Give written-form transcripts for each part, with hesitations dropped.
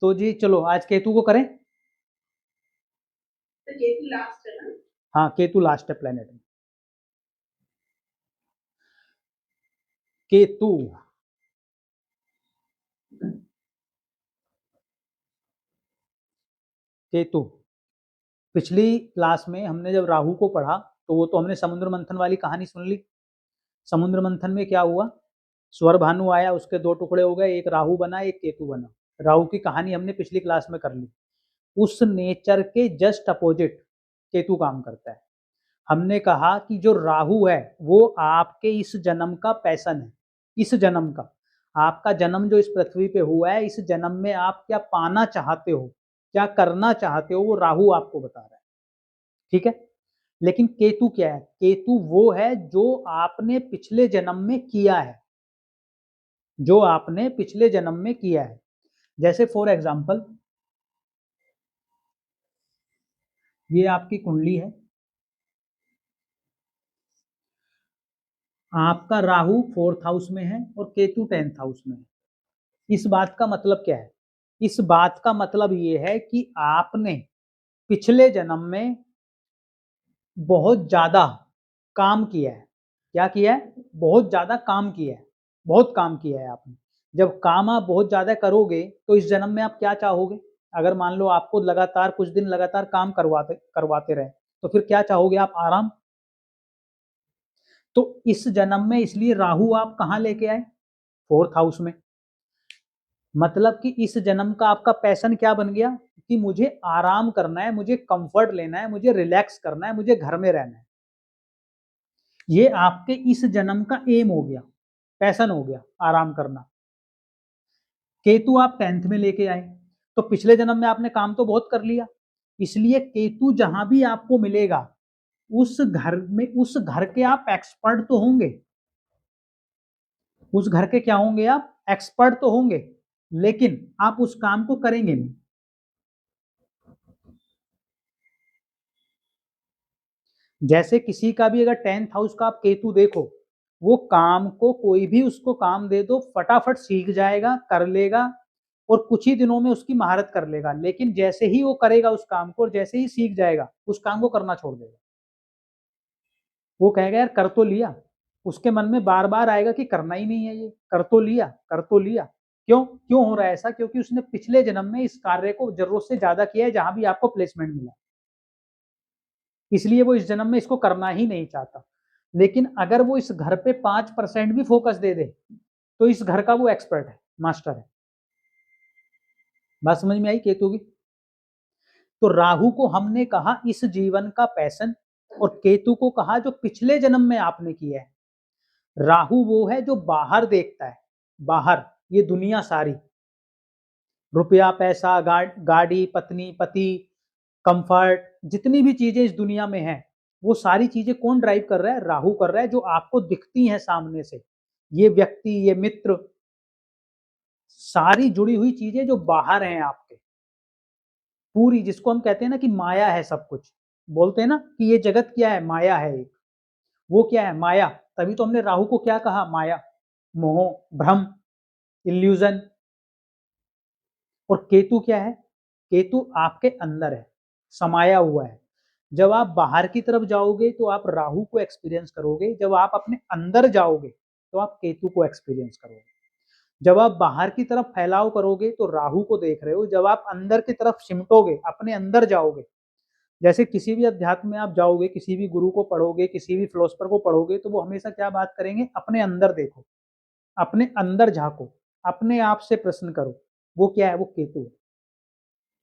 तो जी चलो आज केतु को करें। तो केतु लास्ट है ना? हाँ केतु लास्ट है प्लेनेट में। केतु केतु पिछली क्लास में हमने जब राहु को पढ़ा तो वो तो हमने समुद्र मंथन वाली कहानी सुन ली। समुद्र मंथन में क्या हुआ, स्वर भानु आया, उसके दो टुकड़े हो गए, एक राहु बना एक केतु बना। राहु की कहानी हमने पिछली क्लास में कर ली। उस नेचर के जस्ट अपोजिट केतु काम करता है। हमने कहा कि जो राहु है वो आपके इस जन्म का पैशन है। इस जन्म का आपका जन्म जो इस पृथ्वी पे हुआ है, इस जन्म में आप क्या पाना चाहते हो, क्या करना चाहते हो, वो राहु आपको बता रहा है। ठीक है। लेकिन केतु क्या है, केतु वो है जो आपने पिछले जन्म में किया है, जो आपने पिछले जन्म में किया है। जैसे फॉर एग्जांपल ये आपकी कुंडली है, आपका राहु 4th हाउस में है और केतु 10th हाउस में है। इस बात का मतलब क्या है, इस बात का मतलब ये है कि आपने पिछले जन्म में बहुत ज्यादा काम किया है। क्या किया है, बहुत ज्यादा काम किया है, बहुत काम किया है आपने। जब काम आप बहुत ज्यादा करोगे तो इस जन्म में आप क्या चाहोगे, अगर मान लो आपको लगातार कुछ दिन लगातार काम करवाते करवाते रहे तो फिर क्या चाहोगे आप, आराम। तो इस जन्म में इसलिए राहु आप कहाँ लेके आए, 4th हाउस में। मतलब कि इस जन्म का आपका पैशन क्या बन गया कि मुझे आराम करना है, मुझे कंफर्ट लेना है, मुझे रिलैक्स करना है, मुझे घर में रहना है। ये आपके इस जन्म का एम हो गया, पैशन हो गया, आराम करना। केतु आप 10th में लेके आए तो पिछले जन्म में आपने काम तो बहुत कर लिया, इसलिए केतु जहां भी आपको मिलेगा उस घर में, उस घर के आप एक्सपर्ट तो होंगे, उस घर के क्या होंगे आप, एक्सपर्ट तो होंगे, लेकिन आप उस काम को करेंगे नहीं। जैसे किसी का भी अगर 10th हाउस का आप केतु देखो, वो काम को कोई भी उसको काम दे दो फटाफट सीख जाएगा, कर लेगा और कुछ ही दिनों में उसकी महारत कर लेगा। लेकिन जैसे ही वो करेगा उस काम को और जैसे ही सीख जाएगा उस काम को करना छोड़ देगा। वो कहेगा यार कर तो लिया, उसके मन में बार बार आएगा कि करना ही नहीं है, ये कर तो लिया, कर तो लिया। क्यों क्यों हो रहा है ऐसा, क्योंकि उसने पिछले जन्म में इस कार्य को जरूरत से ज्यादा किया है जहां भी आपको प्लेसमेंट मिला, इसलिए वो इस जन्म में इसको करना ही नहीं चाहता। लेकिन अगर वो इस घर पे 5% भी फोकस दे दे तो इस घर का वो एक्सपर्ट है, मास्टर है। बात समझ में आई केतु की। तो राहु को हमने कहा इस जीवन का पैशन और केतु को कहा जो पिछले जन्म में आपने किया है। राहु वो है जो बाहर देखता है, बाहर ये दुनिया सारी, रुपया पैसा गाड़ी पत्नी पति कंफर्ट, जितनी भी चीजें इस दुनिया में हैं वो सारी चीजें कौन ड्राइव कर रहा है, राहु कर रहा है, जो आपको दिखती हैं सामने से। ये व्यक्ति, ये मित्र, सारी जुड़ी हुई चीजें जो बाहर हैं आपके, पूरी, जिसको हम कहते हैं ना कि माया है सब कुछ, बोलते हैं ना कि ये जगत क्या है, माया है एक, वो क्या है, माया। तभी तो हमने राहु को क्या कहा, माया, मोह, भ्रम, इल्यूजन। और केतु क्या है, केतु आपके अंदर है, समाया हुआ है। जब आप बाहर की तरफ जाओगे तो आप राहु को एक्सपीरियंस करोगे, जब आप अपने अंदर जाओगे तो आप केतु को एक्सपीरियंस करोगे। जब आप बाहर की तरफ फैलाव करोगे तो राहु को देख रहे हो, जब आप अंदर की तरफ सिमटोगे, अपने अंदर जाओगे, जैसे किसी भी अध्यात्म में आप जाओगे, किसी भी गुरु को पढ़ोगे, किसी भी फिलोसफर को पढ़ोगे, तो वो हमेशा क्या बात करेंगे, अपने अंदर देखो, अपने अंदर झांको, अपने आप से प्रश्न करो। वो क्या है, वो केतु है।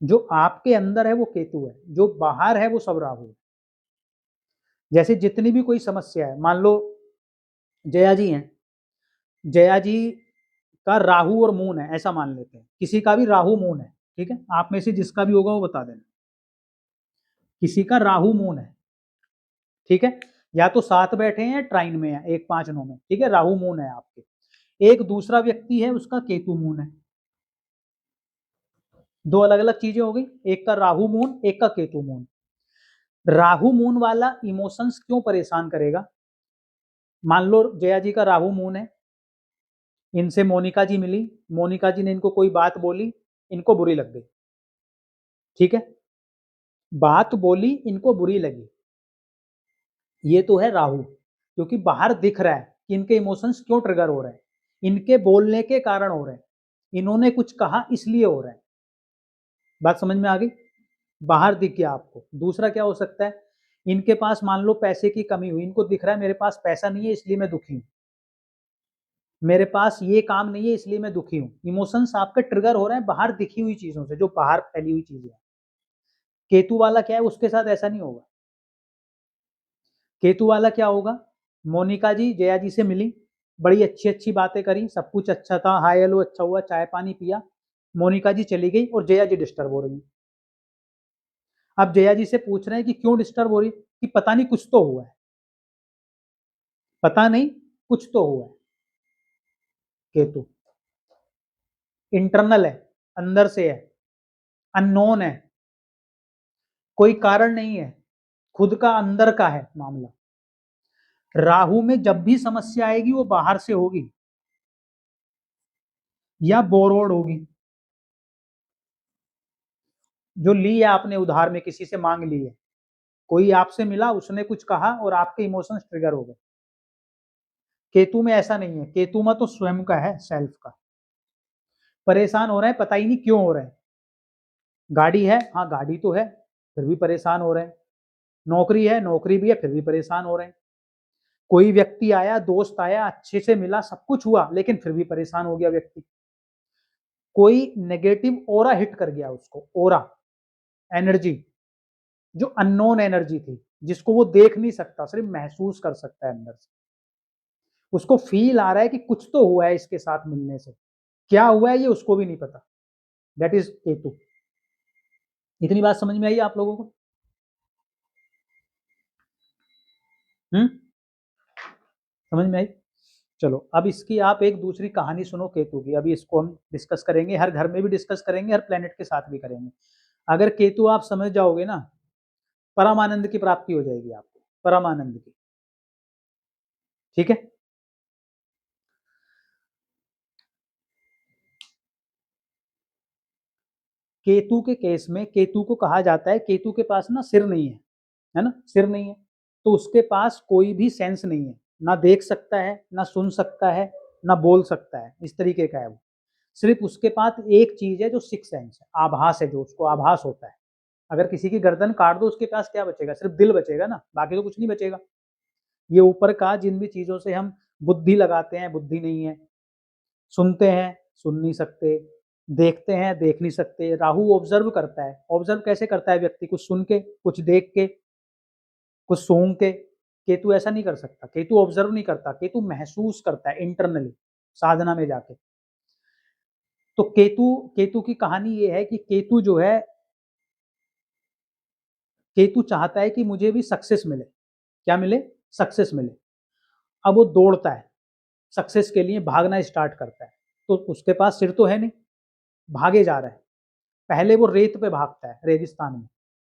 जो आपके अंदर है वो केतु है, जो बाहर है वो सब राहु है। जैसे जितनी भी कोई समस्या है, मान लो जया जी हैं, जया जी का राहु और मून है, ऐसा मान लेते हैं, किसी का भी राहु मून है, ठीक है, आप में से जिसका भी होगा वो बता देना, किसी का राहु मून है, ठीक है, या तो साथ बैठे हैं या ट्राइन में है, 1 5 9 में, ठीक है, राहु मून है आपके। एक दूसरा व्यक्ति है उसका केतु मून है, दो अलग अलग चीजें हो गई, एक का राहु मून एक का केतु मून। राहु मून वाला इमोशंस क्यों परेशान करेगा, मान लो जया जी का राहु मून है, इनसे मोनिका जी मिली, मोनिका जी ने इनको कोई बात बोली, इनको बुरी लग गई, ठीक है, बात बोली, इनको बुरी लगी। ये तो है राहु, क्योंकि बाहर दिख रहा है कि इनके इमोशंस क्यों ट्रिगर हो रहे हैं, इनके बोलने के कारण हो रहे हैं, इन्होंने कुछ कहा इसलिए हो रहा है। बात समझ में आ गई? बाहर दिख गया आपको। दूसरा क्या हो सकता है, इनके पास मान लो पैसे की कमी हुई, इनको दिख रहा है मेरे पास पैसा नहीं है इसलिए मैं दुखी हूं, मेरे पास ये काम नहीं है इसलिए मैं दुखी हूं। इमोशंस आपके ट्रिगर हो रहे हैं बाहर दिखी हुई चीजों से, जो बाहर फैली हुई चीजें हैं। केतु वाला क्या है, उसके साथ ऐसा नहीं होगा। केतु वाला क्या होगा, मोनिका जी जया जी से मिली, बड़ी अच्छी अच्छी बातें करी, सब कुछ अच्छा था, हाय हेलो अच्छा हुआ, चाय पानी पिया, मोनिका जी चली गई और जया जी डिस्टर्ब हो रही। अब जया जी से पूछ रहे हैं कि क्यों डिस्टर्ब हो रही, कि पता नहीं कुछ तो हुआ है, पता नहीं कुछ तो हुआ है। केतु इंटरनल है, अंदर से है, अननोन है, कोई कारण नहीं है, खुद का अंदर का है मामला। राहु में जब भी समस्या आएगी वो बाहर से होगी या बोरोड होगी, जो ली है आपने उधार में, किसी से मांग ली है, कोई आपसे मिला, उसने कुछ कहा और आपके इमोशंस ट्रिगर हो गए। केतु में ऐसा नहीं है, केतु में तो स्वयं का है, सेल्फ का। परेशान हो रहे हैं, पता ही नहीं क्यों हो रहे हैं। गाड़ी है, हाँ गाड़ी तो है, फिर भी परेशान हो रहे हैं। नौकरी है, नौकरी भी है, फिर भी परेशान हो रहे हैं। कोई व्यक्ति आया, दोस्त आया, अच्छे से मिला, सब कुछ हुआ, लेकिन फिर भी परेशान हो गया व्यक्ति। कोई नेगेटिव ओरा हिट कर गया उसको, ओरा एनर्जी, जो अननोन एनर्जी थी, जिसको वो देख नहीं सकता, सिर्फ महसूस कर सकता है अंदर से। उसको फील आ रहा है कि कुछ तो हुआ है इसके साथ मिलने से, क्या हुआ है ये उसको भी नहीं पता। That is Ketu. इतनी बात समझ में आई आप लोगों को? हम्म, समझ में आई? चलो अब इसकी आप एक दूसरी कहानी सुनो केतु की, अभी इसको हम डिस्कस करेंगे, हर घर में भी डिस्कस करेंगे, हर प्लेनेट के साथ भी करेंगे। अगर केतु आप समझ जाओगे ना, परमानंद की प्राप्ति हो जाएगी आपको, परमानंद की, ठीक है। केतु के केस में, केतु को कहा जाता है, केतु के पास ना सिर नहीं है ना, सिर नहीं है, तो उसके पास कोई भी सेंस नहीं है, ना देख सकता है, ना सुन सकता है, ना बोल सकता है, इस तरीके का है वो। सिर्फ उसके पास एक चीज है जो सिक्स सेंस है, आभास है, जो उसको आभास होता है। अगर किसी की गर्दन काट दो, उसके पास क्या बचेगा, सिर्फ दिल बचेगा ना, बाकी तो कुछ नहीं बचेगा। ये ऊपर का जिन भी चीजों से हम बुद्धि लगाते हैं, बुद्धि नहीं है। सुनते हैं, सुन नहीं सकते, देखते हैं, देख नहीं सकते। राहु ऑब्जर्व करता है, ऑब्जर्व कैसे करता है व्यक्ति, कुछ सुन के, कुछ देख के, कुछ सूंघ के। केतु ऐसा नहीं कर सकता, केतु ऑब्जर्व नहीं करता, केतु महसूस करता है इंटरनली, साधना में जाके। तो केतु, केतु की कहानी ये है कि केतु जो है, केतु चाहता है कि मुझे भी सक्सेस मिले। क्या मिले? सक्सेस मिले। अब वो दौड़ता है, सक्सेस के लिए भागना स्टार्ट करता है। तो उसके पास सिर तो है नहीं, भागे जा रहा है। पहले वो रेत पे भागता है, रेगिस्तान में,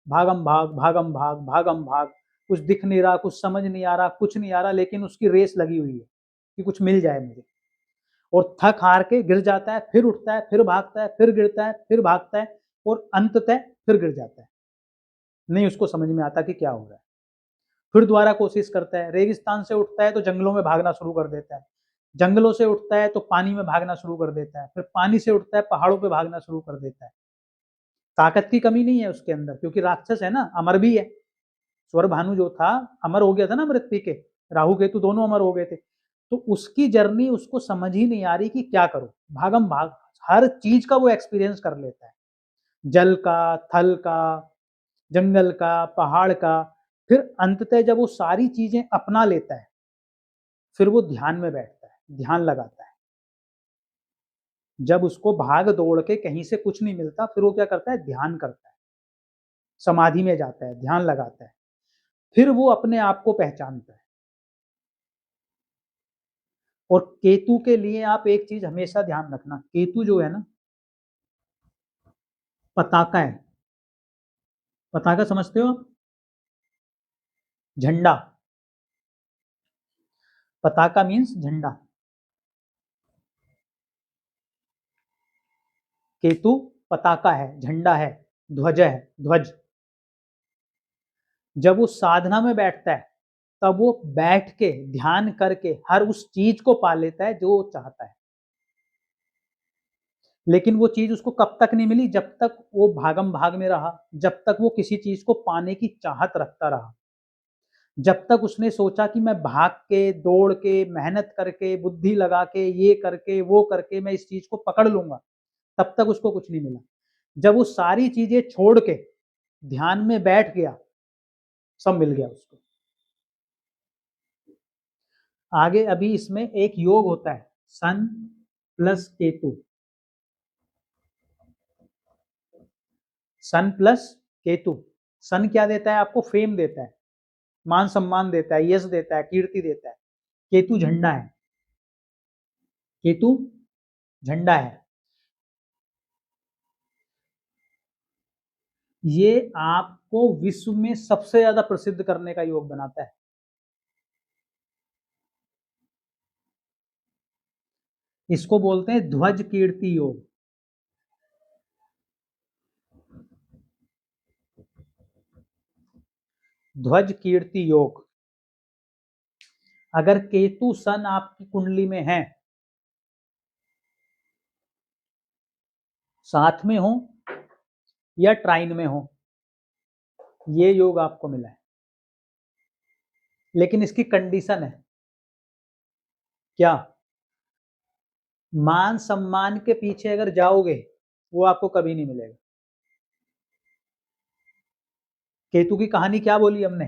भागम भाग, भागम भाग, भागम भाग, कुछ दिख नहीं रहा, कुछ समझ नहीं आ रहा, कुछ नहीं आ रहा, लेकिन उसकी रेस लगी हुई है कि कुछ मिल जाए मुझे। और थक हार के गिर जाता है, फिर उठता है, फिर भागता है, फिर गिरता है, फिर भागता है, और अंततः फिर गिर जाता है। नहीं उसको समझ में आता कि क्या हो रहा है। फिर दोबारा कोशिश करता है, रेगिस्तान से उठता है तो जंगलों में भागना शुरू कर देता है, जंगलों से उठता है तो पानी में भागना शुरू कर देता है, फिर पानी से उठता है पहाड़ों पे भागना शुरू कर देता है। ताकत की कमी नहीं है उसके अंदर, क्योंकि राक्षस है ना, अमर भी है। स्वर भानु जो था, अमर हो गया था ना अमृत पी के, राहु केतु दोनों अमर हो गए थे। तो उसकी जर्नी उसको समझ ही नहीं आ रही कि क्या करो, भागम भाग, हर चीज का वो एक्सपीरियंस कर लेता है, जल का, थल का, जंगल का, पहाड़ का। फिर अंततः जब वो सारी चीजें अपना लेता है, फिर वो ध्यान में बैठता है, ध्यान लगाता है। जब उसको भाग दौड़ के कहीं से कुछ नहीं मिलता, फिर वो क्या करता है, ध्यान करता है, समाधि में जाता है, ध्यान लगाता है, फिर वो अपने आप को पहचानता है। और केतु के लिए आप एक चीज हमेशा ध्यान रखना, केतु जो है ना, पताका है। पताका समझते हो आप? झंडा। पताका मीन्स झंडा। केतु पताका है, झंडा है, ध्वज है, ध्वज। जब वो साधना में बैठता है तब वो बैठ के ध्यान करके हर उस चीज को पा लेता है जो वो चाहता है। लेकिन वो चीज उसको कब तक नहीं मिली? जब तक वो भागम भाग में रहा, जब तक वो किसी चीज को पाने की चाहत रखता रहा, जब तक उसने सोचा कि मैं भाग के, दौड़ के, मेहनत करके, बुद्धि लगा के, ये करके, वो करके मैं इस चीज को पकड़ लूंगा, तब तक उसको कुछ नहीं मिला। जब वो सारी चीजें छोड़ के ध्यान में बैठ गया, सब मिल गया उसको। आगे अभी इसमें एक योग होता है, सन प्लस केतु। सन प्लस केतु। सन क्या देता है आपको? फेम देता है, मान सम्मान देता है, यश देता है, कीर्ति देता है। केतु झंडा है, केतु झंडा है। ये आपको विश्व में सबसे ज्यादा प्रसिद्ध करने का योग बनाता है। इसको बोलते हैं ध्वज कीर्ति योग। ध्वज कीर्ति योग। अगर केतु सन आपकी कुंडली में है, साथ में हो या ट्राइन में हो, ये योग आपको मिला है। लेकिन इसकी कंडीशन है क्या? मान सम्मान के पीछे अगर जाओगे वो आपको कभी नहीं मिलेगा। केतु की कहानी क्या बोली हमने?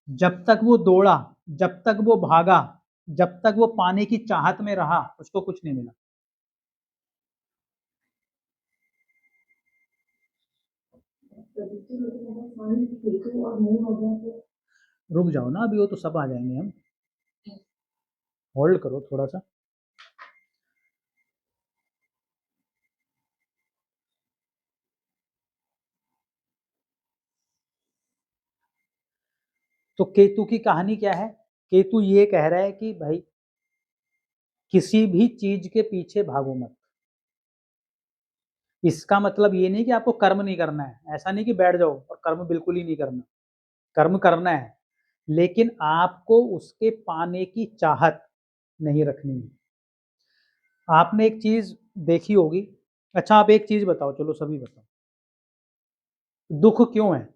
जब तक वो दौड़ा, जब तक वो भागा, जब तक वो पाने की चाहत में रहा, उसको कुछ नहीं मिला। रुक जाओ ना, अभी वो तो सब आ जाएंगे। हम होल्ड करो थोड़ा सा। तो केतु की कहानी क्या है? केतु ये कह रहा है कि भाई किसी भी चीज के पीछे भागो मत। इसका मतलब ये नहीं कि आपको कर्म नहीं करना है, ऐसा नहीं कि बैठ जाओ और कर्म बिल्कुल ही नहीं करना। कर्म करना है, लेकिन आपको उसके पाने की चाहत नहीं रखनी है। आपने एक चीज देखी होगी। अच्छा आप एक चीज बताओ, चलो सभी बताओ, दुख क्यों है?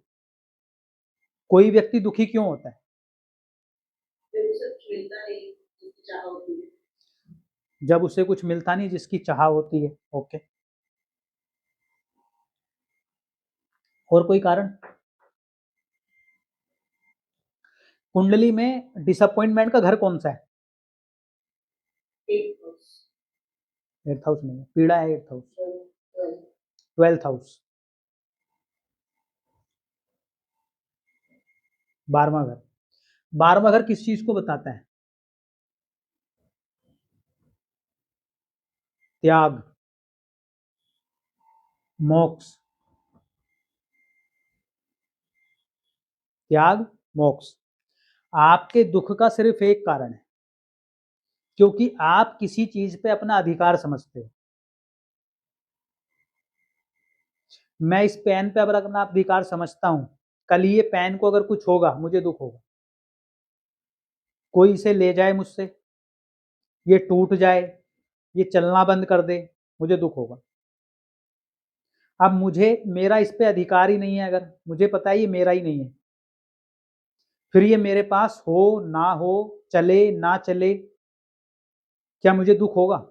कोई व्यक्ति दुखी क्यों होता है? जब उसे कुछ मिलता नहीं जिसकी चाह होती है। ओके, और कोई कारण? कुंडली में डिसअपॉइंटमेंट का घर कौन सा है? 8th हाउस नहीं है, पीड़ा है 8th हाउस, 12th हाउस, 12वां घर। 12वां घर किस चीज को बताता है? त्याग, मोक्ष। त्याग, मोक्ष। आपके दुख का सिर्फ एक कारण है, क्योंकि आप किसी चीज पे अपना अधिकार समझते हो। मैं इस पेन पे अगर अपना अधिकार समझता हूं, कल ये पेन को अगर कुछ होगा मुझे दुख होगा। कोई इसे ले जाए मुझसे, ये टूट जाए, ये चलना बंद कर दे, मुझे दुख होगा। अब मुझे मेरा इस पे अधिकार ही नहीं है, अगर मुझे पता है ये मेरा ही नहीं है, फिर ये मेरे पास हो ना हो, चले ना चले, क्या मुझे दुख होगा?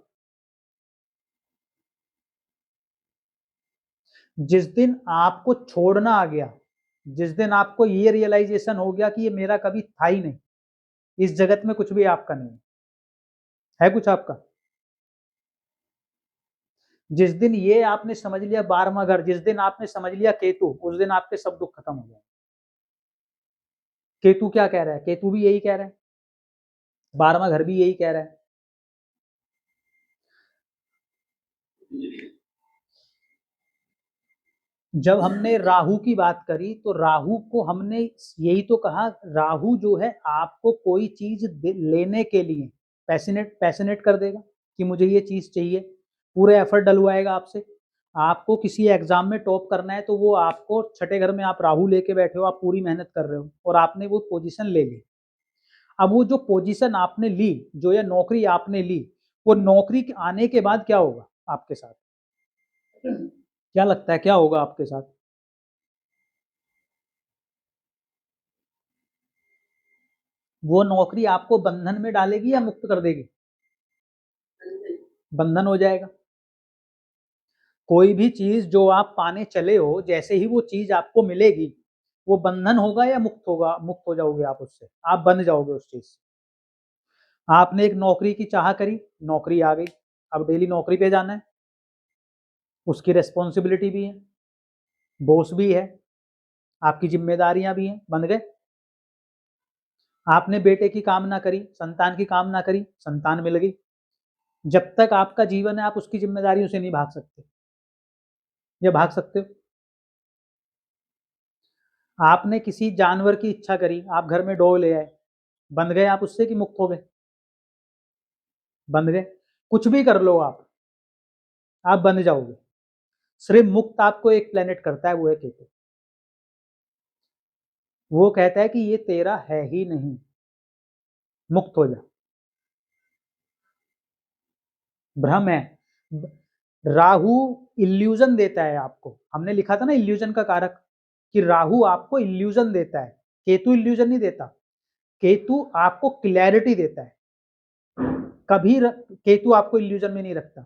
जिस दिन आपको छोड़ना आ गया, जिस दिन आपको ये रियलाइजेशन हो गया कि ये मेरा कभी था ही नहीं, इस जगत में कुछ भी आपका नहीं है कुछ आपका। जिस दिन ये आपने समझ लिया 12वां घर, जिस दिन आपने समझ लिया केतु, उस दिन आपके सब दुख खत्म हो गए। केतु क्या कह रहा है? केतु भी यही कह रहा है, 12वां घर भी यही कह रहा है। जब हमने राहु की बात करी तो राहु को हमने यही तो कहा, राहु जो है आपको कोई चीज लेने के लिए पैसिनेट कर देगा कि मुझे ये चीज चाहिए, पूरे एफर्ट डलवाएगा आपसे। आपको किसी एग्जाम में टॉप करना है तो वो आपको छठे घर में आप राहु लेके बैठे हो, आप पूरी मेहनत कर रहे हो और आपने वो पोजीशन ले ली। अब वो जो पोजीशन आपने ली, जो ये नौकरी आपने ली, वो नौकरी के आने के बाद क्या होगा आपके साथ? क्या लगता है क्या होगा आपके साथ? वो नौकरी आपको बंधन में डालेगी या मुक्त कर देगी? बंधन हो जाएगा। कोई भी चीज जो आप पाने चले हो, जैसे ही वो चीज आपको मिलेगी, वो बंधन होगा या मुक्त होगा? मुक्त हो जाओगे आप उससे, आप बन जाओगे उस चीज से। आपने एक नौकरी की चाह करी, नौकरी आ गई, अब डेली नौकरी पे जाना है, उसकी रिस्पॉन्सिबिलिटी भी है, बॉस भी है, आपकी जिम्मेदारियां भी हैं, बन गए। आपने बेटे की कामना करी, संतान की कामना करी, संतान मिल गई। जब तक आपका जीवन है आप उसकी जिम्मेदारियों से नहीं भाग सकते, या भाग सकते हो? आपने किसी जानवर की इच्छा करी, आप घर में डॉग ले आए, बंध गए आप उससे कि मुक्त हो गए? बंध गए। कुछ भी कर लो आप बंध जाओगे। सिर्फ मुक्त आपको एक प्लेनेट करता है, वो है केतु। वो कहता है कि ये तेरा है ही नहीं, मुक्त हो जा। भ्रम है। राहु इल्यूजन देता है आपको, हमने लिखा था ना इल्यूजन का कारक, कि राहु आपको इल्यूजन देता है, केतु इल्यूजन नहीं देता। केतु आपको क्लैरिटी देता है। कभी केतु आपको इल्यूजन में नहीं रखता,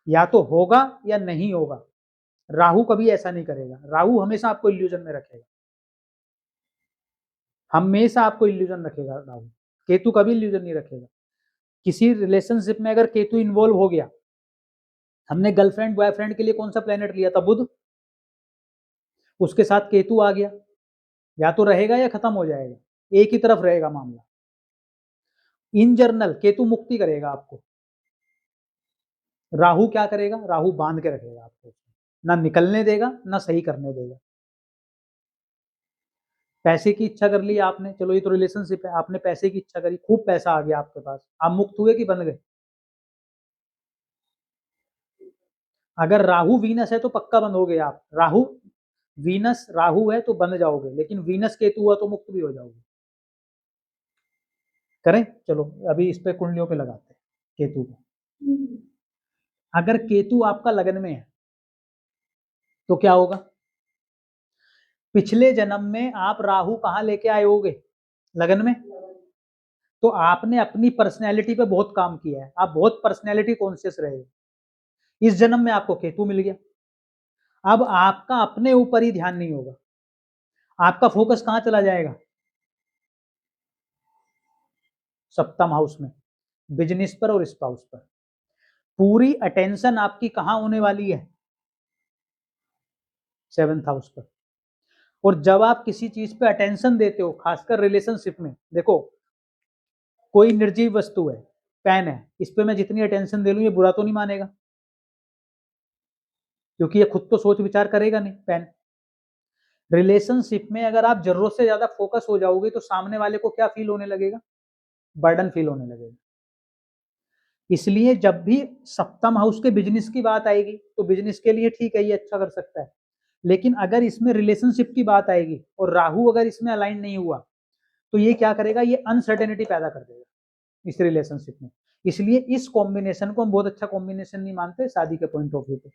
या तो होगा या नहीं होगा। राहु कभी ऐसा नहीं करेगा, राहु हमेशा आपको इल्यूजन में रखेगा, हमेशा आपको इल्यूजन रखेगा राहु। केतु कभी इल्यूजन नहीं रखेगा। किसी रिलेशनशिप में अगर केतु इन्वॉल्व हो गया, हमने गर्लफ्रेंड बॉयफ्रेंड के लिए कौन सा प्लेनेट लिया था? बुध। उसके साथ केतु आ गया, या तो रहेगा या खत्म हो जाएगा, एक ही तरफ रहेगा मामला। इन जनरल केतु मुक्ति करेगा आपको, राहु क्या करेगा? राहु बांध के रखेगा आपको, ना निकलने देगा ना सही करने देगा। पैसे की इच्छा कर ली आपने, चलो ये तो रिलेशनशिप है, आपने पैसे की इच्छा करी, खूब पैसा आ गया आपके पास, आप मुक्त हुए कि बंध गए? अगर राहु वीनस है तो पक्का बंद हो गए आप। राहु वीनस राहु है तो बंध जाओगे, लेकिन वीनस केतु हुआ तो मुक्त भी हो जाओगे। करें? चलो अभी इस पे कुंडलियों पे लगाते हैं केतु को। अगर केतु आपका लगन में है तो क्या होगा? पिछले जन्म में आप राहु कहाँ लेके आए होगे? लगन में। तो आपने अपनी पर्सनैलिटी पे बहुत काम किया है, आप बहुत पर्सनैलिटी कॉन्शियस रहे। इस जन्म में आपको केतु मिल गया, अब आपका अपने ऊपर ही ध्यान नहीं होगा, आपका फोकस कहां चला जाएगा? सप्तम हाउस में, बिजनेस पर और स्पाउस पर। पूरी अटेंशन आपकी कहां होने वाली है? सेवंथ हाउस पर। और जब आप किसी चीज पे अटेंशन देते हो, खासकर रिलेशनशिप में, देखो कोई निर्जीव वस्तु है, पेन है, इस पे मैं जितनी अटेंशन दे लूं ये बुरा तो नहीं मानेगा, क्योंकि ये खुद तो सोच विचार करेगा नहीं पेन। रिलेशनशिप में अगर आप जरूरत से ज्यादा फोकस हो जाओगे तो सामने वाले को क्या फील होने लगेगा? बर्डन फील होने लगेगा। इसलिए जब भी सप्तम हाउस के बिजनेस की बात आएगी तो बिजनेस के लिए ठीक है, ये अच्छा कर सकता है, लेकिन अगर इसमें रिलेशनशिप की बात आएगी और राहु अगर इसमें अलाइन नहीं हुआ तो ये क्या करेगा? ये अनसर्टेनिटी पैदा कर देगा इस रिलेशनशिप में। इसलिए इस कॉम्बिनेशन को हम बहुत अच्छा कॉम्बिनेशन नहीं मानते शादी के पॉइंट ऑफ व्यू पे।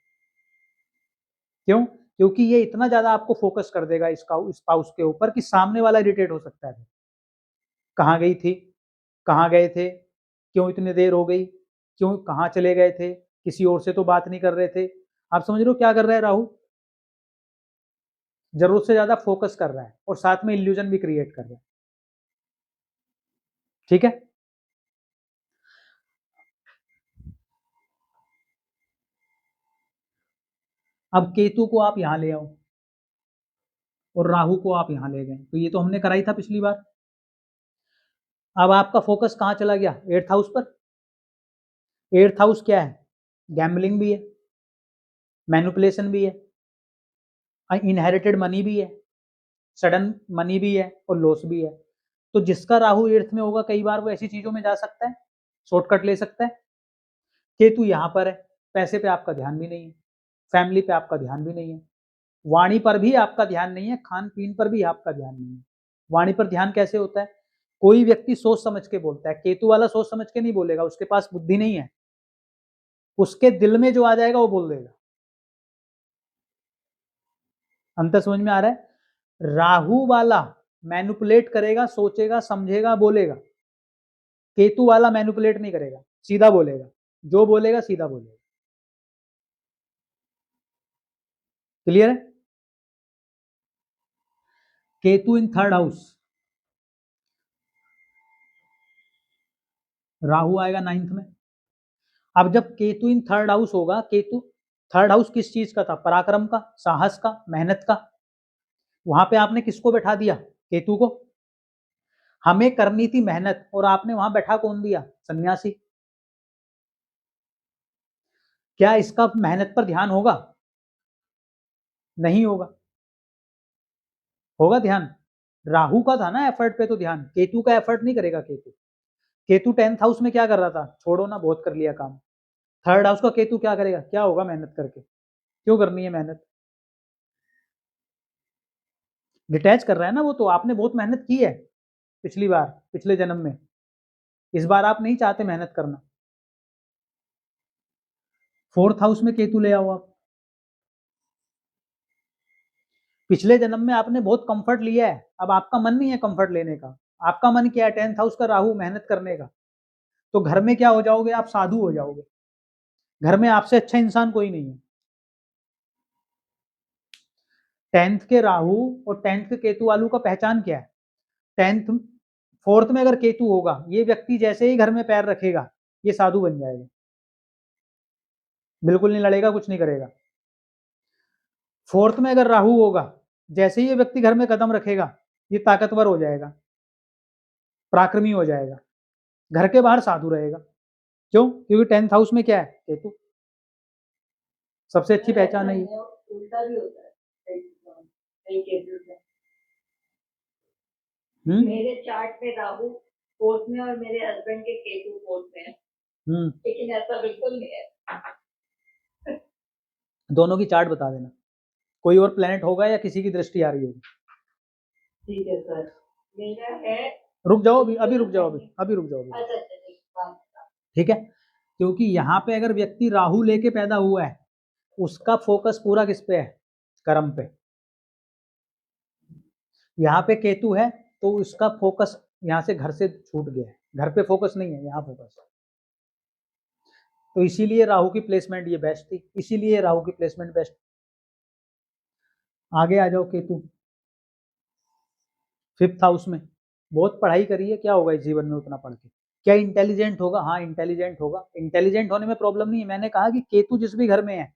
क्यों? क्योंकि ये इतना ज्यादा आपको फोकस कर देगा इसका स्पाउस के ऊपर कि सामने वाला इरिटेट हो सकता है। कहाँ गई थी, कहाँ गए थे, क्यों इतनी देर हो गई, क्यों कहाँ चले गए थे, किसी और से तो बात नहीं कर रहे थे। आप समझ रहे हो क्या कर रहा है राहु? जरूरत से ज्यादा फोकस कर रहा है और साथ में इल्यूजन भी क्रिएट कर रहा है। ठीक है? अब केतु को आप यहां ले आओ और राहु को आप यहां ले गए, तो ये तो हमने कराई था पिछली बार। अब आपका फोकस कहां चला गया? एट्थ हाउस पर। एट्थ हाउस क्या है? गैम्बलिंग भी है, मैनिपुलेशन भी है, इनहेरिटेड मनी भी है, सडन मनी भी है और लॉस भी है। तो जिसका राहु एट्थ में होगा कई बार वो ऐसी चीजों में जा सकता है, शॉर्टकट ले सकता है। केतु यहां पर है, पैसे पे आपका ध्यान भी नहीं है, फैमिली पे आपका ध्यान भी नहीं है, वाणी पर भी आपका ध्यान नहीं है, खान पीन पर भी आपका ध्यान नहीं है। वाणी पर ध्यान कैसे होता है? कोई व्यक्ति सोच समझ के बोलता है, केतु वाला सोच समझ के नहीं बोलेगा, उसके पास बुद्धि नहीं है, उसके दिल में जो आ जाएगा वो बोल देगा। अंतर समझ में आ रहा है? राहु वाला मैनिपुलेट करेगा, सोचेगा, समझेगा, बोलेगा। केतु वाला मैनिपुलेट नहीं करेगा, सीधा बोलेगा, जो बोलेगा सीधा बोलेगा। क्लियर है? Ketu in third house, Rahu आएगा 9th में। अब जब केतु इन थर्ड हाउस होगा, केतु थर्ड हाउस किस चीज का था? पराक्रम का, साहस का, मेहनत का। वहां पे आपने किसको बैठा दिया? केतु को। हमें करनी थी मेहनत और आपने वहां बैठा कौन दिया? सन्यासी। क्या इसका मेहनत पर ध्यान होगा? नहीं होगा। होगा ध्यान? राहु का था ना एफर्ट पे तो ध्यान, केतु का एफर्ट नहीं करेगा केतु। केतु 10th हाउस में क्या कर रहा था? छोड़ो ना, बहुत कर लिया काम। थर्ड हाउस का केतु क्या करेगा? क्या होगा मेहनत करके? क्यों करनी है मेहनत? डिटैच कर रहा है ना वो, तो आपने बहुत मेहनत की है पिछली बार, पिछले जन्म में। इस बार आप नहीं चाहते मेहनत करना। 4th हाउस में केतु ले आओ आप। पिछले जन्म में आपने बहुत कंफर्ट लिया है, अब आपका मन नहीं है कंफर्ट लेने का। आपका मन क्या है? 10th हाउस का राहु, मेहनत करने का। तो घर में क्या हो जाओगे? आप साधु हो जाओगे। घर में आपसे अच्छा इंसान कोई नहीं है। 10th के राहु और 10th के केतु वालों का पहचान क्या है? 10th 4th में अगर केतु होगा, ये व्यक्ति जैसे ही घर में पैर रखेगा ये साधु बन जाएगा। बिल्कुल नहीं लड़ेगा, कुछ नहीं करेगा। 4th में अगर राहु होगा, जैसे ही ये व्यक्ति घर में कदम रखेगा ये ताकतवर हो जाएगा, पराक्रमी हो जाएगा, घर के बाहर साधु रहेगा। क्यों? क्योंकि 10th हाउस में क्या है? केतु। सबसे अच्छी पहचान है ये। उल्टा भी होता है कई केसेस में। हम्म मेरे चार्ट में राहु 4th में और मेरे हस्बैंड के केतु 4th में है, लेकिन ऐसा बिल्कुल नहीं है। दोनों की चार्ट बता देना, कोई और प्लेनेट होगा या किसी की दृष्टि आ रही होगी। ठीक है सर, मेरा है। रुक जाओ अभी रुक जाओ, अभी रुक जाओ अच्छा अच्छा, ठीक है? क्योंकि यहाँ पे अगर व्यक्ति राहु लेके पैदा हुआ है, उसका फोकस पूरा किस पे है? कर्म पे। यहाँ पे केतु है तो उसका फोकस यहाँ से घर से छूट गया है, घर पे फोकस नहीं है, यहाँ फोकस। तो इसीलिए राहु की प्लेसमेंट ये बेस्ट थी, इसीलिए राहु की प्लेसमेंट बेस्ट। आगे आ जाओ, केतु 5th हाउस में। बहुत पढ़ाई करी है, क्या होगा इस जीवन में उतना पढ़ के? क्या इंटेलिजेंट होगा? हाँ इंटेलिजेंट होगा, इंटेलिजेंट होने में प्रॉब्लम नहीं है। मैंने कहा कि केतु जिस भी घर में है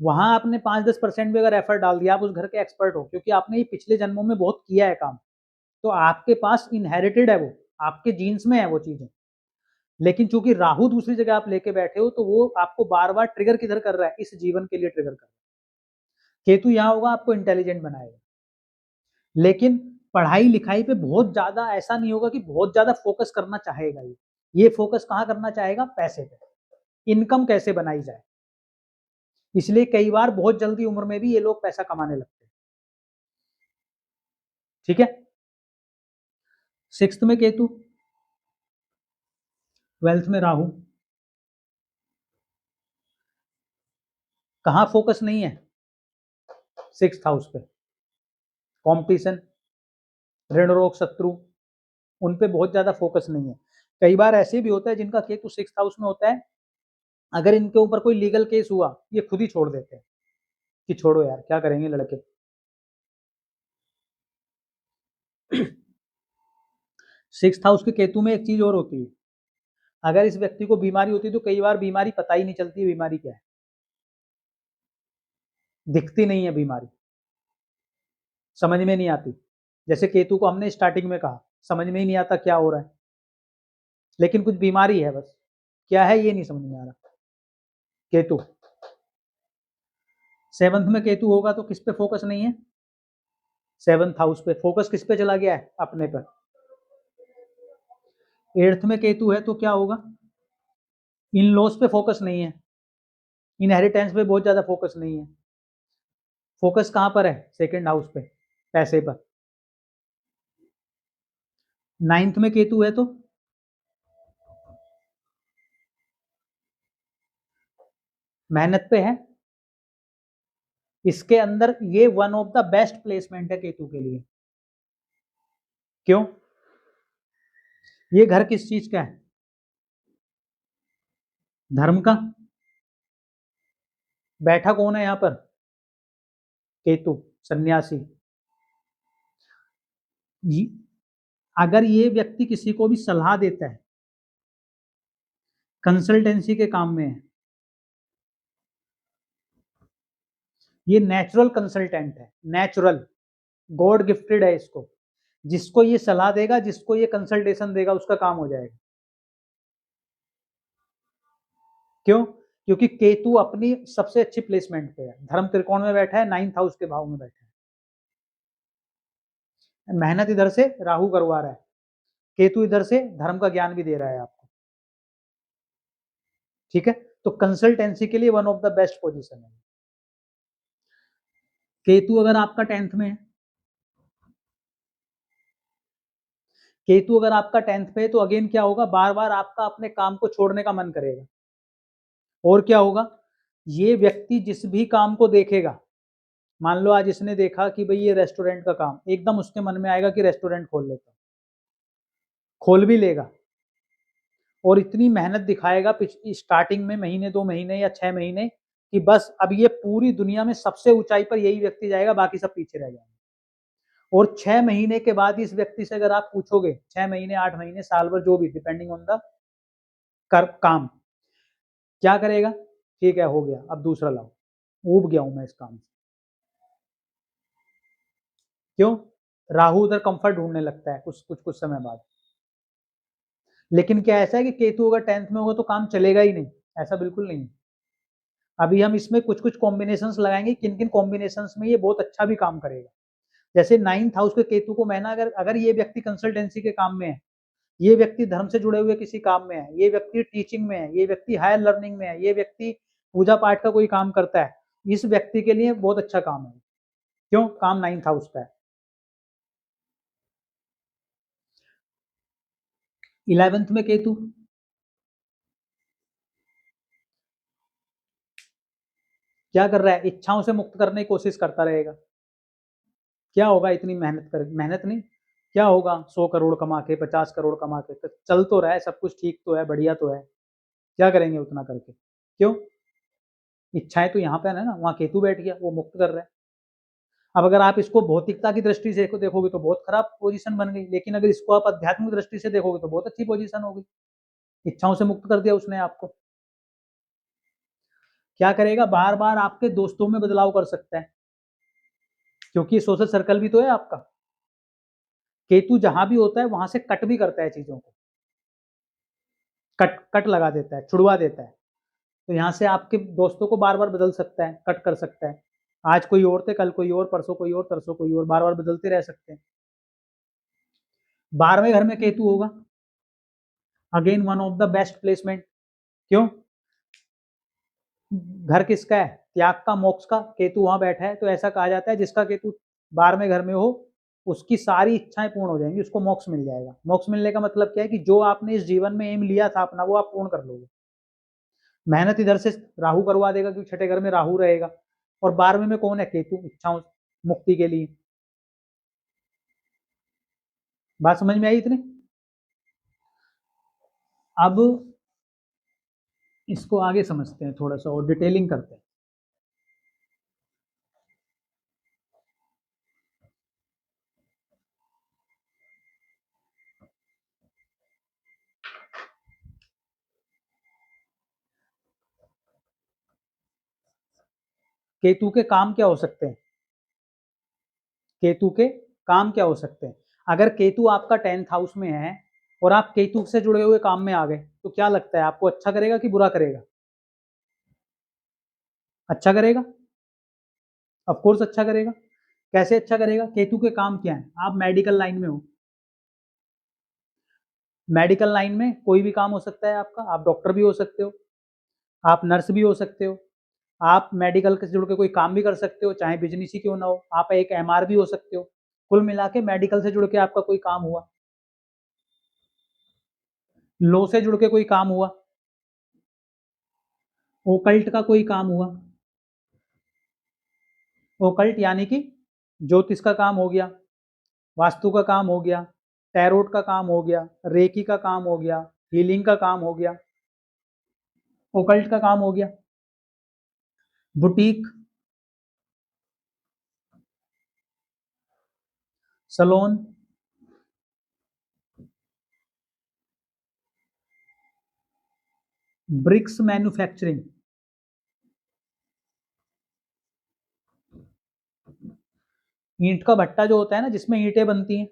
वहां आपने 5-10% भी अगर एफर्ट डाल दिया, आप उस घर के एक्सपर्ट हो, क्योंकि आपने ये पिछले जन्मों में बहुत किया है काम। तो आपके पास इनहेरिटेड है, वो आपके जीन्स में है वो चीजें। लेकिन चूंकि राहु दूसरी जगह आप लेके बैठे हो, तो वो आपको बार बार ट्रिगर किधर कर रहा है? इस जीवन के लिए ट्रिगर कर रहा है। केतु यहाँ होगा, आपको इंटेलिजेंट बनाएगा, लेकिन पढ़ाई लिखाई पे बहुत ज्यादा ऐसा नहीं होगा कि बहुत ज्यादा फोकस करना चाहेगा। ये फोकस कहाँ करना चाहेगा? पैसे पे, इनकम कैसे बनाई जाए। इसलिए कई बार बहुत जल्दी उम्र में भी ये लोग पैसा कमाने लगते हैं। ठीक है? 6th में केतु, 12th में राहु। कहाँ फोकस नहीं है? 6th हाउस पे। कंपटीशन, ऋण रोग, शत्रु, उन पे बहुत ज्यादा फोकस नहीं है। कई बार ऐसे भी होता है जिनका केतु 6th हाउस में होता है, अगर इनके ऊपर कोई लीगल केस हुआ ये खुद ही छोड़ देते हैं कि छोड़ो यार, क्या करेंगे लड़के। 6th हाउस के केतु में एक चीज और होती है, अगर इस व्यक्ति को बीमारी होती है तो कई बार बीमारी पता ही नहीं चलती बीमारी क्या है, दिखती नहीं है बीमारी, समझ में नहीं आती। जैसे केतु को हमने स्टार्टिंग में कहा, समझ में ही नहीं आता क्या हो रहा है, लेकिन कुछ बीमारी है, बस क्या है ये नहीं समझ में आ रहा। केतु 7th में केतु होगा तो किस पे फोकस नहीं है? 7th हाउस पे। फोकस किस पे चला गया है? अपने पर। 8th में केतु है तो क्या होगा? इन लॉस पे फोकस नहीं है, इनहेरिटेंस पे बहुत ज्यादा फोकस नहीं है, फोकस कहां पर है? सेकंड हाउस पे, पैसे पर। 9th में केतु है तो मेहनत पे है। इसके अंदर ये one of the best placement है केतु के लिए। क्यों? ये घर किस चीज का है? धर्म का। बैठा कौन है यहां पर? केतु, सन्यासी। अगर ये व्यक्ति किसी को भी सलाह देता है, कंसल्टेंसी के काम में है, ये नेचुरल कंसल्टेंट है, नेचुरल, गॉड गिफ्टेड है इसको। जिसको ये सलाह देगा, जिसको ये कंसल्टेशन देगा, उसका काम हो जाएगा। क्यों? क्योंकि केतु अपनी सबसे अच्छी प्लेसमेंट पे है, धर्म त्रिकोण में बैठा है, 9th हाउस के भाव में बैठा है। मेहनत इधर से राहु करवा रहा है, केतु इधर से धर्म का ज्ञान भी दे रहा है आपको। ठीक है, तो कंसल्टेंसी के लिए one of the best position है। केतु अगर आपका 10th में है, केतु अगर आपका 10th पे है, तो अगेन क्या होगा? बार बार आपका अपने काम को छोड़ने का मन करेगा। और क्या होगा? ये व्यक्ति जिस भी काम को देखेगा, मान लो आज इसने देखा कि भाई ये रेस्टोरेंट का काम, एकदम उसके मन में आएगा कि रेस्टोरेंट खोल लेता हूं, खोल भी लेगा। और इतनी मेहनत दिखाएगा स्टार्टिंग में महीने 2 महीने या 6 महीने कि बस अब ये पूरी दुनिया में सबसे ऊंचाई पर यही व्यक्ति जाएगा, बाकी सब पीछे रह जाएंगे। और 6 महीने के बाद इस व्यक्ति से अगर आप पूछोगे, 6 महीने, 8 महीने, साल भर, जो भी, डिपेंडिंग ऑन द काम, क्या करेगा? ठीक है, हो गया, अब दूसरा लाओ, ऊब गया हूं मैं इस काम से। क्यों? राहु उधर कंफर्ट ढूंढने लगता है कुछ समय बाद। लेकिन क्या ऐसा है कि केतु अगर 10th में होगा तो काम चलेगा ही नहीं? ऐसा बिल्कुल नहीं। अभी हम इसमें कुछ कुछ कॉम्बिनेशंस लगाएंगे, किन किन कॉम्बिनेशंस में ये बहुत अच्छा भी काम करेगा। जैसे 9th हाउस के केतु को मैंने अगर ये व्यक्ति कंसल्टेंसी के काम में है, ये व्यक्ति धर्म से जुड़े हुए किसी काम में है, ये व्यक्ति टीचिंग में है, ये व्यक्ति हायर लर्निंग में है, ये व्यक्ति पूजा पाठ का कोई काम करता है, इस व्यक्ति के लिए बहुत अच्छा काम है। क्यों? काम 9th हाउस का है। 11th में केतु, क्या कर रहा है? इच्छाओं से मुक्त करने की कोशिश करता रहेगा। क्या होगा इतनी मेहनत कर, मेहनत नहीं, क्या होगा? 100 करोड़ कमा के, 50 करोड़ कमा के, तो चल तो रहा है, सब कुछ ठीक तो है, बढ़िया तो है, क्या करेंगे उतना करके? क्यों? इच्छाएं तो यहाँ पे है ना, वहां केतु बैठ गया, वो मुक्त कर रहा है। अब अगर आप इसको भौतिकता की दृष्टि से देखोगे तो बहुत खराब पोजीशन बन गई, लेकिन अगर इसको आप आध्यात्मिक दृष्टि से देखोगे तो बहुत अच्छी पोजीशन हो गई। इच्छाओं से मुक्त कर दिया उसने आपको। क्या करेगा? बार बार आपके दोस्तों में बदलाव कर सकता है, क्योंकि सोशल सर्कल भी तो है आपका। केतु जहां भी होता है वहां से कट भी करता है चीजों को, कट कट लगा देता है, छुड़वा देता है। तो यहाँ से आपके दोस्तों को बार बार बदल सकता है, कट कर सकता है। आज कोई और थे, कल कोई और, परसों कोई और, तरसों कोई और, बार बार बदलते रह सकते हैं। 12वें घर में केतु होगा, again one of the best placement. क्यों? घर किसका है? त्याग का, मोक्ष का। केतु वहां बैठा है, तो ऐसा कहा जाता है जिसका केतु 12वें घर में हो, उसकी सारी इच्छाएं पूर्ण हो जाएंगी, उसको मोक्ष मिल जाएगा। मोक्ष मिलने का मतलब क्या है? कि जो आपने इस जीवन में एम लिया था अपना, वो आप पूर्ण कर लोगे। मेहनत इधर से राहु करवा देगा, क्योंकि छठे घर में राहु रहेगा, और 12वें में कौन है? केतु, इच्छाओं मुक्ति के लिए। बात समझ में आई इतनी? अब इसको आगे समझते हैं, थोड़ा सा और डिटेलिंग करते हैं। केतु के काम क्या हो सकते हैं? केतु के काम क्या हो सकते हैं? अगर केतु आपका 10th हाउस में है और आप केतु से जुड़े हुए काम में आ गए, तो क्या लगता है आपको? अच्छा करेगा कि बुरा करेगा? अच्छा करेगा, ऑफ कोर्स अच्छा करेगा। कैसे अच्छा करेगा? केतु के काम क्या है? आप मेडिकल लाइन में हो, मेडिकल लाइन में कोई भी काम हो सकता है आपका। आप डॉक्टर भी हो सकते हो, आप नर्स भी हो सकते हो, आप मेडिकल से जुड़ के कोई काम भी कर सकते हो, चाहे बिजनेस ही क्यों ना हो, आप एक एमआर भी हो सकते हो। कुल मिला के मेडिकल से जुड़ के आपका कोई काम हुआ, लॉ से जुड़ के कोई काम हुआ, ओकल्ट का कोई काम हुआ, ओकल्ट यानी कि ज्योतिष का काम हो गया, वास्तु का काम हो गया, टैरोट का काम हो गया, रेकी का काम हो गया, हीलिंग का काम हो गया, ओकल्ट का काम हो गया, बुटीक, सलोन, ब्रिक्स मैन्युफैक्चरिंग, ईंट का भट्टा जो होता है ना जिसमें ईंटें बनती हैं,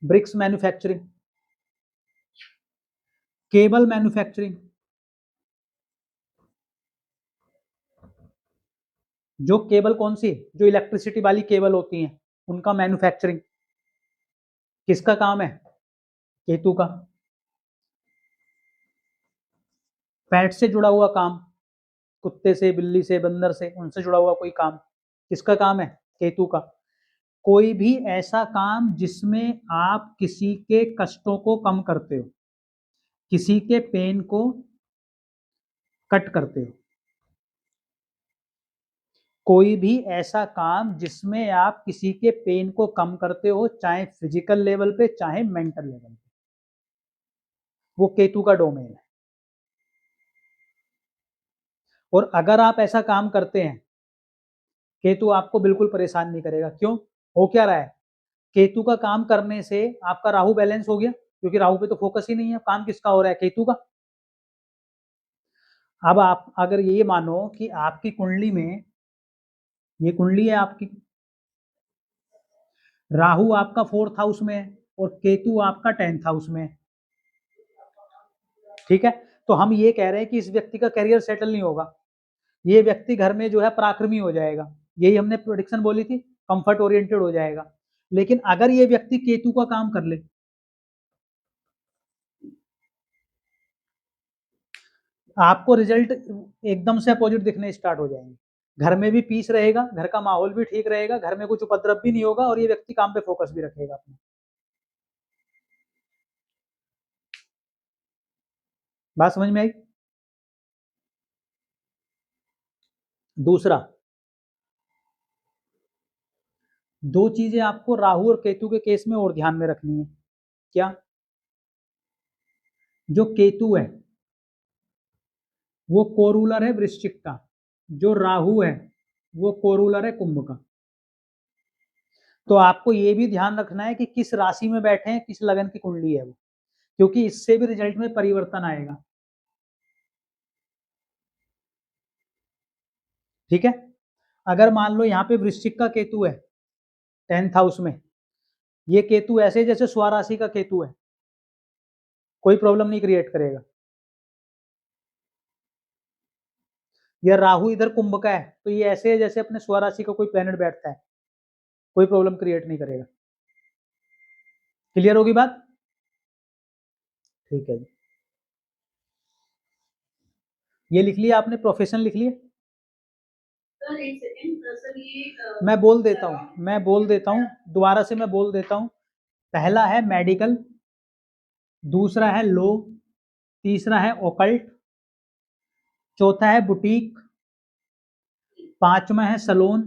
ब्रिक्स मैन्युफैक्चरिंग, केबल मैन्युफैक्चरिंग, जो केबल कौन सी, जो इलेक्ट्रिसिटी वाली केबल होती हैं उनका मैन्युफैक्चरिंग किसका काम है, केतु का। पेट से जुड़ा हुआ काम, कुत्ते से, बिल्ली से, बंदर से, उनसे जुड़ा हुआ कोई काम किसका काम है, केतु का। कोई भी ऐसा काम जिसमें आप किसी के कष्टों को कम करते हो, किसी के पेन को कट करते हो, कोई भी ऐसा काम जिसमें आप किसी के पेन को कम करते हो, चाहे फिजिकल लेवल पे चाहे मेंटल लेवल पे, वो केतु का डोमेन है। और अगर आप ऐसा काम करते हैं, केतु आपको बिल्कुल परेशान नहीं करेगा। क्यों, हो क्या रहा है, केतु का काम करने से आपका राहु बैलेंस हो गया, क्योंकि राहु पे तो फोकस ही नहीं है, काम किसका हो रहा है, केतु का। अब आप अगर ये मानो कि आपकी कुंडली में, ये कुंडली है आपकी, राहु आपका 4th हाउस में है और केतु आपका 10th हाउस में है, ठीक है। तो हम ये कह रहे हैं कि इस व्यक्ति का करियर सेटल नहीं होगा, ये व्यक्ति घर में जो है पराक्रमी हो जाएगा, यही हमने प्रेडिक्शन बोली थी, कंफर्ट ओरिएंटेड हो जाएगा। लेकिन अगर ये व्यक्ति केतु का काम कर ले, आपको रिजल्ट एकदम से अपोजिट दिखने स्टार्ट हो जाएंगे। घर में भी पीस रहेगा, घर का माहौल भी ठीक रहेगा, घर में कुछ उपद्रव भी नहीं होगा और ये व्यक्ति काम पे फोकस भी रखेगा अपना। बात समझ में आई। दूसरा, दो चीजें आपको राहु और केतु के केस में और ध्यान में रखनी है। क्या, जो केतु है वो कोरूलर है वृश्चिक का, जो राहु है वो कोरूलर है कुंभ का। तो आपको ये भी ध्यान रखना है कि किस राशि में बैठे हैं, किस लगन की कुंडली है वो, क्योंकि इससे भी रिजल्ट में परिवर्तन आएगा, ठीक है। अगर मान लो यहाँ पे वृश्चिक का केतु है 10th हाउस में, ये केतु ऐसे जैसे स्वराशि का केतु है, कोई प्रॉब्लम नहीं क्रिएट करेगा। या राहु इधर कुंभ का है तो ये ऐसे है जैसे अपने स्वराशि का कोई प्लेनेट बैठता है, कोई प्रॉब्लम क्रिएट नहीं करेगा। क्लियर होगी बात, ठीक है जी। ये लिख लिया आपने, प्रोफेशन लिख लिया। मैं बोल देता हूँ दोबारा से मैं बोल देता हूँ। पहला है मेडिकल, दूसरा है लॉ, तीसरा है ओकल्ट, चौथा है बुटीक, पांचवा है सलोन।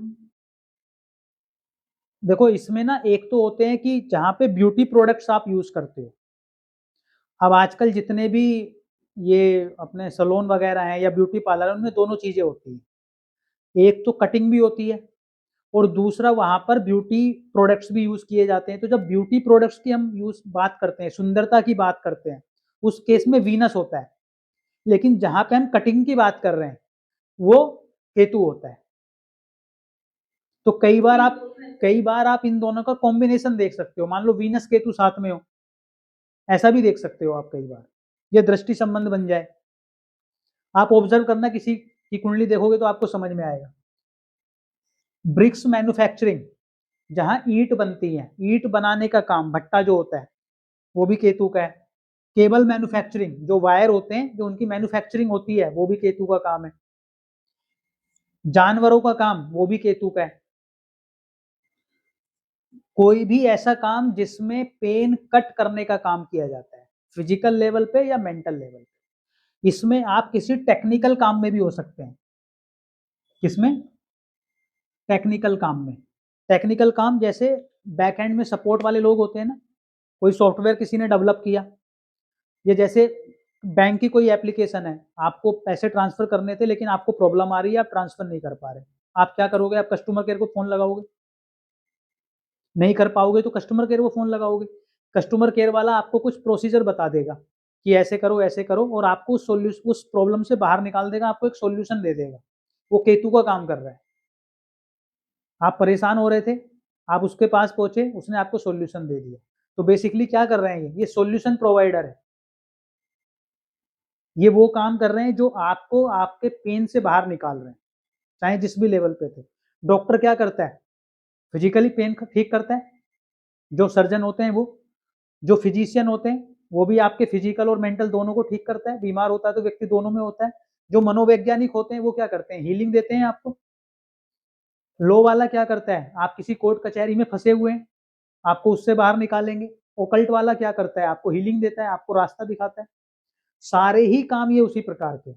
देखो इसमें ना एक तो होते हैं कि जहां पे ब्यूटी प्रोडक्ट्स आप यूज करते हो। अब आजकल जितने भी ये अपने सलोन वगैरह हैं या ब्यूटी पार्लर, उनमें दोनों चीजें होती हैं, एक तो कटिंग भी होती है और दूसरा वहां पर ब्यूटी प्रोडक्ट्स भी यूज किए जाते हैं। तो जब ब्यूटी प्रोडक्ट्स की हम यूज बात करते हैं, सुंदरता की बात करते हैं, उस केस में वीनस होता है। लेकिन जहां पे हम कटिंग की बात कर रहे हैं वो केतु होता है। तो कई बार आप इन दोनों का कॉम्बिनेशन देख सकते हो, मान लो वीनस केतु साथ में हो, ऐसा भी देख सकते हो आप कई बार, ये दृष्टि संबंध बन जाए। आप ऑब्जर्व करना, किसी की कुंडली देखोगे तो आपको समझ में आएगा। ब्रिक्स मैन्युफैक्चरिंग, जहां ईंट बनती है, ईंट बनाने का काम, भट्टा जो होता है वो भी केतु का है। केबल मैन्युफैक्चरिंग, जो वायर होते हैं, जो उनकी मैन्युफैक्चरिंग होती है, वो भी केतु का काम है। जानवरों का काम, वो भी केतु का है। कोई भी ऐसा काम जिसमें पेन कट करने का काम किया जाता है, फिजिकल लेवल पे या मेंटल लेवल पे। इसमें आप किसी टेक्निकल काम में भी हो सकते हैं। किसमें? टेक्निकल काम में। टेक्निकल काम जैसे बैक एंड में सपोर्ट वाले लोग होते हैं ना, कोई सॉफ्टवेयर किसी ने डेवलप किया, ये जैसे बैंक की कोई एप्लीकेशन है, आपको पैसे ट्रांसफर करने थे लेकिन आपको प्रॉब्लम आ रही है, आप ट्रांसफर नहीं कर पा रहे, आप क्या करोगे? आप कस्टमर केयर को फोन लगाओगे, नहीं कर पाओगे तो कस्टमर केयर को फोन लगाओगे, कस्टमर केयर वाला आपको कुछ प्रोसीजर बता देगा कि ऐसे करो और आपको उस प्रॉब्लम से बाहर निकाल देगा, आपको एक सॉल्यूशन दे देगा। वो केतु का काम कर रहा है। आप परेशान हो रहे थे, आप उसके पास पहुंचे, उसने आपको सॉल्यूशन दे दिया। तो बेसिकली क्या कर रहे हैं ये सॉल्यूशन प्रोवाइडर है। ये वो काम कर रहे हैं जो आपको आपके पेन से बाहर निकाल रहे हैं, चाहे जिस भी लेवल पे थे। डॉक्टर क्या करता है? फिजिकली पेन ठीक करता है। जो सर्जन होते हैं वो, जो फिजिशियन होते हैं वो भी आपके फिजिकल और मेंटल दोनों को ठीक करता है। बीमार होता है तो व्यक्ति दोनों में होता है। जो मनोवैज्ञानिक होते हैं वो क्या करते हैं? हीलिंग देते हैं आपको। लो वाला क्या करता है? आप किसी कोर्ट कचहरी में फंसे हुए हैं, आपको उससे बाहर निकालेंगे। ओकल्ट वाला क्या करता है? आपको हीलिंग देता है, आपको रास्ता दिखाता है। सारे ही काम ये उसी प्रकार के।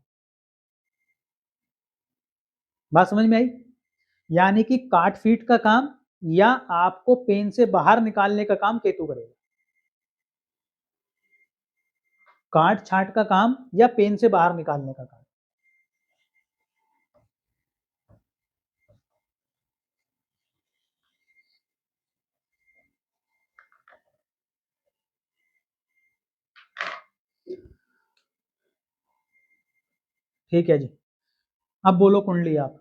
बात समझ में आई? यानी कि काट फीट का काम या आपको पेन से बाहर निकालने का काम केतु करेगा। काट छाट का काम या पेन से बाहर निकालने का काम। ठीक है जी, अब बोलो कुंडली आप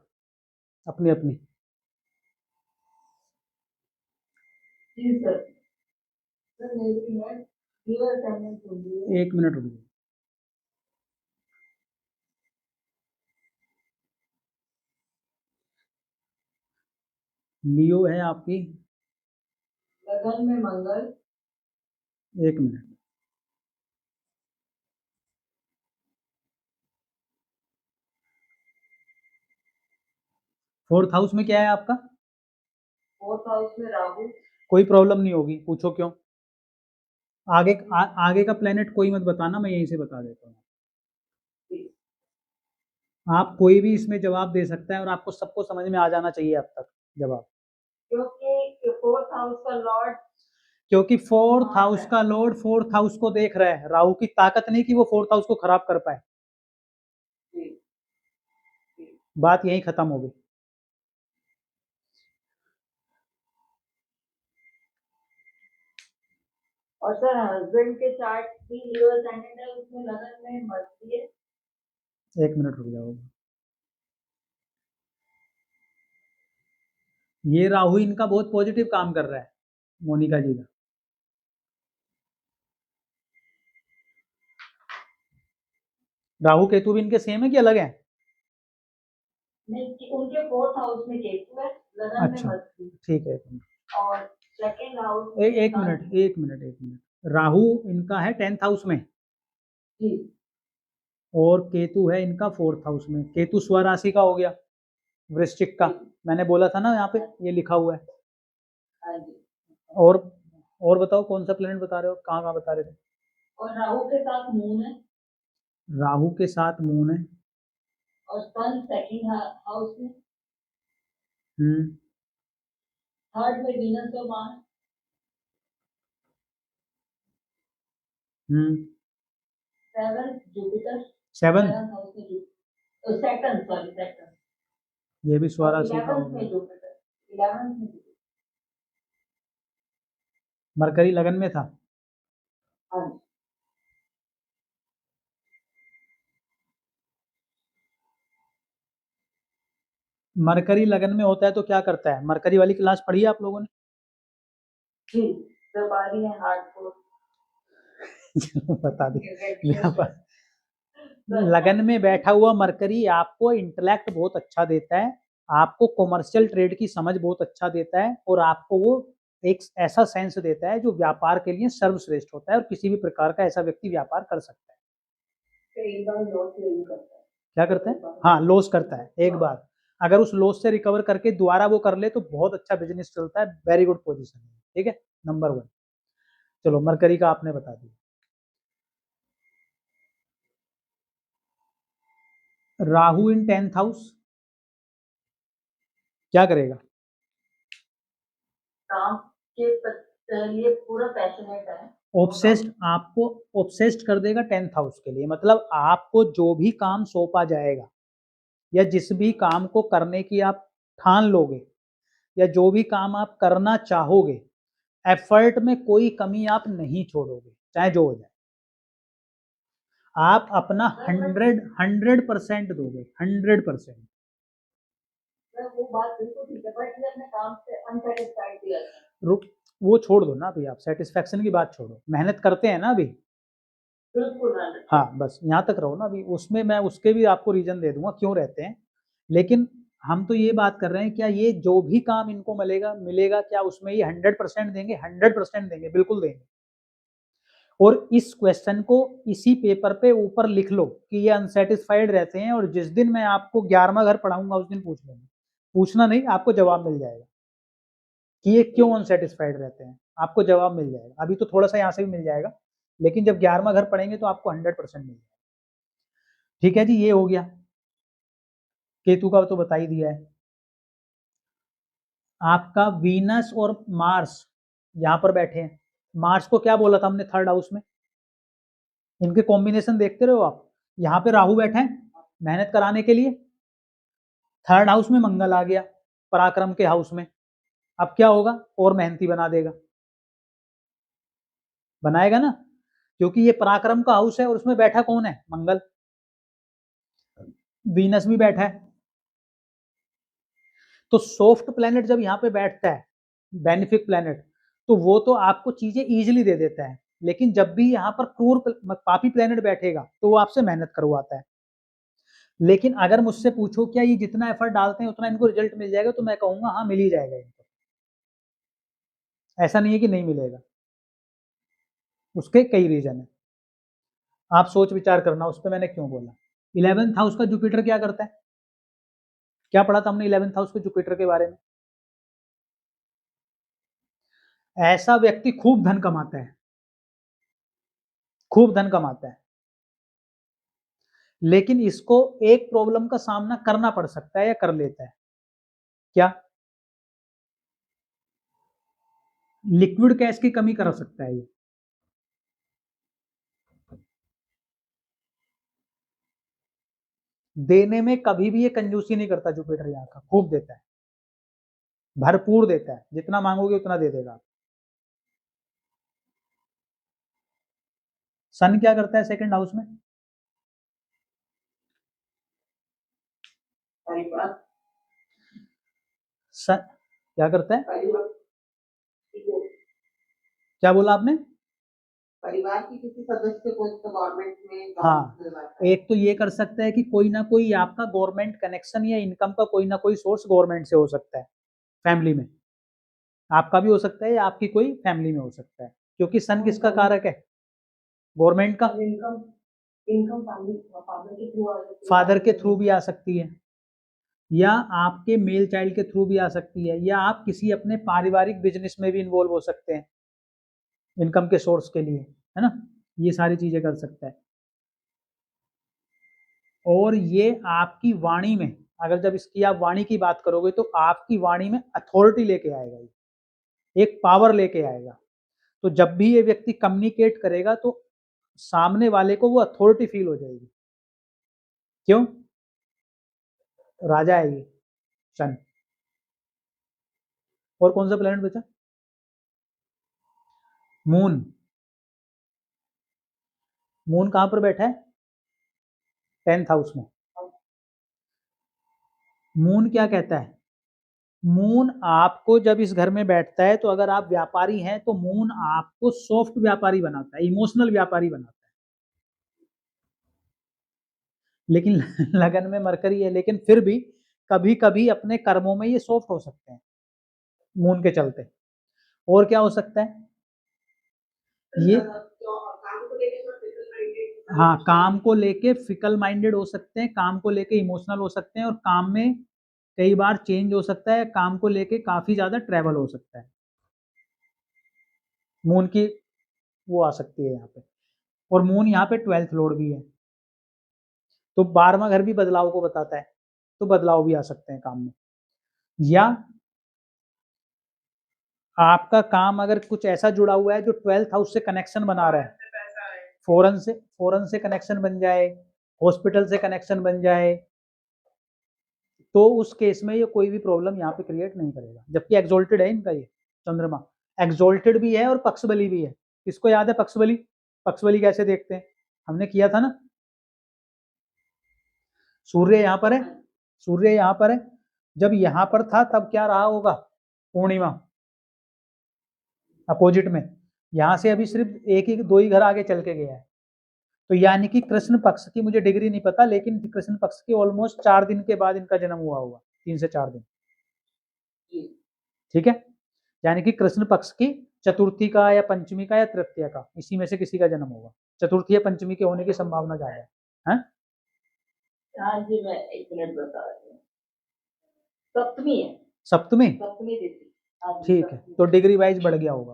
अपनी अपनी। जी सर। सर मेरी है लीवर असाइनमेंट होगी है। 1 मिनट रुकिए। लियो है आपकी, लगन में मंगल, 1 मिनट। फोर्थ हाउस में क्या है आपका? फोर्थ हाउस में राहु। कोई प्रॉब्लम नहीं होगी, पूछो क्यों। आगे का प्लेनेट कोई मत बताना, मैं यहीं से बता देता हूँ। आप कोई भी इसमें जवाब दे सकता है और आपको सबको समझ में आ जाना चाहिए अब तक जवाब। क्योंकि फोर्थ हाउस का लॉर्ड, क्योंकि फोर्थ हाउस का लॉर्ड फोर्थ हाउस को देख रहा है। राहु की ताकत नहीं कि वो फोर्थ हाउस को खराब कर पाए। बात यहीं खत्म हो गई। और सर हस्बैंड के चार्ट की लीवर असाइनमेंट है, उसमें लगन में मर्जी है। 1 मिनट रुक जाओ। ये राहु इनका बहुत पॉजिटिव काम कर रहा है, मोनिका जी का। राहु केतु भी इनके सेम है कि अलग है? नहीं, उनके फोर्थ हाउस में केतु है, लगन में अच्छा मर्जी। ठीक है, 1 मिनट। और सेकंड हाउस एक मिनट। राहु इनका है 10th हाउस में जी, और केतु है इनका 4th हाउस में। केतु स्वराशि का हो गया, वृश्चिक का। मैंने बोला था ना, यहाँ पे ये लिखा हुआ है। हाँ जी। और बताओ कौन सा प्लेनेट बता रहे हो, कहाँ कहाँ बता रहे थे? और राहु के साथ मून है, राहु के साथ मून है। और सन सेकंड हाउस में, हम्म थर्ड में वीनस और Mars, hmm seventh Jupiter, 7th, 11th house में जुपिटर, सेकंड सॉरी सेकंड, ये भी और स्वराशि का हो 11th में गया। जुपिटर, 11th में जुपिटर। मरकरी लगन में था। हाँ जी। मरकरी लगन में होता है तो क्या करता है? मरकरी वाली क्लास पढ़ी है आप लोगों ने? जी, व्यापारी है हार्डकोर। बता दी। लगन में बैठा हुआ मरकरी आपको इंटेलेक्ट बहुत अच्छा देता है, आपको कॉमर्शियल ट्रेड की समझ बहुत अच्छा देता है, और आपको वो एक ऐसा सेंस देता है जो व्यापार के लिए सर्वश्रेष्ठ होता है और किसी भी प्रकार का ऐसा व्यक्ति व्यापार कर सकता है। क्या करता है? हाँ, लॉस करता है एक बार, अगर उस लॉस से रिकवर करके दोबारा वो कर ले तो बहुत अच्छा बिजनेस चलता है, वेरी गुड पोजीशन है। ठीक है, नंबर 1। चलो मरकरी का आपने बता दिया। राहु इन 10th हाउस क्या करेगा? काम के लिए पूरा पैशनेट है, ऑब्सेस्ड, आपको ऑब्सेस्ड कर देगा 10th हाउस के लिए। मतलब आपको जो भी काम सौंपा जाएगा या जिस भी काम को करने की आप ठान लोगे या जो भी काम आप करना चाहोगे, एफर्ट में कोई कमी आप नहीं छोड़ोगे, चाहे जो हो जाए। आप अपना 100% दोगे, 100%। वो बात बिल्कुल ठीक है, बट ये अपने काम से अनसेटिस्फाइड भी रहता है। रुक, वो छोड़ दो ना अभी, आप सेटिस्फेक्शन की बात छोड़ो, मेहनत करते हैं ना अभी। बिल्कुल हाँ, बस यहाँ तक रहो ना अभी। उसमें मैं उसके भी आपको रीजन दे दूंगा क्यों रहते हैं, लेकिन हम तो ये बात कर रहे हैं क्या ये जो भी काम इनको मिलेगा क्या उसमें ये 100% देंगे? 100% देंगे, बिल्कुल देंगे। और इस क्वेश्चन को इसी पेपर पे ऊपर लिख लो कि ये अनसेटिस्फाइड रहते हैं, और जिस दिन मैं आपको 11वां घर पढ़ाऊंगा उस दिन पूछ लेना, पूछना नहीं, आपको जवाब मिल जाएगा कि ये क्यों अनसेटिस्फाइड रहते हैं, आपको जवाब मिल जाएगा। अभी तो थोड़ा सा यहाँ से भी मिल जाएगा, लेकिन जब 11वां घर पढ़ेंगे तो आपको 100% मिल जाएगा। ठीक है जी, ये हो गया। केतु का तो बता ही दिया है। आपका वीनस और मार्स यहाँ पर बैठे हैं। मार्स को क्या बोला था हमने 3rd हाउस में? इनके कॉम्बिनेशन देखते रहो आप। यहाँ पे राहु बैठे हैं मेहनत कराने के लिए, 3rd हाउस में मंगल आ गया पराक्रम के हाउस में। अब क्या होगा? और मेहनती बना देगा, बनाएगा ना, क्योंकि ये पराक्रम का हाउस है और उसमें बैठा कौन है? मंगल। वीनस भी बैठा है। तो सॉफ्ट प्लेनेट जब यहाँ पे बैठता है, बेनिफिक प्लेनेट, तो वो तो आपको चीजें इजीली दे देता है, लेकिन जब भी यहाँ पर क्रूर पापी प्लेनेट बैठेगा तो वो आपसे मेहनत करवाता है। लेकिन अगर मुझसे पूछो क्या ये जितना एफर्ट डालते हैं उतना इनको रिजल्ट मिल जाएगा, तो मैं कहूंगा हाँ, मिल ही जाएगा इनको। ऐसा नहीं है कि नहीं मिलेगा, उसके कई रीजन है। आप सोच विचार करना उस पर मैंने क्यों बोला। 11th हाउस का जुपिटर क्या करता है? क्या पढ़ा था हमने 11th हाउस के जुपिटर के बारे में? ऐसा व्यक्ति खूब धन कमाता है, खूब धन कमाता है, लेकिन इसको एक प्रॉब्लम का सामना करना पड़ सकता है या कर लेता है। क्या? लिक्विड कैश की कमी कर सकता है ये। देने में कभी भी ये कंजूसी नहीं करता जुपिटर, यहाँ का खूब देता है, भरपूर देता है, जितना मांगोगे उतना दे देगा। सन क्या करता है 2nd हाउस में? सन क्या करता है? क्या बोला आपने? परिवार की किसी सदस्य को तो गवर्नमेंट में हाँ, एक तो ये कर सकता है कि कोई ना कोई आपका गवर्नमेंट कनेक्शन या इनकम का कोई ना कोई सोर्स गवर्नमेंट से हो सकता है, फैमिली में आपका भी हो सकता है या आपकी कोई फैमिली में हो सकता है, क्योंकि सन किसका कारक है? गवर्नमेंट का। इनकम फादर के थ्रू भी आ सकती है, या आपके मेल चाइल्ड के थ्रू भी आ सकती है, या आप किसी अपने पारिवारिक बिजनेस में भी इन्वॉल्व हो सकते हैं इनकम के सोर्स के लिए, है ना। ये सारी चीजें कर सकता है। और ये आपकी वाणी में, अगर जब इसकी आप वाणी की बात करोगे तो आपकी वाणी में अथॉरिटी लेके आएगा, ये एक पावर लेके आएगा। तो जब भी ये व्यक्ति कम्युनिकेट करेगा तो सामने वाले को वो अथॉरिटी फील हो जाएगी। क्यों? राजा है ये सन। और कौन सा प्लेनेट बचा? मून। मून कहां पर बैठा है? 10th हाउस में। मून क्या कहता है? मून आपको जब इस घर में बैठता है तो अगर आप व्यापारी हैं तो मून आपको सॉफ्ट व्यापारी बनाता है, इमोशनल व्यापारी बनाता है। लेकिन लगन में मरकरी है, लेकिन फिर भी कभी कभी अपने कर्मों में ये सॉफ्ट हो सकते हैं मून के चलते। और क्या हो सकता है ये? हाँ, काम को लेके फिकल माइंडेड हो सकते हैं, काम को लेके इमोशनल हो सकते हैं, और काम में कई बार चेंज हो सकता है, काम को लेके काफी ज्यादा ट्रेवल हो सकता है। मून की वो आ सकती है यहाँ पे, और मून यहाँ पे 12th लॉर्ड भी है, तो 12वां घर भी बदलाव को बताता है, तो बदलाव भी आ सकते हैं काम में। या आपका काम अगर कुछ ऐसा जुड़ा हुआ है जो 12th हाउस से कनेक्शन बना रहा है, फॉरेन से कनेक्शन बन जाए, हॉस्पिटल से कनेक्शन बन जाए, तो उस केस में ये कोई भी प्रॉब्लम यहाँ पे क्रिएट नहीं करेगा। जबकि एक्सोल्टेड है इनका, ये चंद्रमा एक्सोल्टेड भी है और पक्षबली भी है। इसको याद है पक्षबली? पक्षबली कैसे देखते हैं, हमने किया था ना। सूर्य यहाँ पर है, सूर्य यहाँ पर है, जब यहाँ पर था तब क्या रहा होगा, पूर्णिमा अपोजिट में, यहाँ से अभी सिर्फ एक ही दो ही घर आगे चल के गया है। तो यानी कि कृष्ण पक्ष की मुझे डिग्री नहीं पता, लेकिन कृष्ण पक्ष के ऑलमोस्ट 4 दिन के बाद इनका जन्म हुआ होगा, 3 से 4 दिन, ठीक है। यानी कि कृष्ण पक्ष की चतुर्थी का या पंचमी का या तृतीया का, इसी में से किसी का जन्म होगा। चतुर्थी या पंचमी के होने की संभावना ज्यादा है। हाँ जी, मैं 1 मिनट बता रही हूँ। सप्तमी है, सप्तमी, सप्तमी तिथि। ठीक है, तो डिग्री वाइज बढ़ गया होगा,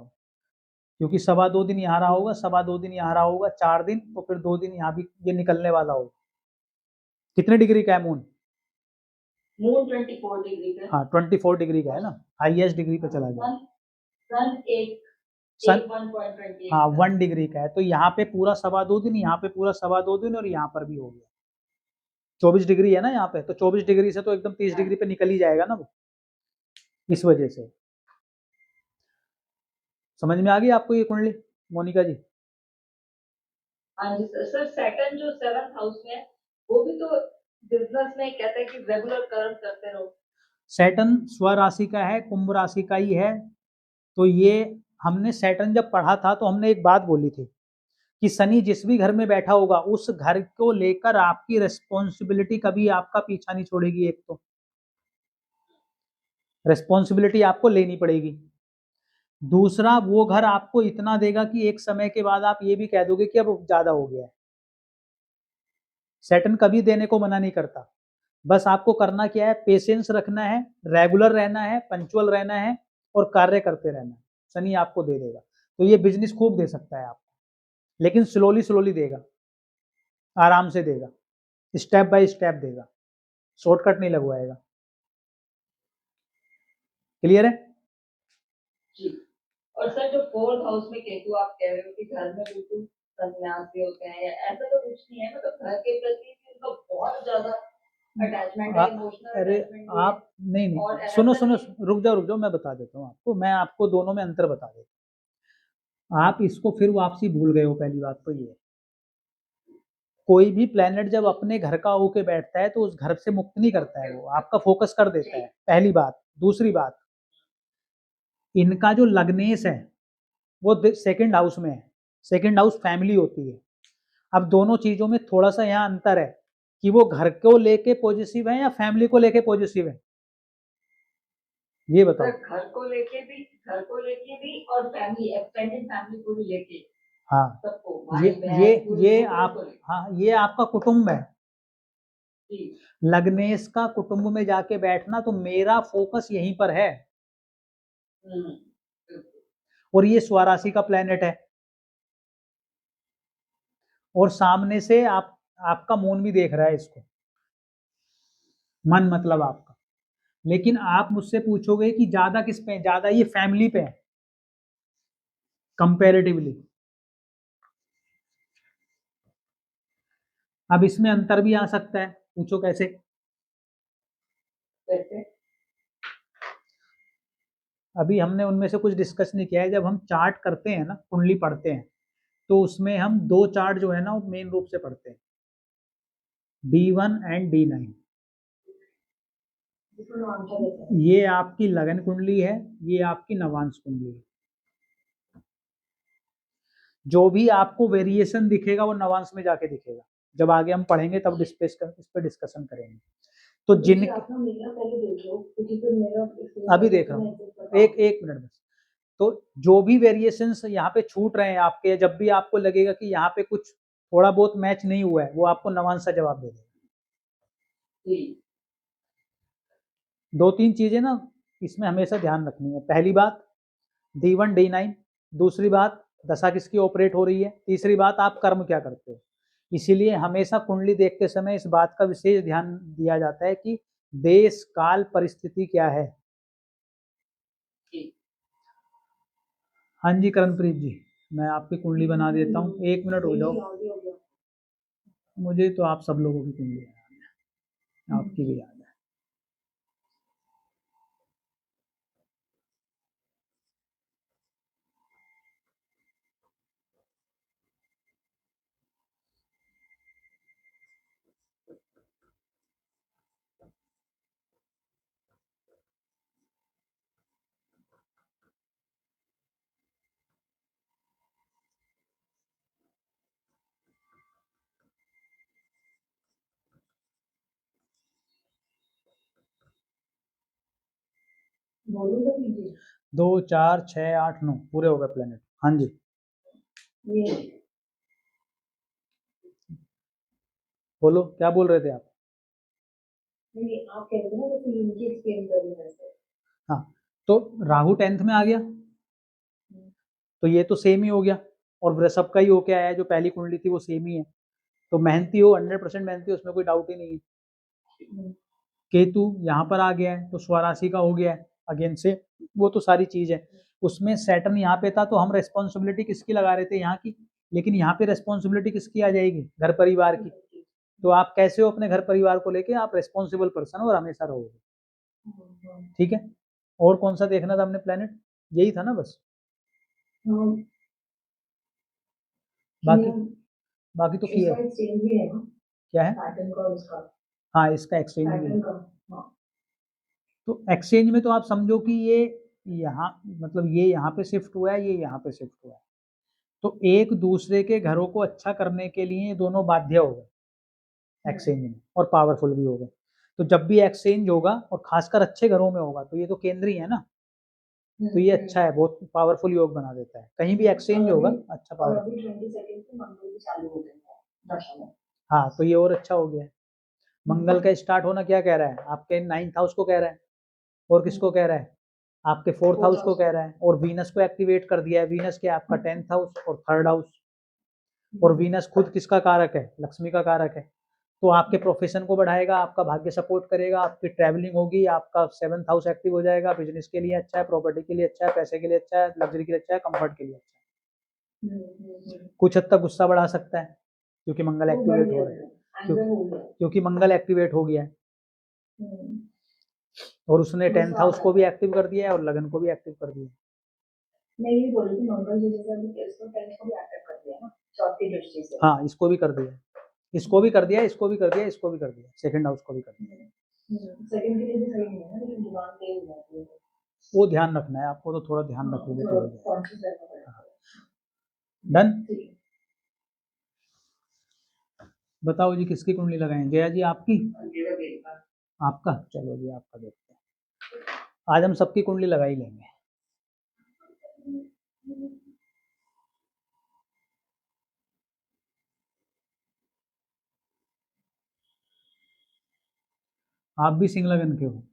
क्योंकि 2.25 दिन यहाँ रहा होगा, 2.25 दिन यहाँ रहा होगा, 4 दिन, तो फिर 2 दिन यहाँ भी ये निकलने वाला होगा। कितने डिग्री का है मून? मून 24 डिग्री का। हाँ, 24 डिग्री का है ना, हाईएस्ट डिग्री पे चला गया। सन 1.28, हाँ 1 डिग्री का है, तो यहाँ पे पूरा 2.25 दिन, यहाँ पे पूरा 2.25 दिन, और यहाँ पर भी हो गया 24 डिग्री है ना यहाँ पे, तो 24 डिग्री से तो एकदम 30 डिग्री पे निकल ही जाएगा ना वो, इस वजह से। समझ में आ गई आपको ये कुंडली मोनिका जी? हाँ जी सर। सैटर्न जो 7th हाउस में है, वो भी तो बिजनेस में कहता है कि रेगुलर कर्म करते रहो। सैटर्न स्वराशि का है, कुंभ राशि का ही है, तो ये हमने सैटर्न जब पढ़ा था तो हमने एक बात बोली थी कि शनि जिस भी घर में बैठा होगा उस घर को लेकर आपकी रिस्पॉन्सिबिलिटी कभी आपका पीछा नहीं छोड़ेगी। एक तो रिस्पॉन्सिबिलिटी आपको लेनी पड़ेगी, दूसरा वो घर आपको इतना देगा कि एक समय के बाद आप ये भी कह दोगे कि अब ज्यादा हो गया है। सैटर्न कभी देने को मना नहीं करता, बस आपको करना क्या है, पेशेंस रखना है, रेगुलर रहना है, पंचुअल रहना है, और कार्य करते रहना है, शनि आपको दे देगा। तो ये बिजनेस खूब दे सकता है आपको, लेकिन स्लोली स्लोली देगा, आराम से देगा, स्टेप बाय स्टेप देगा, शॉर्टकट नहीं लगवाएगा। क्लियर है जी। और सर जो 4th हाउस में केतु आप कह रहे हो कि घर में बिल्कुल सन्यासी होते हैं, ऐसा तो कुछ नहीं है, मतलब घर के प्रति उनका बहुत ज्यादा अटैचमेंट है, इमोशनल अरे अटैचमेंट भी आप है। नहीं और नहीं, सुनो ऐसा सुनो, नहीं, रुक जाओ, मैं बता देता हूँ आपको, मैं आपको दोनों में अंतर बता देता हूँ। आप इसको फिर वापसी भूल गए हो। पहली बात तो ये, कोई भी प्लेनेट जब अपने घर का होके बैठता है तो उस घर से मुक्त नहीं करता है, वो आपका फोकस कर देता है, पहली बात। दूसरी बात, इनका जो लग्नेश है वो सेकंड हाउस में है, सेकंड हाउस फैमिली होती है। अब दोनों चीजों में थोड़ा सा यहाँ अंतर है कि वो घर को लेके पॉजिटिव है या फैमिली को लेके पॉजिटिव है, ये बताओ। घर को लेके भी और फैमिली, एक्सटेंडेड फैमिली को भी लेके, हाँ, सबको, ये आप, हाँ ये आपका कुटुंब है। जी। लग्नेश का कुटुंब में जाके बैठना, तो मेरा फोकस यहीं पर है, और ये स्वराशि का प्लेनेट है, और सामने से आपका मून भी देख रहा है इसको, मन मतलब आपका। लेकिन आप मुझसे पूछोगे कि ज्यादा किस पे, ज्यादा ये फैमिली पे है कंपैरेटिवली। अब इसमें अंतर भी आ सकता है, पूछो कैसे? अभी हमने उनमें से कुछ डिस्कस नहीं किया है। जब हम चार्ट करते हैं ना, कुंडली पढ़ते हैं, तो उसमें हम 2 चार्ट जो है ना वो मेन रूप से पढ़ते हैं, D1 एंड D9। ये आपकी लगन कुंडली है, ये आपकी नवांश कुंडली है। जो भी आपको वेरिएशन दिखेगा वो नवांश में जाके दिखेगा, जब आगे हम पढ़ेंगे तब इस पे डिस्कशन करेंगे। तो अभी देख रहा हूँ, एक मिनट बस। तो जो भी वेरिएशंस यहाँ पे छूट रहे हैं आपके, जब भी आपको लगेगा कि यहाँ पे कुछ थोड़ा बहुत मैच नहीं हुआ है, वो आपको नवांश सा जवाब दे देगा। दो तीन चीजें ना इसमें हमेशा ध्यान रखनी है। पहली बात D1 D9, दूसरी बात दशा किसकी ऑपरेट हो रही है, तीसरी बात आप कर्म क्या करते हो। इसीलिए हमेशा कुंडली देखते समय इस बात का विशेष ध्यान दिया जाता है कि देश काल परिस्थिति क्या है। हाँ जी करणप्रीत जी, मैं आपकी कुंडली बना देता हूँ, 1 मिनट हो जाओ। मुझे तो आप सब लोगों की कुंडली याद है, आपकी भी याद है। बोलो 2 4 6 8 9 पूरे हो गए प्लेनेट। हाँ जी बोलो, क्या बोल रहे थे आप? नहीं आप कह रहे थे ना जैसे इनकी एक्सप्लेन कर रही है। हाँ, तो राहु 10th में आ गया, तो ये तो सेम ही हो गया, और वृषभ का ही होके आया है, जो पहली कुंडली थी वो सेम ही है, तो मेहनती हो, 100% मेहनती हो, उसमें कोई डाउट ही नहीं है। केतु यहाँ पर आ गया है, तो स्वराशि का हो गया है अगेन से, वो तो सारी चीज है। उसमें सैटर्न यहाँ पे था, तो हम रेस्पॉन्सिबिलिटी किसकी लगा रहे थे यहाँ की, लेकिन यहाँ पे रेस्पॉन्सिबिलिटी किसकी आ जाएगी, घर परिवार की। तो आप कैसे हो अपने घर परिवार को लेके, आप रेस्पॉन्सिबल पर्सन और हमेशा रहोगे। ठीक है, और कौन सा देखना था हमने प्लेनेट, यही था ना बस। बाकी बाकी तो किया क्या है, हाँ इसका एक्सचेंज भी है। तो एक्सचेंज में तो आप समझो कि ये यहाँ, मतलब ये यहाँ पे शिफ्ट हुआ है, ये यहाँ पे शिफ्ट हुआ है, तो एक दूसरे के घरों को अच्छा करने के लिए ये दोनों बाध्य हो गए एक्सचेंज में, और पावरफुल भी हो गए। तो जब भी एक्सचेंज होगा, और खासकर अच्छे घरों में होगा, तो ये तो केंद्रीय है ना, तो ये अच्छा है, बहुत पावरफुल योग बना देता है। कहीं भी एक्सचेंज होगा अच्छा पावरफुल। हाँ, तो ये और अच्छा हो गया है। मंगल का स्टार्ट होना क्या कह रहा है, आपके 9th हाउस को कह रहा है, और किसको कह रहा है, आपके 4th हाउस को कह रहा है, और वीनस को एक्टिवेट कर दिया है। वीनस के आपका 10th हाउस और 3rd हाउस, और वीनस खुद किसका कारक है, लक्ष्मी का कारक है, तो आपके प्रोफेशन को बढ़ाएगा, आपका भाग्य सपोर्ट करेगा, आपकी ट्रैवलिंग होगी, आपका 7th हाउस एक्टिव हो जाएगा, बिजनेस के लिए अच्छा है, प्रॉपर्टी के लिए अच्छा है, पैसे के लिए अच्छा है, लग्जरी के लिए अच्छा है, कंफर्ट के लिए अच्छा है। कुछ हद तक गुस्सा बढ़ा सकता है, क्योंकि मंगल एक्टिवेट हो रहा है, क्योंकि मंगल एक्टिवेट हो गया है, और उसने 10th हाउस को भी एक्टिव कर दिया है, और लगन को भी एक्टिव कर दिया है। मैं ये बोल रही थी मंगल जी जैसे अभी इसको 10th को भी एक्टिव कर दिया ना, चौथी दृष्टि से। हाँ, इसको भी कर दिया, इसको भी कर दिया, इसको भी कर दिया, इसको भी कर दिया, सेकंड हाउस को भी कर दिया। सेकंड के लिए भी सही नहीं है ना, लेकिन दिमाग तेज हो जाती है, वो ध्यान रखना है आपको, तो थोड़ा ध्यान रखोगे तो हो जाएगा। डन। बताओ जी किसकी कुंडली लगाएं, जया जी आपकी, आपका, चलो जी आपका देखते हैं। आज हम सबकी कुंडली लगा ही लेंगे। आप भी सिंह लगन के हो,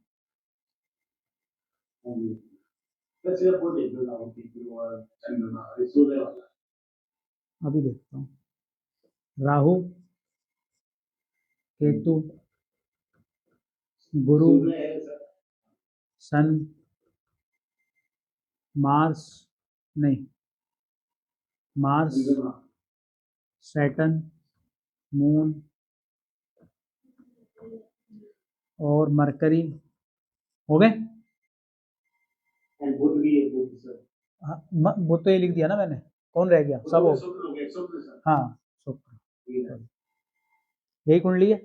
अभी देखता हूँ। राहु, केतु, गुरु, सन, मार्स, नहीं, मार्स, सैटर्न, मून और मरकरी हो गए। हाँ, बुध तो ये लिख दिया ना मैंने, कौन रह गया, सब हो, हाँ शुक्र, यही कुंडली है,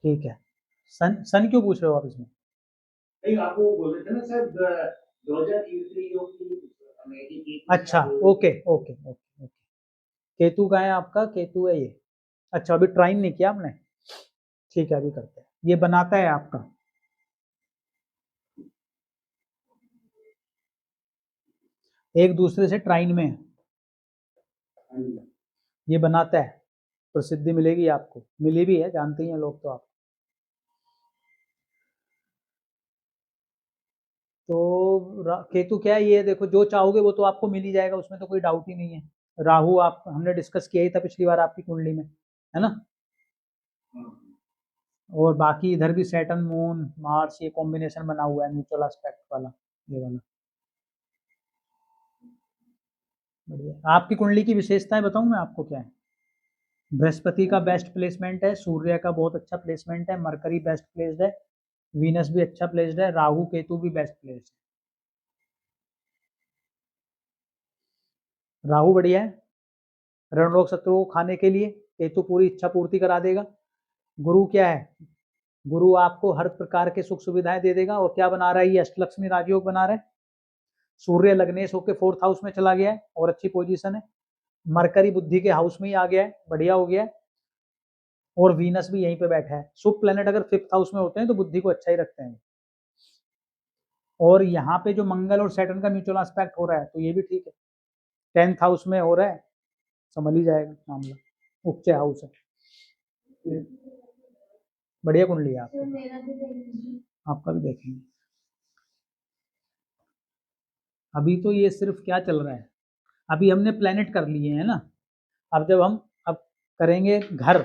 ठीक है। सन, सन क्यों पूछ रहे हो आप इसमें? नहीं, आपको बोल रहे थे ना सर 2023 योग की, अच्छा okay okay okay okay. Ketu का है आपका, केतु है ये, अच्छा अभी ट्राइन नहीं किया आपने, ठीक है अभी करते हैं, ये बनाता है आपका एक दूसरे से ट्राइन में है, ये बनाता है, प्रसिद्धि मिलेगी आपको, मिली भी है, जानते ही हैं लोग तो आप। तो केतु क्या है, ये देखो जो चाहोगे वो तो आपको मिल ही जाएगा, उसमें तो कोई डाउट ही नहीं है। राहु आप हमने डिस्कस किया ही था पिछली बार आपकी कुंडली में, है ना। और बाकी इधर भी सैटर्न मून मार्स ये कॉम्बिनेशन बना हुआ है म्यूचुअल एस्पेक्ट वाला, ये वाला बढ़िया। आपकी कुंडली की विशेषताएं बताऊं मैं आपको क्या है। बृहस्पति का बेस्ट प्लेसमेंट है, सूर्य का बहुत अच्छा प्लेसमेंट है, मरकरी बेस्ट प्लेस्ड है, वीनस भी अच्छा प्लेस्ड है, राहु केतु भी बेस्ट प्लेस्ड है। राहु बढ़िया है रणरोग शत्रुओं को खाने के लिए, केतु पूरी इच्छा पूर्ति करा देगा। गुरु क्या है, गुरु आपको हर प्रकार के सुख सुविधाएं दे देगा। और क्या बना रहा है, ये अष्टलक्ष्मी राजयोग बना रहा है। सूर्य लग्नेश होकर 4th हाउस में चला गया है और अच्छी पोजीशन है। मरकरी बुद्धि के हाउस में ही आ गया है, बढ़िया हो गया है। और वीनस भी यहीं पे बैठा है। शुभ प्लेनेट अगर 5th हाउस में होते हैं तो बुद्धि को अच्छा ही रखते हैं। और यहाँ पे जो मंगल और सैटर्न का म्यूचुअल एस्पेक्ट हो रहा है तो ये भी ठीक है। 10th हाउस में हो रहा है, संभल ही जाएगा मामला, उपचय हाउस है। बढ़िया कुंडली है आपकी, आपका भी देखेंगे। अभी तो ये सिर्फ क्या चल रहा है, अभी हमने प्लेनेट कर लिए हैं ना। अब जब हम अब करेंगे घर,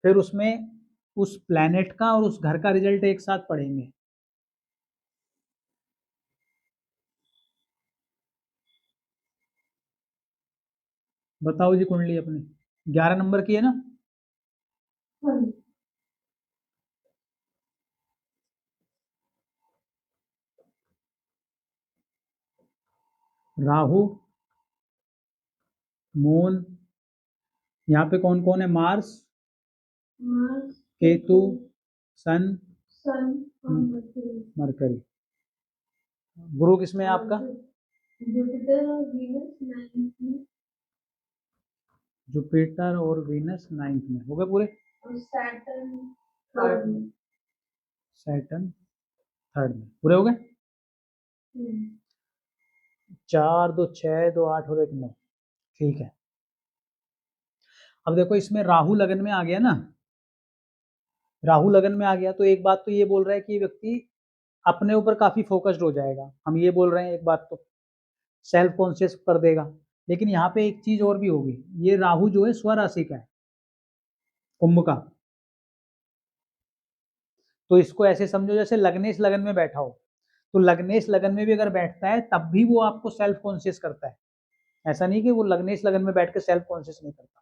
फिर उसमें उस प्लेनेट का और उस घर का रिजल्ट एक साथ पढ़ेंगे। बताओ जी कुंडली अपनी 11 नंबर की है ना। राहु, मून, यहाँ पे कौन कौन है, मार्स, केतु, सन, मरकरी। गुरु किसमें है आपका, जुपिटर और वीनस 9th में हो गए पूरे। सैटर्न 3rd में पूरे हो गए। 4 2 6 2 8 और 1 9, ठीक है। अब देखो इसमें राहु लगन में आ गया ना, राहु लगन में आ गया तो एक बात तो ये बोल रहा है कि ये व्यक्ति अपने ऊपर काफी फोकस्ड हो जाएगा, हम ये बोल रहे हैं। एक बात तो सेल्फ कॉन्शियस कर देगा। लेकिन यहाँ पे एक चीज और भी होगी, ये राहु जो है स्वराशि का है, कुंभ का। तो इसको ऐसे समझो जैसे लग्नेश लगन में बैठा हो, तो लग्नेश लगन में भी अगर बैठता है तब भी वो आपको सेल्फ कॉन्शियस करता है। ऐसा नहीं कि वो लग्नेश लगन में बैठ के सेल्फ कॉन्शियस नहीं करता।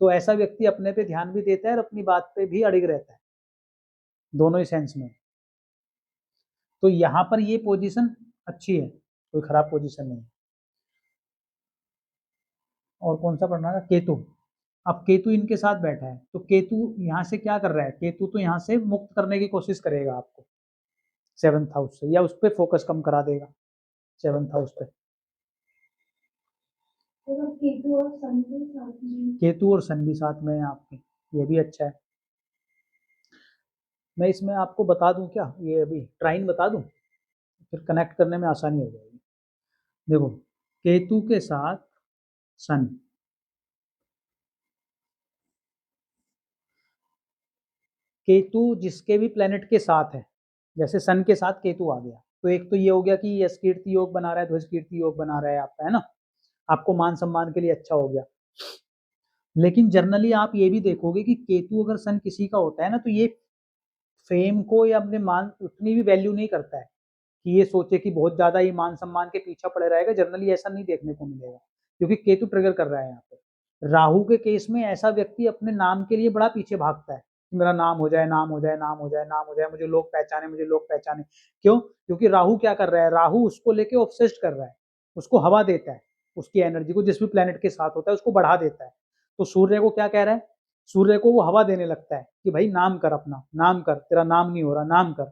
तो ऐसा व्यक्ति अपने पे ध्यान भी देता है और अपनी बात पे भी अड़िग रहता है, दोनों ही सेंस में। तो यहाँ पर ये पोजीशन अच्छी है, कोई खराब पोजीशन नहीं। और कौन सा पढ़ना था, केतु। अब केतु इनके साथ बैठा है तो केतु यहाँ से क्या कर रहा है, केतु तो यहाँ से मुक्त करने की कोशिश करेगा आपको 7th हाउस से, या उस पर फोकस कम करा देगा 7th हाउस पे। केतु और सन भी साथ में है आपके, ये भी अच्छा है। मैं इसमें आपको बता दूं क्या, ये अभी ट्राइन बता दूं, फिर कनेक्ट करने में आसानी हो जाएगी। देखो केतु के साथ सन, केतु जिसके भी प्लेनेट के साथ है, जैसे सन के साथ केतु आ गया तो एक तो ये हो गया कि यश कीर्ति योग बना रहा है, ध्वज कीर्ति योग बना रहा है आपका, है ना। आपको मान सम्मान के लिए अच्छा हो गया। लेकिन जनरली आप ये भी देखोगे कि केतु अगर सन किसी का होता है ना तो ये फेम को या अपने मान उतनी भी वैल्यू नहीं करता है कि ये सोचे कि बहुत ज्यादा ये मान सम्मान के पीछे पड़े रहेगा। जनरली ऐसा नहीं देखने को मिलेगा, क्योंकि केतु ट्रिगर कर रहा है यहाँ पे। राहु के केस में ऐसा व्यक्ति अपने नाम के लिए बड़ा पीछे भागता है कि मेरा नाम हो जाए, नाम हो जाए, नाम हो जाए, नाम हो जाए, मुझे लोग पहचाने, मुझे लोग पहचाने। क्यों, क्योंकि राहु क्या कर रहा है, राहु उसको लेके ऑब्सेस्ड कर रहा है, उसको हवा देता है, उसकी एनर्जी को जिस भी प्लेनेट के साथ होता है उसको बढ़ा देता है। तो सूर्य को क्या कह रहा है, सूर्य को वो हवा देने लगता है कि भाई नाम कर, अपना नाम कर, तेरा नाम नहीं हो रहा, नाम कर।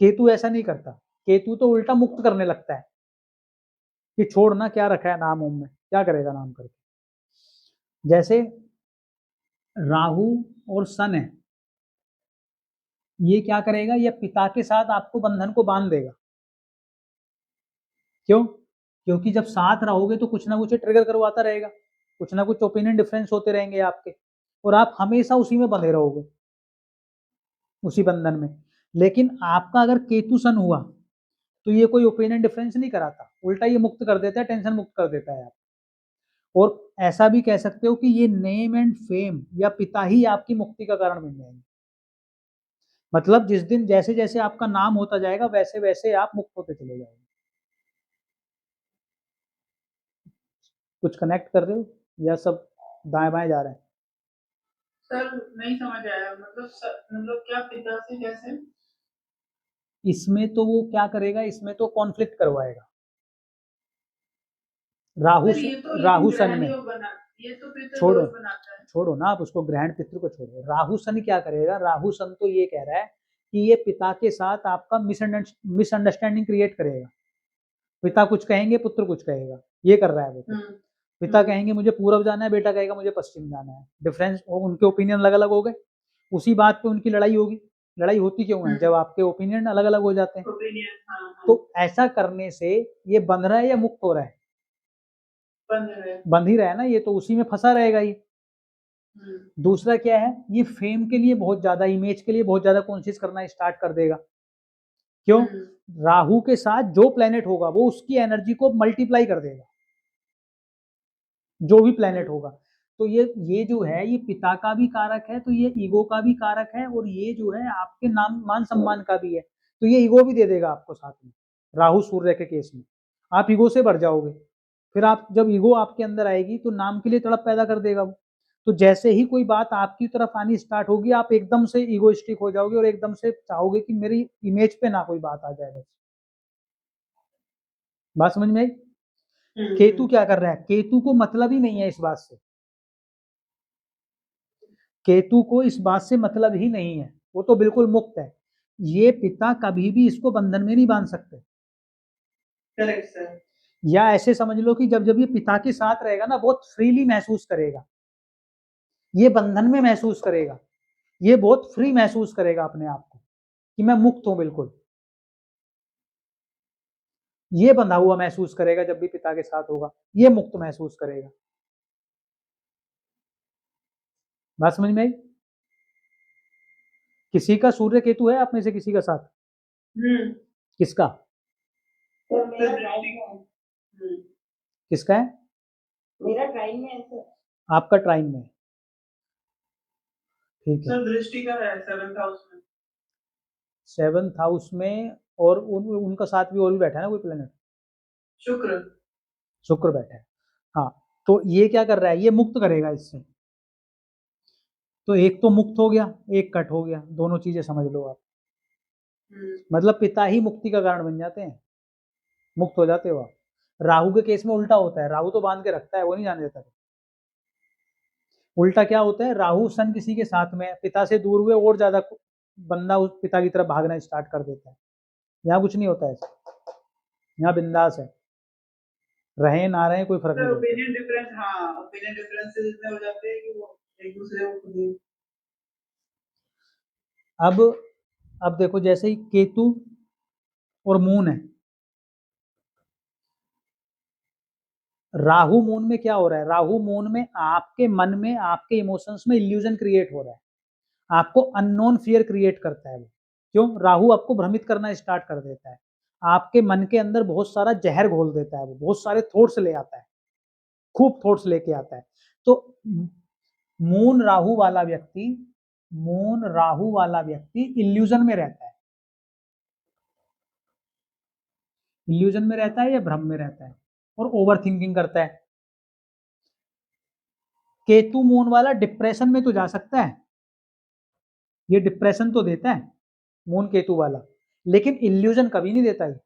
केतु ऐसा नहीं करता, केतु तो उल्टा मुक्त करने लगता है कि छोड़ ना, क्या रखा है नाम उम में, क्या करेगा नाम करके। जैसे राहु और सन है, ये क्या करेगा, ये पिता के साथ आपको बंधन को बांध देगा। क्यों, क्योंकि जब साथ रहोगे तो कुछ ना कुछ ट्रिगर करवाता रहेगा, कुछ ना कुछ ओपिनियन डिफरेंस होते रहेंगे आपके, और आप हमेशा उसी में बंधे रहोगे, उसी बंधन में। लेकिन आपका अगर केतु सन हुआ तो ये कोई ओपिनियन डिफरेंस नहीं कराता, उल्टा ये मुक्त कर देता है, टेंशन मुक्त कर देता है आप। और ऐसा भी कह सकते हो कि ये नेम एंड फेम या पिता ही आपकी मुक्ति का कारण बन जाएंगे। मतलब जिस दिन जैसे जैसे आपका नाम होता जाएगा वैसे वैसे आप मुक्त होते चले जाओगे। कुछ कनेक्ट कर रहे हो या सब दाएं बाएं जा रहे हैं? सर नहीं समझ आया, मतलब क्या पिता से कैसे? इसमें तो वो क्या करेगा, इसमें तो कॉन्फ्लिक्ट करवाएगा राहु सर ये तो राहु सन ग्रहण में। योग बना, ये तो पितृ छोड़ो दोष बनाता है। छोड़ो ना, आप उसको ग्रहण पितृ को छोड़ो। राहु सन क्या करेगा, राहु सन तो ये कह रहा है कि ये पिता के साथ आपका मिसअंडरस्टैंडिंग क्रिएट करेगा। पिता कुछ कहेंगे, पुत्र कुछ कहेगा, ये कर रहा है वो। पिता कहेंगे मुझे पूरब जाना है, बेटा कहेगा मुझे पश्चिम जाना है। डिफरेंस, उनके ओपिनियन अलग अलग हो गए, उसी बात पे उनकी लड़ाई होगी। लड़ाई होती क्यों है? जब आपके ओपिनियन अलग अलग हो जाते हैं। तो ऐसा करने से ये बंध रहा है या मुक्त हो रहा है? बंध ही रहा है ना, ये तो उसी में फंसा रहेगा ये। दूसरा क्या है, ये फेम के लिए बहुत ज्यादा, इमेज के लिए बहुत ज्यादा कोशिश करना स्टार्ट कर देगा। क्यों? राहु के साथ जो प्लेनेट होगा वो उसकी एनर्जी को मल्टीप्लाई कर देगा, जो भी प्लेनेट होगा। तो ये जो है ये पिता का भी कारक है, तो ये ईगो का भी कारक है, और ये जो है आपके नाम मान सम्मान का भी है। तो ये ईगो भी दे देगा आपको साथ में। राहु सूर्य के केस में आप ईगो से भर जाओगे। फिर आप जब ईगो आपके अंदर आएगी तो नाम के लिए तड़प पैदा कर देगा वो। तो जैसे ही कोई बात आपकी तरफ आनी स्टार्ट होगी आप एकदम से ईगोइस्टिक हो जाओगे और एकदम से चाहोगे कि मेरी इमेज पे ना कोई बात आ जाए। बस बात समझ में आई? केतु क्या कर रहा है, केतु को मतलब ही नहीं है इस बात से, केतु को इस बात से मतलब ही नहीं है, वो तो बिल्कुल मुक्त है। ये पिता कभी भी इसको बंधन में नहीं बांध सकते। Correct sir. या ऐसे समझ लो कि जब जब ये पिता के साथ रहेगा ना बहुत फ्रीली महसूस करेगा, ये बंधन में महसूस करेगा, ये बहुत फ्री महसूस करेगा अपने आप को कि मैं मुक्त हूं बिल्कुल। ये बंधा हुआ महसूस करेगा जब भी पिता के साथ होगा, ये मुक्त महसूस करेगा। बात समझ में आई? किसी का सूर्य केतु है आप में से किसी का साथ? किसका? तो मेरा ट्राइन में है। किसका है? मेरा ट्राइन में है सर। आपका ट्राइन में? ठीक है। सर दृष्टि का है 7th हाउस में। 7th हाउस में, और उनका साथ भी और भी बैठा है ना कोई प्लेनेट? शुक्र। शुक्र बैठा है। हाँ, तो ये क्या कर रहा है, ये मुक्त करेगा इससे। तो एक तो मुक्त हो गया, एक कट हो गया, दोनों चीजें समझ लो आप। मतलब पिता ही मुक्ति का कारण बन जाते हैं, मुक्त हो जाते हो आप। राहु के केस में उल्टा होता है, राहु तो बांध के रखता है, वो नहीं जाने देता। उल्टा क्या होता है, राहु सन किसी के साथ में, पिता से दूर हुए और ज्यादा बंदा उस पिता की तरफ भागना स्टार्ट कर देता है। यहाँ कुछ नहीं होता है, यहाँ बिंदास है, रहे ना रहे कोई फर्क नहीं पड़ता। ओपिनियन डिफरेंस, हाँ ओपिनियन डिफरेंसेस इतने हो जाते हैं कि वो एक दूसरे को खुद ही। अब देखो, जैसे ही केतु और मून है, राहु मून में क्या हो रहा है, राहु मून में आपके मन में, आपके इमोशंस में इल्यूजन क्रिएट हो रहा है, आपको अननोन फियर क्रिएट करता है वो। क्यों? राहु आपको भ्रमित करना स्टार्ट कर देता है, आपके मन के अंदर बहुत सारा जहर घोल देता है वो, बहुत सारे थॉट्स ले आता है, खूब थॉट्स लेके आता है। तो मून राहु वाला व्यक्ति, मून राहु वाला व्यक्ति इल्यूजन में रहता है। इल्यूजन में रहता है या भ्रम में रहता है, और ओवर थिंकिंग करता है। केतु मून वाला डिप्रेशन में तो जा सकता है, ये डिप्रेशन तो देता है मून केतु वाला, लेकिन इल्यूजन कभी नहीं देता है।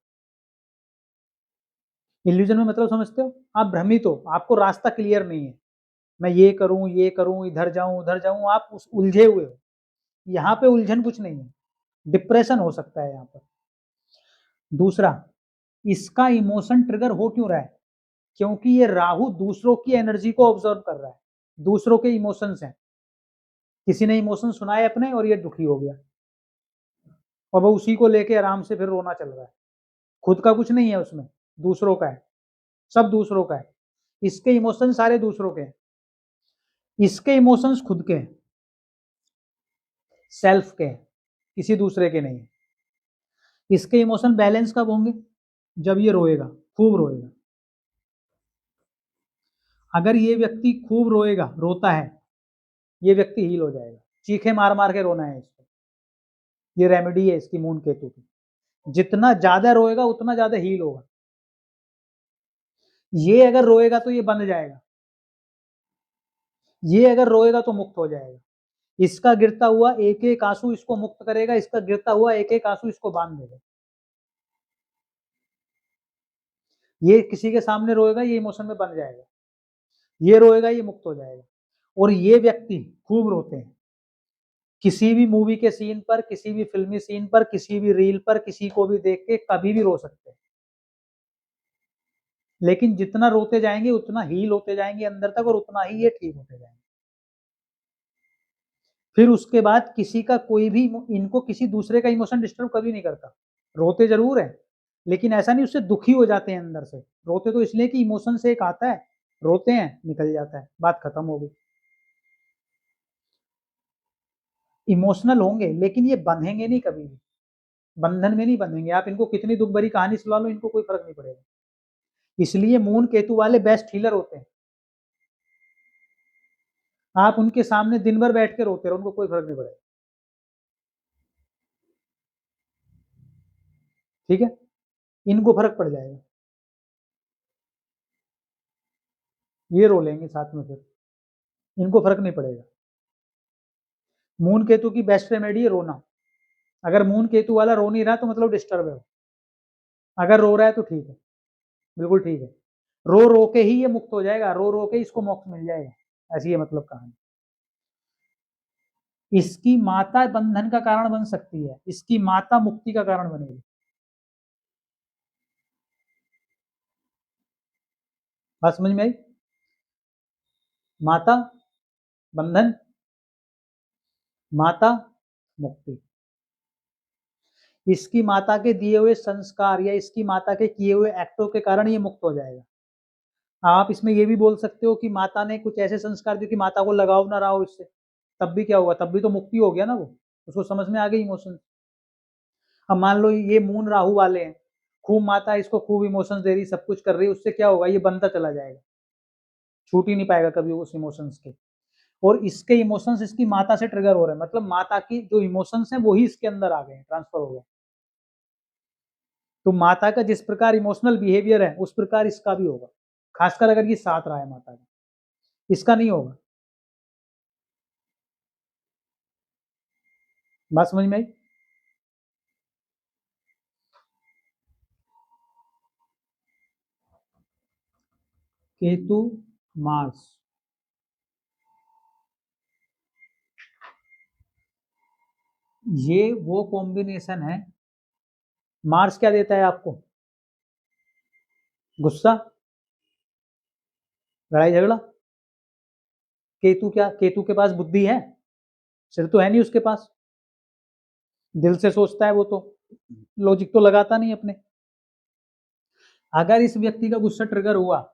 इल्यूजन में मतलब समझते हो, आप भ्रमित हो, आपको रास्ता क्लियर नहीं है, मैं ये करूं, इधर जाऊं उधर जाऊं, आप उस उलझे हुए हो। यहाँ पे उलझन कुछ नहीं है, डिप्रेशन हो सकता है यहाँ पर। दूसरा, इसका इमोशन ट्रिगर हो क्यों रहा है? क्योंकि ये राहु दूसरों की एनर्जी को ऑब्जर्व कर रहा है, दूसरों के इमोशंस हैं। किसी ने इमोशन सुनाए अपने और ये दुखी हो गया, और वो उसी को लेके आराम से फिर रोना चल रहा है। खुद का कुछ नहीं है उसमें, दूसरों का है। सब दूसरों का है। इसके इमोशन सारे दूसरों के हैं, इसके इमोशंस खुद के हैं, सेल्फ के हैं, किसी दूसरे के नहीं है। इसके इमोशन बैलेंस कब होंगे? जब ये रोएगा, खूब रोएगा। अगर ये व्यक्ति खूब रोएगा, रोता है, ये व्यक्ति हील हो जाएगा। चीखे मार मार के रोना है इसको, ये रेमेडी है इसकी मून केतु की। जितना ज्यादा रोएगा उतना ज्यादा हील होगा। ये अगर रोएगा तो ये बंध जाएगा, ये अगर रोएगा तो मुक्त हो जाएगा। इसका गिरता हुआ एक एक आंसू इसको मुक्त करेगा, इसका गिरता हुआ एक एक आंसू इसको बांध देगा। ये किसी के सामने रोएगा, ये इमोशन में बंध जाएगा, ये रोएगा, ये मुक्त हो जाएगा। और ये व्यक्ति खूब रोते हैं, किसी भी मूवी के सीन पर, किसी भी फिल्मी सीन पर, किसी भी रील पर, किसी को भी देख के कभी भी रो सकते हैं। लेकिन जितना रोते जाएंगे उतना हील होते जाएंगे अंदर तक, और उतना ही ये ठीक होते जाएंगे। फिर उसके बाद किसी का कोई भी, इनको किसी दूसरे का इमोशन डिस्टर्ब कभी नहीं करता। रोते जरूर है, लेकिन ऐसा नहीं उससे दुखी हो जाते हैं अंदर से। रोते तो इसलिए कि इमोशन से एक आता है, रोते हैं, निकल जाता है, बात खत्म हो गई। इमोशनल होंगे लेकिन ये बंधेंगे नहीं कभी भी, बंधन में नहीं बंधेंगे। आप इनको कितनी दुख भरी कहानी सुना लो, इनको कोई फर्क नहीं पड़ेगा। इसलिए मून केतु वाले बेस्ट हीलर होते हैं। आप उनके सामने दिन भर बैठ के रोते रहो, उनको कोई फर्क नहीं पड़ेगा। ठीक है, इनको फर्क पड़ जाएगा, ये रो लेंगे साथ में, फिर इनको फर्क नहीं पड़ेगा। मून केतु की बेस्ट रेमेडी है रोना। अगर मून केतु वाला रो नहीं रहा तो मतलब डिस्टर्ब है, अगर रो रहा है तो ठीक है, बिल्कुल ठीक है। रो रो के ही ये मुक्त हो जाएगा, रो रो के इसको मोक्ष मिल जाएगा, ऐसी है मतलब कहानी। इसकी माता बंधन का कारण बन सकती है, इसकी माता मुक्ति का कारण बनेगी। बात समझ में आई? माता बंधन, माता मुक्ति। इसकी माता के दिए हुए संस्कार या इसकी माता के किए हुए एक्टों के कारण ये मुक्त हो जाएगा। आप इसमें ये भी बोल सकते हो कि माता ने कुछ ऐसे संस्कार दिए कि माता को लगाव ना रहा हो इससे, तब भी क्या हुआ, तब भी तो मुक्ति हो गया ना, वो उसको समझ में आ गई इमोशन। अब मान लो ये मून राहु वाले हैं, खूब माता इसको खूब इमोशंस दे रही, सब कुछ कर रही, उससे क्या होगा, ये बनता चला जाएगा, छूट ही नहीं पाएगा कभी उस इमोशंस के। और इसके इमोशंस इसकी माता से ट्रिगर हो रहे हैं, मतलब माता की जो इमोशंस हैं वही इसके अंदर आ गए, ट्रांसफर हो गए। तो माता का जिस प्रकार इमोशनल बिहेवियर है उस प्रकार इसका भी होगा, खासकर अगर ये साथ रहा है माता का, इसका नहीं होगा। बात समझ में आई? केतु मार्स, ये वो कॉम्बिनेशन है। मार्स क्या देता है आपको? गुस्सा, लड़ाई झगड़ा। केतु क्या, केतु के पास बुद्धि है? सिर तो है नहीं उसके पास, दिल से सोचता है वो तो, लॉजिक तो लगाता नहीं अपने। अगर इस व्यक्ति का गुस्सा ट्रिगर हुआ,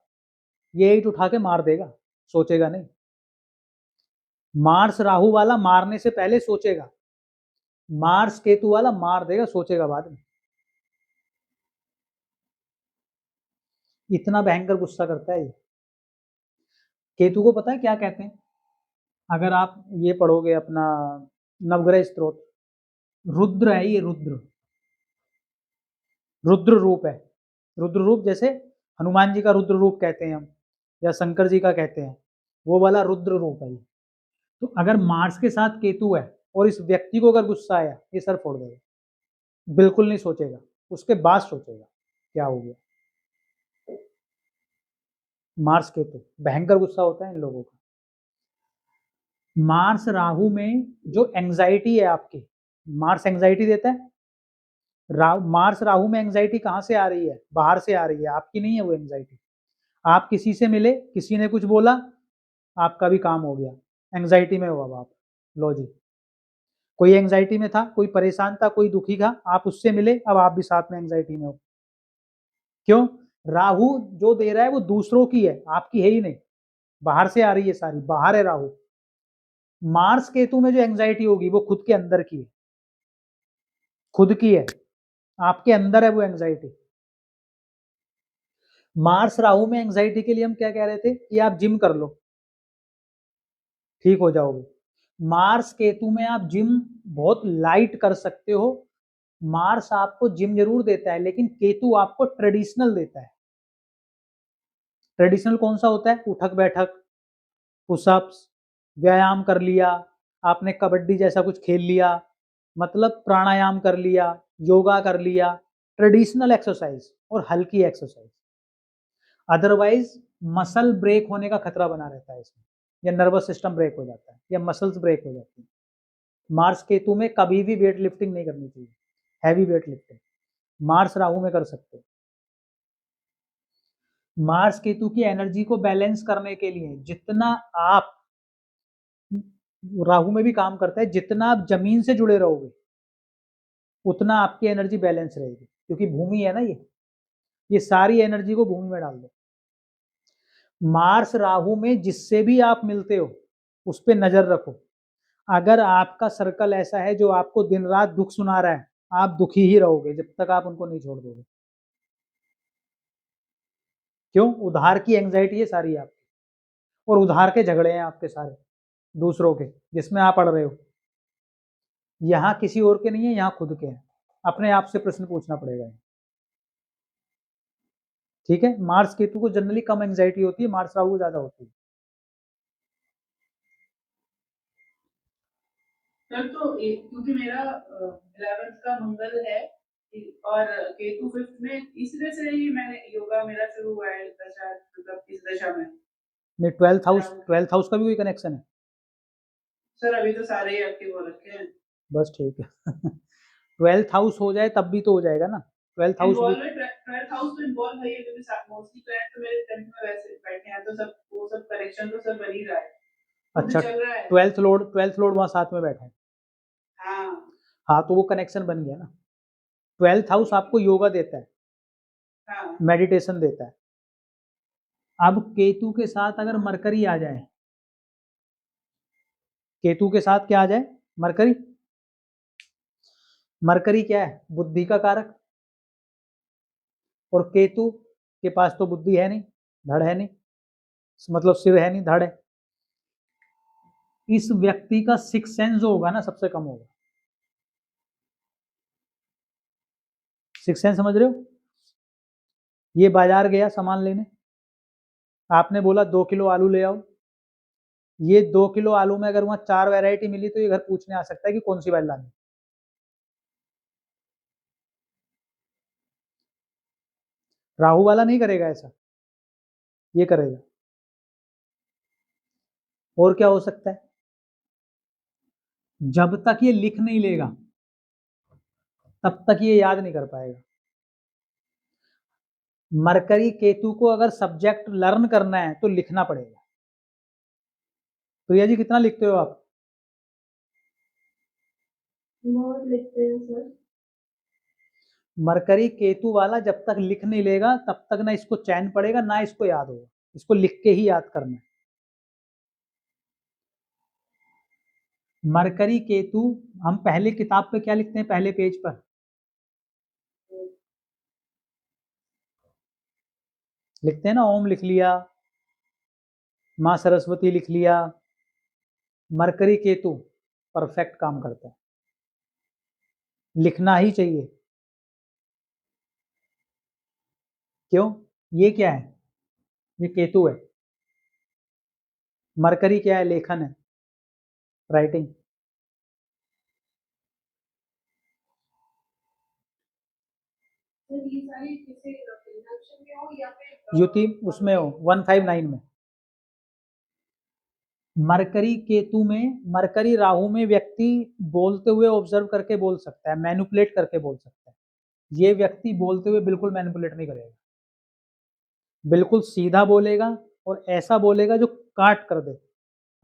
ये ईंट उठा के मार देगा, सोचेगा नहीं। मार्स राहु वाला मारने से पहले सोचेगा, मार्स केतु वाला मार देगा, सोचेगा बाद में। इतना भयंकर गुस्सा करता है ये। केतु को पता है क्या कहते हैं? अगर आप ये पढ़ोगे अपना नवग्रह स्त्रोत, रुद्र है ये, रुद्र, रुद्र रूप है। रुद्र रूप जैसे हनुमान जी का रुद्र रूप कहते हैं हम, या शंकर जी का कहते हैं, वो वाला रुद्र रूप है ये। तो अगर मार्स के साथ केतु है और इस व्यक्ति को अगर गुस्सा आया, ये सर फोड़ देगा, बिल्कुल नहीं सोचेगा, उसके बाद सोचेगा क्या हो गया। मार्स केतु भयंकर गुस्सा होता है इन लोगों का। मार्स राहु में जो एंजाइटी है आपकी, मार्स एंजाइटी देता है। मार्स राहु में एंजाइटी कहां से आ रही है? बाहर से आ रही है, आपकी नहीं है वो एंजाइटी। आप किसी से मिले, किसी ने कुछ बोला, आपका भी काम हो गया, एंजाइटी में हो अब आप। लो जी, कोई एंजाइटी में था, कोई परेशान था, कोई दुखी था, आप उससे मिले, अब आप भी साथ में एंजाइटी में हो। क्यों? राहु जो दे रहा है वो दूसरों की है, आपकी है ही नहीं, बाहर से आ रही है सारी, बाहर है राहु। मार्स केतु में जो एंजाइटी होगी वो खुद के अंदर की है, खुद की है, आपके अंदर है वो एंजाइटी। मार्स राहु में एंजाइटी के लिए हम क्या कह रहे थे कि आप जिम कर लो, ठीक हो जाओगे। मार्स केतु में आप जिम बहुत लाइट कर सकते हो। मार्स आपको जिम जरूर देता है, लेकिन केतु आपको ट्रेडिशनल देता है। ट्रेडिशनल कौन सा होता है? उठक बैठक, पुशअप्स, व्यायाम कर लिया, आपने कबड्डी जैसा कुछ खेल लिया, मतलब प्राणायाम कर लिया, योगा कर लिया, ट्रेडिशनल एक्सरसाइज और हल्की एक्सरसाइज। अदरवाइज मसल ब्रेक होने का खतरा बना रहता है इसमें, या नर्वस सिस्टम ब्रेक हो जाता है, या मसल्स ब्रेक हो जाती है। मार्स केतु में कभी भी वेट लिफ्टिंग नहीं करनी चाहिए, heavy weight lifting. Mars Rahu में कर सकते हो। मार्स केतु की एनर्जी को बैलेंस करने के लिए जितना आप, राहु में भी काम करता है, जितना आप जमीन से जुड़े रहोगे उतना आपकी एनर्जी बैलेंस रहेगी, क्योंकि भूमि है ना ये सारी एनर्जी को भूमि में डाल दो। मार्स राहु में जिससे भी आप मिलते हो उस पर नजर रखो। अगर आपका सर्कल ऐसा है जो आपको दिन रात दुख सुना रहा है, आप दुखी ही रहोगे जब तक आप उनको नहीं छोड़ दोगे। क्यों? उधार की एंजाइटी है सारी आपकी, और उधार के झगड़े हैं आपके सारे दूसरों के, जिसमें आप अड़ रहे हो। यहाँ किसी और के नहीं है, यहाँ खुद के हैं। अपने आप से प्रश्न पूछना पड़ेगा। ठीक है, मार्स केतु को जनरली कम एंजाइटी होती है, मार्स राहु को ज्यादा होती है। सर तो क्योंकि मेरा 11th का मंगल है और केतु 5th में, इसलिए से ही मैंने योगा मेरा शुरू हुआ है दशा, मतलब इस दशा में। नहीं, 12th हाउस का भी कोई कनेक्शन है? सर अभी तो सारे ही एक्टिव हो रखे हैं। बस ठीक है। 12th हाउस हो जाए तब भी तो हो जाएगा ना। 12th हाउस भी, 12th हाउस तो इन्वॉल्व है, क्योंकि मोस्टली क्लाइंट तो मेरे 10th में वैसे बैठे हैं, तो सब वो सब कनेक्शन तो सब बन ही रहा है। अच्छा, चल रहा है। 12th लोड वहां साथ में बैठा है। हाँ हाँ, तो वो कनेक्शन बन गया ना। 12th हाउस आपको योगा देता है, हाँ मेडिटेशन देता है। अब केतु के साथ अगर मरकरी आ जाए, केतु के साथ क्या आ जाए? मरकरी। मरकरी क्या है? बुद्धि का कारक। और केतु के पास तो बुद्धि है नहीं, धड़ है नहीं, मतलब सिर है नहीं, धड़ है। इस व्यक्ति का सिक्स सेंस जो होगा ना सबसे कम होगा। सिक्स सेंस समझ रहे हो? ये बाजार गया सामान लेने, आपने बोला 2 किलो आलू ले आओ। ये 2 किलो आलू में अगर वहां 4 वैरायटी मिली तो ये घर पूछने आ सकता है कि कौन सी वाली लानी। राहु वाला नहीं करेगा ऐसा, ये करेगा। और क्या हो सकता है? जब तक ये लिख नहीं लेगा तब तक ये याद नहीं कर पाएगा। मरकरी केतु को अगर सब्जेक्ट लर्न करना है तो लिखना पड़ेगा। प्रिया जी कितना लिखते हो आप? बहुत लिखते हैं सर। मरकरी केतु वाला जब तक लिख नहीं लेगा तब तक ना इसको चैन पड़ेगा ना इसको याद होगा। इसको लिख के ही याद करना है। मरकरी केतु, हम पहले किताब पे क्या लिखते हैं? पहले पेज पर लिखते हैं ना, ओम लिख लिया, माँ सरस्वती लिख लिया। मरकरी केतु परफेक्ट काम करता है, लिखना ही चाहिए। क्यों? ये क्या है? ये केतु है। मरकरी क्या है? लेखन है, राइटिंग। सर ये सारी किसी कंजंक्शन में हो या फिर युति उसमें हो 159 में। मरकरी केतु में, मरकरी राहु में व्यक्ति बोलते हुए ऑब्जर्व करके बोल सकता है, मैनिपुलेट करके बोल सकता है। ये व्यक्ति बोलते हुए बिल्कुल मैनिपुलेट नहीं करेगा, बिल्कुल सीधा बोलेगा और ऐसा बोलेगा जो काट कर दे,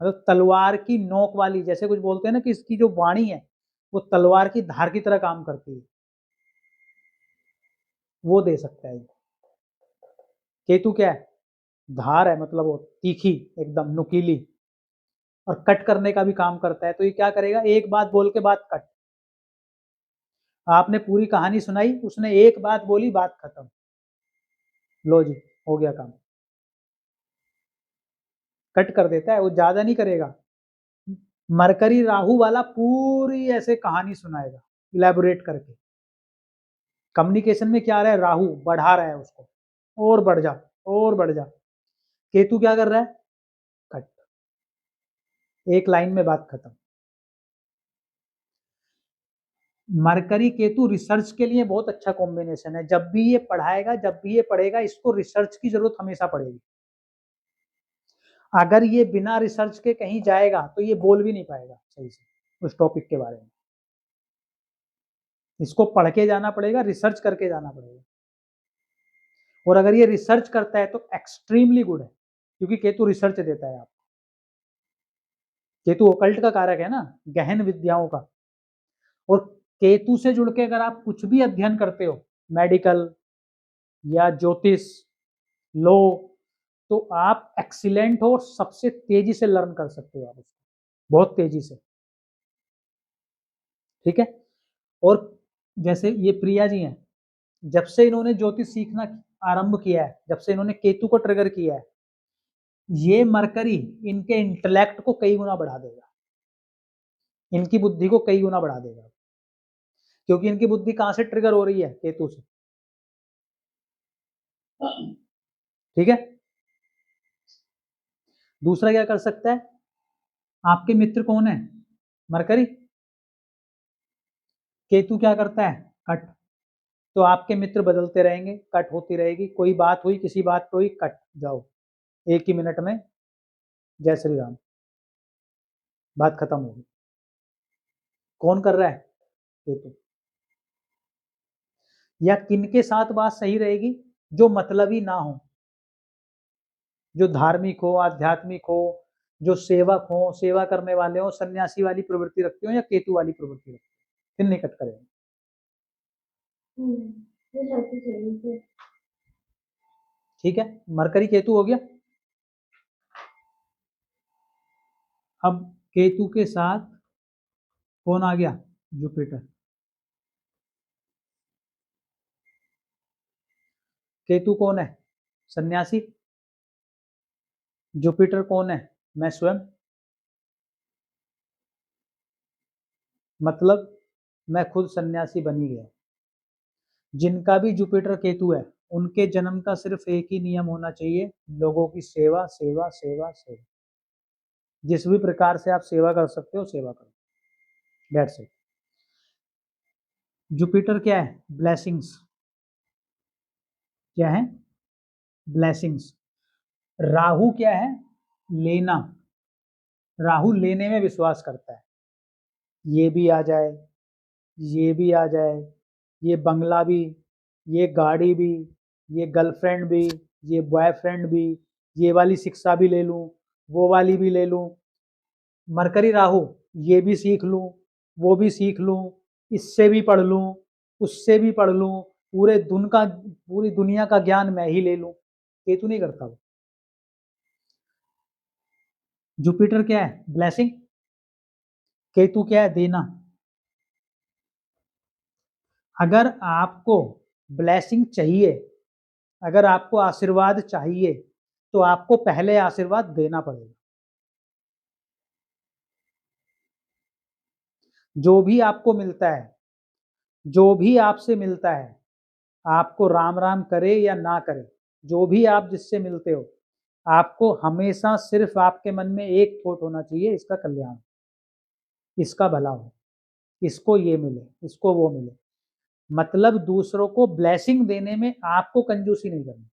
मतलब तलवार की नोक वाली, जैसे कुछ बोलते हैं ना कि इसकी जो वाणी है वो तलवार की धार की तरह काम करती है, वो दे सकता है। केतु क्या है? धार है, मतलब वो तीखी, एकदम नुकीली, और कट करने का भी काम करता है। तो ये क्या करेगा? एक बात बोल के बात कट। आपने पूरी कहानी सुनाई, उसने एक बात बोली, बात खत्म। लो जी, हो गया काम। कट कर देता है, वो ज्यादा नहीं करेगा। मरकरी राहु वाला पूरी ऐसे कहानी सुनाएगा, इलेबोरेट करके। कम्युनिकेशन में क्या आ रहा है? राहु बढ़ा रहा है उसको, और बढ़ जा, और बढ़ जा। केतु क्या कर रहा है? कट, एक लाइन में बात खत्म। मरकरी केतु रिसर्च के लिए बहुत अच्छा कॉम्बिनेशन है। जब भी ये पढ़ाएगा, जब भी ये पढ़ेगा, इसको रिसर्च की जरूरत हमेशा पड़ेगी। अगर ये बिना रिसर्च के कहीं जाएगा तो ये बोल भी नहीं पाएगा सही से उस टॉपिक के बारे में। इसको पढ़ के जाना पड़ेगा, रिसर्च करके जाना पड़ेगा। और अगर ये रिसर्च करता है तो एक्सट्रीमली गुड है, क्योंकि केतु रिसर्च देता है आपको। केतु ओकल्ट का कारक है ना, गहन विद्याओं का। और केतु से जुड़ के अगर आप कुछ भी अध्ययन करते हो, मेडिकल या ज्योतिष, लो, तो आप एक्सीलेंट हो और सबसे तेजी से लर्न कर सकते हो आप उसको, बहुत तेजी से। ठीक है। और जैसे ये प्रिया जी हैं, जब से इन्होंने ज्योतिष सीखना आरंभ किया है, जब से इन्होंने केतु को ट्रिगर किया है, ये मरकरी इनके इंटेलेक्ट को कई गुना बढ़ा देगा, इनकी बुद्धि को कई गुना बढ़ा देगा, क्योंकि इनकी बुद्धि कहां से ट्रिगर हो रही है? केतु से। ठीक है। दूसरा क्या कर सकता है? आपके मित्र कौन है? मरकरी। केतु क्या करता है? कट। तो आपके मित्र बदलते रहेंगे, कट होती रहेगी। कोई बात हुई, किसी बात पे हुई, कट, जाओ, एक ही मिनट में जय श्री राम, बात खत्म होगी। कौन कर रहा है? केतु। या किनके साथ बात सही रहेगी? जो मतलबी ना हो, जो धार्मिक हो, आध्यात्मिक हो, जो सेवक हो, सेवा करने वाले हो, सन्यासी वाली प्रवृत्ति रखते हो या केतु वाली प्रवृत्ति रखते हो, फिर नहीं कट करेंगे। ठीक है, मरकरी केतु हो गया। अब केतु के साथ कौन आ गया? जुपिटर। केतु कौन है? सन्यासी। जुपिटर कौन है? मैं स्वयं। मतलब मैं खुद सन्यासी बन ही गया। जिनका भी जुपिटर केतु है, उनके जन्म का सिर्फ एक ही नियम होना चाहिए, लोगों की सेवा, सेवा, सेवा, सेवा। जिस भी प्रकार से आप सेवा कर सकते हो, सेवा करो, दैट्स इट। जुपिटर क्या है? ब्लेसिंग्स। क्या है? ब्लेसिंग्स। राहु क्या है? लेना। राहु लेने में विश्वास करता है। ये भी आ जाए, ये भी आ जाए, ये बंगला भी, ये गाड़ी भी, ये गर्लफ्रेंड भी, ये बॉयफ्रेंड भी, ये वाली शिक्षा भी ले लूं, वो वाली भी ले लूं। मरकरी राहु, ये भी सीख लूं, वो भी सीख लूं, इससे भी पढ़ लूं, उससे भी पढ़ लूं, पूरी दुनिया का ज्ञान मैं ही ले लूं। केतु नहीं करता वो। जुपिटर क्या है? ब्लेसिंग। केतु क्या है? देना। अगर आपको ब्लेसिंग चाहिए, अगर आपको आशीर्वाद चाहिए, तो आपको पहले आशीर्वाद देना पड़ेगा। जो भी आपको मिलता है, जो भी आपसे मिलता है, आपको राम राम करे या ना करे, जो भी आप जिससे मिलते हो, आपको हमेशा सिर्फ आपके मन में एक थॉट होना चाहिए, इसका कल्याण, इसका भला हो, इसको ये मिले, इसको वो मिले। मतलब दूसरों को ब्लेसिंग देने में आपको कंजूसी नहीं करनी।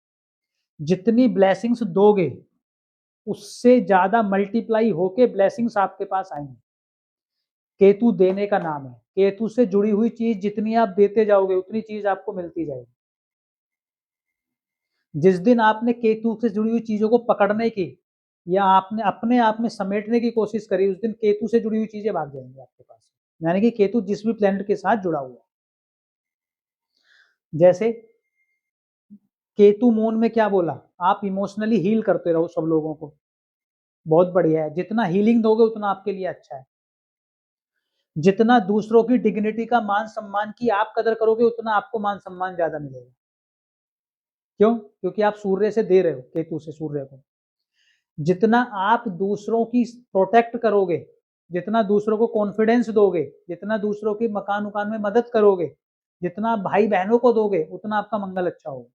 जितनी ब्लेसिंग्स दोगे, उससे ज्यादा मल्टीप्लाई होके ब्लेसिंग्स आपके पास आएंगी। केतु देने का नाम है। केतु से जुड़ी हुई चीज जितनी आप देते जाओगे, उतनी चीज आपको मिलती जाएगी। जिस दिन आपने केतु से जुड़ी हुई चीजों को पकड़ने की या आपने अपने आप में समेटने की कोशिश करी, उस दिन केतु से जुड़ी हुई चीजें भाग जाएंगी आपके पास। यानी कि केतु जिस भी प्लैनेट के साथ जुड़ा हुआ है, जैसे केतु मून में क्या बोला, आप इमोशनली हील करते रहो सब लोगों को, बहुत बढ़िया है, जितना हीलिंग दोगे उतना आपके लिए अच्छा है। जितना दूसरों की डिग्निटी का मान सम्मान की आप कदर करोगे उतना आपको मान सम्मान ज्यादा मिलेगा। क्यों? क्योंकि आप सूर्य से दे रहे हो, केतु से सूर्य को। जितना आप दूसरों की प्रोटेक्ट करोगे, जितना दूसरों को कॉन्फिडेंस दोगे, जितना दूसरों के मकान उकान में मदद करोगे, जितना भाई बहनों को दोगे उतना आपका मंगल अच्छा होगा।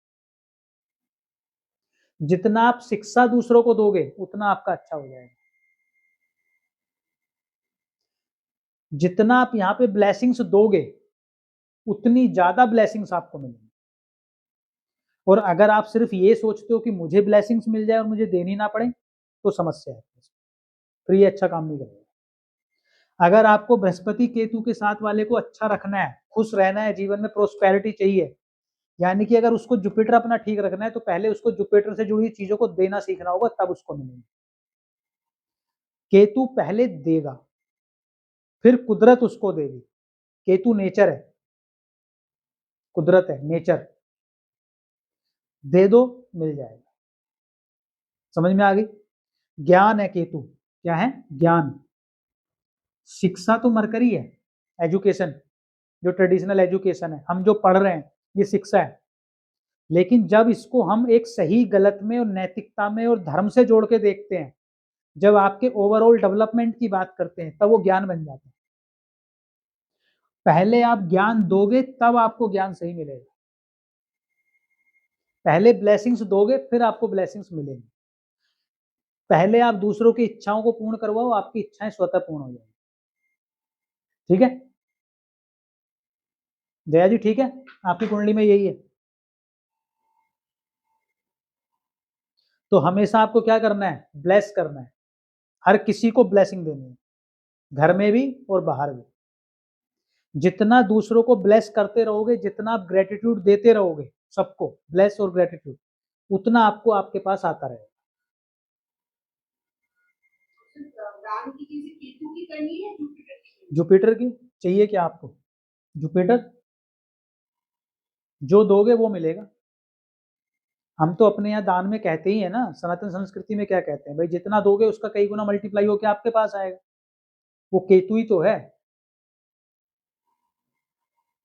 जितना आप शिक्षा दूसरों को दोगे उतना आपका अच्छा हो जाएगा। जितना आप यहाँ पे ब्लेसिंग्स दोगे उतनी ज्यादा ब्लेसिंग्स आपको मिलेंगी। और अगर आप सिर्फ ये सोचते हो कि मुझे ब्लेसिंग्स मिल जाए और मुझे देनी ना पड़े तो समस्या है, फिर ये अच्छा काम नहीं करेगा। अगर आपको बृहस्पति केतु के साथ वाले को अच्छा रखना है, खुश रहना है, जीवन में प्रोस्पेरिटी चाहिए, यानी कि अगर उसको जुपिटर अपना ठीक रखना है तो पहले उसको जुपिटर से जुड़ी चीजों को देना सीखना होगा, तब उसको मिलेंगे। केतु पहले देगा फिर कुदरत उसको देगी। केतु नेचर है, कुदरत है, नेचर। दे दो मिल जाएगा। समझ में आ गई? ज्ञान है केतु, क्या है? ज्ञान। शिक्षा तो मरकरी है, एजुकेशन, जो ट्रेडिशनल एजुकेशन है, हम जो पढ़ रहे हैं ये शिक्षा है। लेकिन जब इसको हम एक सही गलत में और नैतिकता में और धर्म से जोड़ के देखते हैं, जब आपके ओवरऑल डेवलपमेंट की बात करते हैं, तब वो ज्ञान बन जाता है। पहले आप ज्ञान दोगे तब आपको ज्ञान सही मिलेगा। पहले ब्लेसिंग्स दोगे फिर आपको ब्लेसिंग्स मिलेंगी। पहले आप दूसरों की इच्छाओं को पूर्ण करवाओ, आपकी इच्छाएं स्वतः पूर्ण हो जाएंगी। ठीक है जया जी? ठीक है, आपकी कुंडली में यही है। तो हमेशा आपको क्या करना है? ब्लेस करना है, हर किसी को ब्लेसिंग देनी है, घर में भी और बाहर भी। जितना दूसरों को ब्लेस करते रहोगे, जितना आप ग्रेटिट्यूड देते रहोगे सबको, ब्लेस और ग्रेटिट्यूड, उतना आपको आपके पास आता रहेगा। दान की चीजें केतु की करनी है, जुपिटर की? जुपिटर की चाहिए क्या आपको? जुपिटर जो दोगे वो मिलेगा। हम तो अपने यहाँ दान में कहते ही है ना, सनातन संस्कृति में क्या कहते हैं भाई, जितना दोगे उसका कई गुना मल्टीप्लाई होकर आपके पास आएगा। वो केतु ही तो है।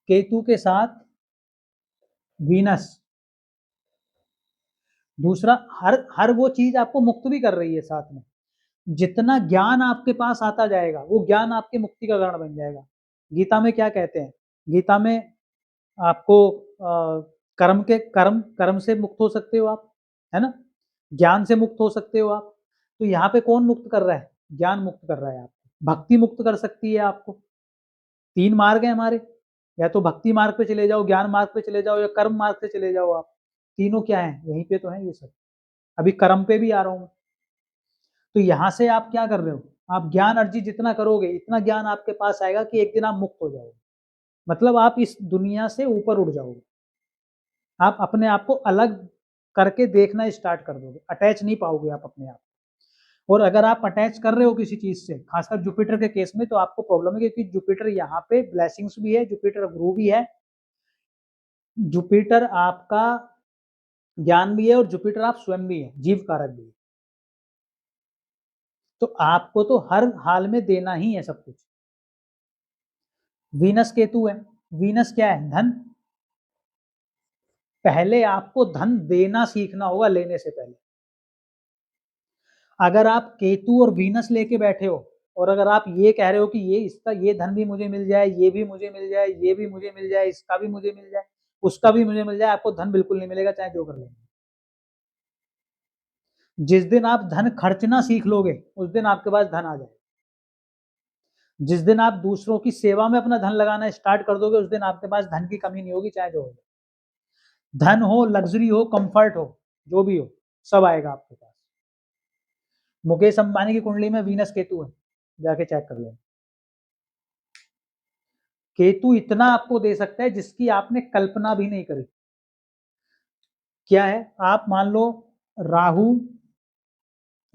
केतु के साथ वीनस। दूसरा, हर हर वो चीज आपको मुक्त भी कर रही है साथ में। जितना ज्ञान आपके पास आता जाएगा वो ज्ञान आपके मुक्ति का कारण बन जाएगा। गीता में क्या कहते हैं? गीता में आपको कर्म कर्म से मुक्त हो सकते हो आप, है ना? ज्ञान से मुक्त हो सकते हो आप। तो यहाँ पे कौन मुक्त कर रहा है? ज्ञान मुक्त कर रहा है आपको। भक्ति मुक्त कर सकती है आपको। 3 मार्ग है हमारे, या तो भक्ति मार्ग पे चले जाओ, ज्ञान मार्ग पे चले जाओ, या कर्म मार्ग पे चले जाओ आप। तीनों क्या है? यहीं पे तो है ये सब। अभी कर्म पे भी आ रहा हूँ। तो यहाँ से आप क्या कर रहे हो? आप ज्ञान अर्जित जितना करोगे इतना ज्ञान आपके पास आएगा कि एक दिन आप मुक्त हो जाओगे। मतलब आप इस दुनिया से ऊपर उठ जाओगे। आप अपने आप को अलग करके देखना स्टार्ट कर दोगे, अटैच नहीं पाओगे आप अपने आप। और अगर आप अटैच कर रहे हो किसी चीज से, खासकर जुपिटर के केस में, तो आपको प्रॉब्लम है, क्योंकि जुपिटर यहाँ पे ब्लेसिंग्स भी है, जुपिटर गुरु भी है, जुपिटर आपका ज्ञान भी है, और जुपिटर आप स्वयं भी है, जीव कारक भी है। तो आपको तो हर हाल में देना ही है सब कुछ। वीनस केतु है। वीनस क्या है? धन। पहले आपको धन देना सीखना होगा लेने से पहले। अगर आप केतु और वीनस लेके बैठे हो और अगर आप ये कह रहे हो कि ये इसका ये धन भी मुझे मिल जाए, ये भी मुझे मिल जाए, ये भी मुझे मिल जाए, इसका भी मुझे मिल जाए, उसका भी मुझे मिल जाए, आपको धन बिल्कुल नहीं मिलेगा, चाहे जो कर लेंगे। जिस दिन आप धन खर्चना सीख लोगे उस दिन आपके पास धन आ जाए। जिस दिन आप दूसरों की सेवा में अपना धन लगाना स्टार्ट कर दोगे उस दिन आपके पास धन की कमी नहीं होगी, चाहे जो हो। धन हो, लग्जरी हो, कंफर्ट हो, जो भी हो, सब आएगा आपके पास। मुकेश अंबानी की कुंडली में वीनस केतु है, जाके चेक कर लेना। केतु इतना आपको दे सकता है जिसकी आपने कल्पना भी नहीं करी। क्या है? आप मान लो राहु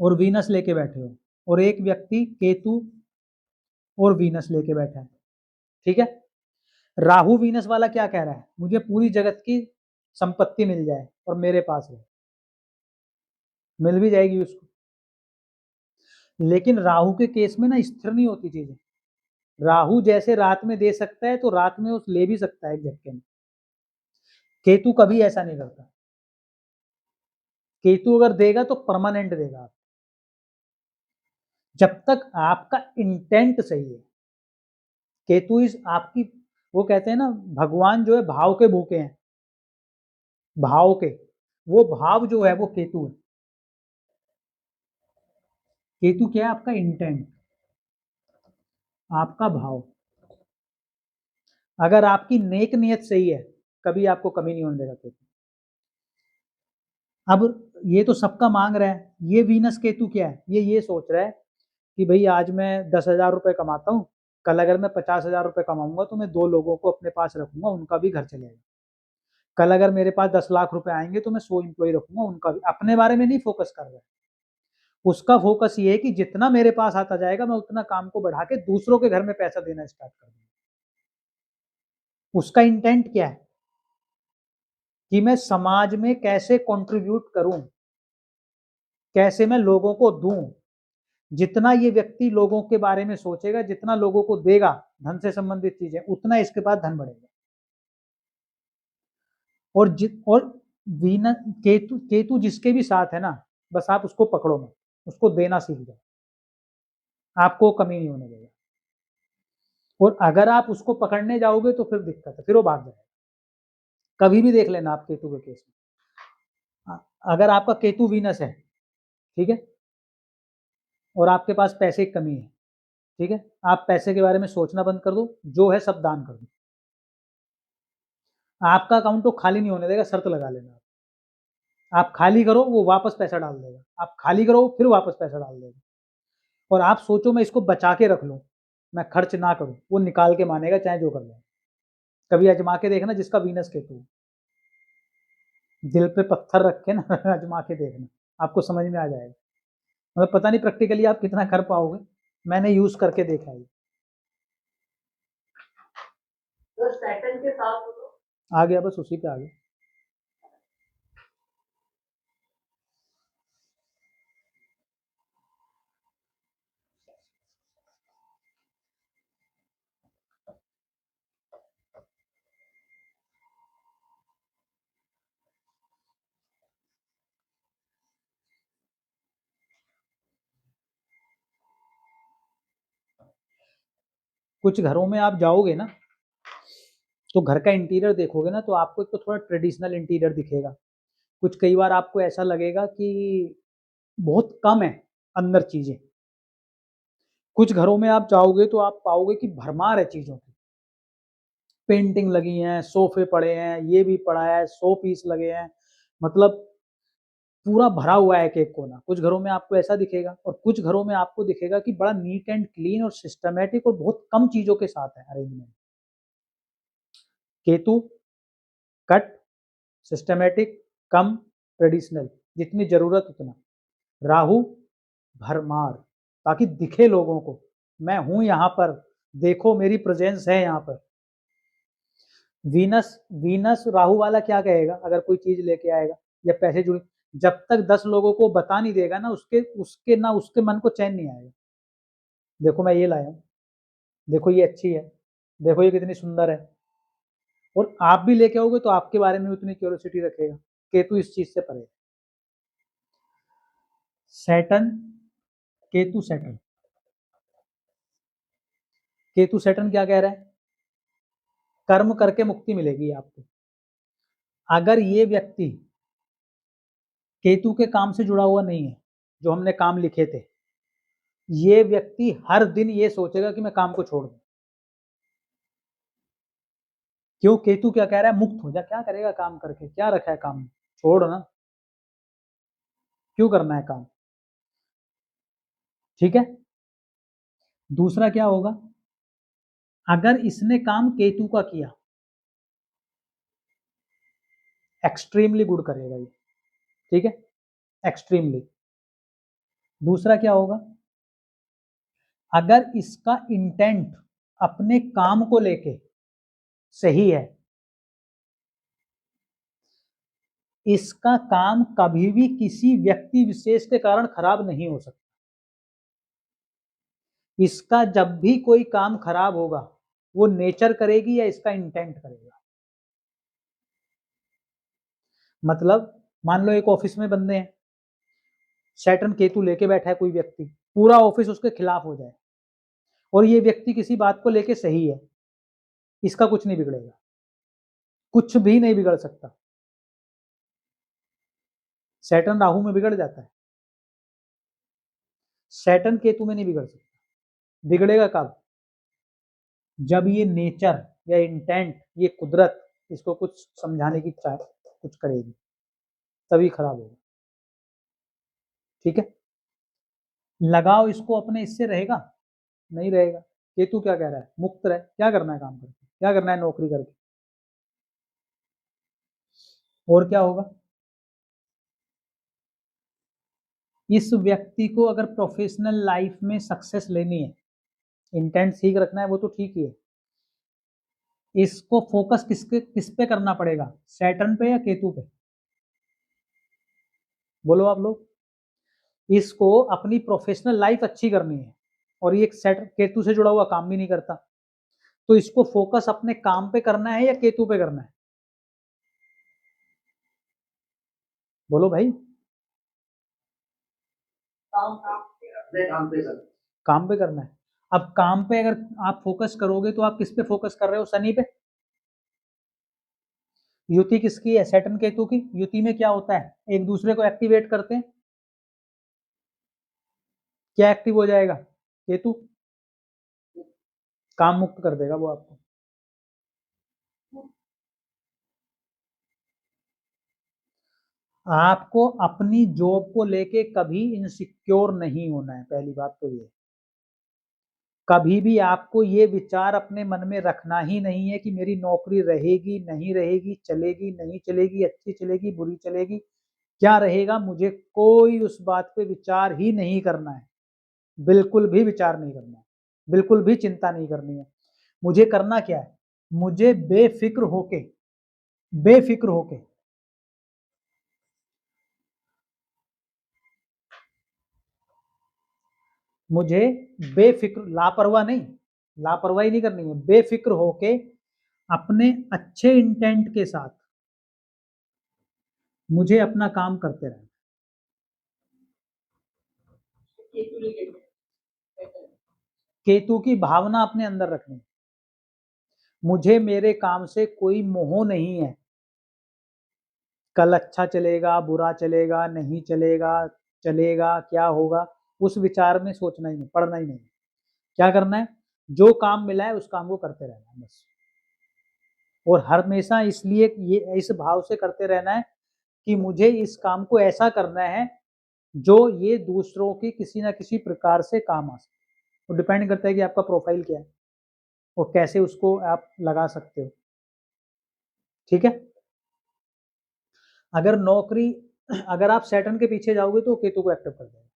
और वीनस लेके बैठे हो, और एक व्यक्ति केतु और वीनस लेके बैठा है। ठीक है? राहु वीनस वाला क्या कह रहा है? मुझे पूरी जगत की संपत्ति मिल जाए और मेरे पास रहे, मिल भी जाएगी उसको। लेकिन राहु के केस में ना स्थिर नहीं होती चीजें। राहु जैसे रात में दे सकता है तो रात में उस ले भी सकता है एक झटके में। केतु कभी ऐसा नहीं करता। केतु अगर देगा तो परमानेंट देगा, जब तक आपका इंटेंट सही है। केतु इस आपकी, वो कहते हैं ना भगवान जो है भाव के भूखे हैं, भाव के, वो भाव जो है वो केतु है। केतु क्या है? आपका इंटेंट, आपका भाव। अगर आपकी नेक नियत सही है, कभी आपको कमी नहीं होने देगा केतु। अब ये तो सबका मांग रहा है, ये वीनस केतु क्या है? ये सोच रहा है कि भाई आज मैं 10,000 रुपए कमाता हूँ, कल अगर मैं 50,000 रुपए कमाऊंगा तो मैं 2 लोगों को अपने पास रखूंगा, उनका भी घर चलेगा। कल अगर मेरे पास 10 लाख रुपए आएंगे तो मैं 100 एम्प्लॉय रखूंगा, उनका भी। अपने बारे में नहीं फोकस कर रहा है, उसका फोकस ये है कि जितना मेरे पास आता जाएगा मैं उतना काम को बढ़ा के दूसरों के घर में पैसा देना स्टार्ट कर दूंगा। उसका इंटेंट क्या है कि मैं समाज में कैसे कंट्रीब्यूट करूं, कैसे मैं लोगों को दूं। जितना ये व्यक्ति लोगों के बारे में सोचेगा, जितना लोगों को देगा धन से संबंधित चीजें, उतना इसके पास धन बढ़ेगा। और वीनस केतु, केतु जिसके भी साथ है ना, बस आप उसको पकड़ो मत, उसको देना सीख जाओ, आपको कमी नहीं होने देगा। और अगर आप उसको पकड़ने जाओगे तो फिर दिक्कत है, फिर वो भाग जाएगा। कभी भी देख लेना आप केतु के केस में, अगर आपका केतु वीनस है, ठीक है, और आपके पास पैसे की कमी है, ठीक है, आप पैसे के बारे में सोचना बंद कर दो, जो है सब दान कर दो। आपका अकाउंट तो खाली नहीं होने देगा, शर्त लगा लेना। आप खाली करो वो वापस पैसा डाल देगा, आप खाली करो फिर वापस पैसा डाल देगा। और आप सोचो मैं इसको बचा के रख लूं, मैं खर्च ना करूं, वो निकाल के मानेगा चाहे जो कर ले। कभी आजमा के देखना जिसका वीनस केतु, दिल पे पत्थर रख के ना आजमा के देखना, आपको समझ में आ जाएगा। मतलब पता नहीं प्रैक्टिकली आप कितना कर पाओगे, मैंने यूज करके देखा है। तो सैटर्न के साथ हो तो आ गया, बस उसी पे आ गया। कुछ घरों में आप जाओगे ना तो घर का इंटीरियर देखोगे ना, तो आपको एक तो थोड़ा ट्रेडिशनल इंटीरियर दिखेगा। कुछ कई बार आपको ऐसा लगेगा कि बहुत कम है अंदर चीजें। कुछ घरों में आप जाओगे तो आप पाओगे कि भरमार है चीजों की, पेंटिंग लगी हैं, सोफे पड़े हैं, ये भी पड़ा है, 100 पीस लगे हैं, मतलब पूरा भरा हुआ है एक एक कोना। कुछ घरों में आपको ऐसा दिखेगा, और कुछ घरों में आपको दिखेगा कि बड़ा नीट एंड क्लीन और सिस्टमेटिक और बहुत कम चीजों के साथ है अरेंजमेंट। केतु कट, सिस्टमेटिक, कम, ट्रेडिशनल, जितनी जरूरत उतना। राहु भरमार, ताकि दिखे लोगों को मैं हूं यहाँ पर, देखो मेरी प्रेजेंस है यहाँ पर। वीनस, वीनस राहु वाला क्या कहेगा अगर कोई चीज लेके आएगा या पैसे जुड़े, जब तक 10 लोगों को बता नहीं देगा ना, उसके उसके ना उसके मन को चैन नहीं आएगा। देखो मैं ये लाया हूँ, देखो ये अच्छी है, देखो ये कितनी सुंदर है। और आप भी लेके आओगे तो आपके बारे में उतनी क्यूरियोसिटी रखेगा। केतु इस चीज से परे है। Saturn, Ketu Saturn, Ketu Saturn क्या कह रहा है? कर्म करके मुक्ति मिलेगी आपको। अगर ये व्यक्ति केतु के काम से जुड़ा हुआ नहीं है, जो हमने काम लिखे थे, ये व्यक्ति हर दिन ये सोचेगा कि मैं काम को छोड़ दूं। क्यों? केतु क्या कह रहा है? मुक्त हो जा, क्या करेगा काम करके, क्या रखा है काम में, छोड़ ना, क्यों करना है काम, ठीक है। दूसरा क्या होगा, अगर इसने काम केतु का किया, एक्सट्रीमली गुड करेगा ये, ठीक है, एक्सट्रीमली। दूसरा क्या होगा, अगर इसका इंटेंट अपने काम को लेके सही है, इसका काम कभी भी किसी व्यक्ति विशेष के कारण खराब नहीं हो सकता। इसका जब भी कोई काम खराब होगा, वो नेचर करेगी या इसका इंटेंट करेगा। मतलब मान लो एक ऑफिस में बंदे हैं, सैटर्न केतु लेके बैठा है कोई व्यक्ति, पूरा ऑफिस उसके खिलाफ हो जाए और ये व्यक्ति किसी बात को लेके सही है, इसका कुछ नहीं बिगड़ेगा, कुछ भी नहीं बिगड़ सकता। सैटर्न राहु में बिगड़ जाता है, सैटर्न केतु में नहीं बिगड़ सकता। बिगड़ेगा कब? जब ये नेचर या इंटेंट, ये कुदरत इसको कुछ समझाने की चाहे कुछ करेगी, तभी खराब होगा। ठीक है, लगाओ इसको अपने, इससे रहेगा? नहीं रहेगा। केतु क्या कह रहा है? मुक्त रहे। क्या करना है काम करके, क्या करना है नौकरी करके, और क्या होगा? इस व्यक्ति को अगर प्रोफेशनल लाइफ में सक्सेस लेनी है, इंटेंट ठीक रखना है, वो तो ठीक ही है, इसको फोकस किस पे करना पड़ेगा? सैटर्न पे या केतु पे? बोलो आप लोग। इसको अपनी प्रोफेशनल लाइफ अच्छी करनी है और ये सैटर्न केतु से जुड़ा हुआ काम भी नहीं करता, तो इसको फोकस अपने काम पे करना है या केतु पे करना है? बोलो भाई। अपने काम पे सर। काम पे करना है। अब काम पे अगर आप फोकस करोगे तो आप किस पे फोकस कर रहे हो? शनि पे। युति किसकी है? सैटर्न केतु की। युति में क्या होता है? एक दूसरे को एक्टिवेट करते हैं। क्या एक्टिव हो जाएगा? केतु। काम मुक्त कर देगा वो आपको। आपको अपनी जॉब को लेके कभी इनसिक्योर नहीं होना है, पहली बात तो ये। कभी भी आपको ये विचार अपने मन में रखना ही नहीं है कि मेरी नौकरी रहेगी नहीं रहेगी, चलेगी नहीं चलेगी, अच्छी चलेगी बुरी चलेगी, क्या रहेगा, मुझे कोई उस बात पे विचार ही नहीं करना है। बिल्कुल भी विचार नहीं करना है, बिल्कुल भी चिंता नहीं करनी है। मुझे करना क्या है? मुझे बेफिक्र होके, बेफिक्र होके मुझे बेफिक्र, लापरवाह नहीं, लापरवाही नहीं करनी है, बेफिक्र होके अपने अच्छे इंटेंट के साथ मुझे अपना काम करते रहना। Ketu related better. केतु की भावना अपने अंदर रखनी। मुझे मेरे काम से कोई मोह नहीं है, कल अच्छा चलेगा बुरा चलेगा नहीं चलेगा, चलेगा क्या होगा, उस विचार में सोचना ही नहीं, पढ़ना ही नहीं। क्या करना है? जो काम मिला है उस काम को करते रहना है बस। और हमेशा इसलिए ये इस भाव से करते रहना है कि मुझे इस काम को ऐसा करना है जो ये दूसरों की किसी ना किसी प्रकार से काम आ सके। वो डिपेंड करता है कि आपका प्रोफाइल क्या है और कैसे उसको आप लगा सकते हो। ठीक है, अगर नौकरी, अगर आप सैटर्न के पीछे जाओगे तो केतु को एक्टिव कर देगा।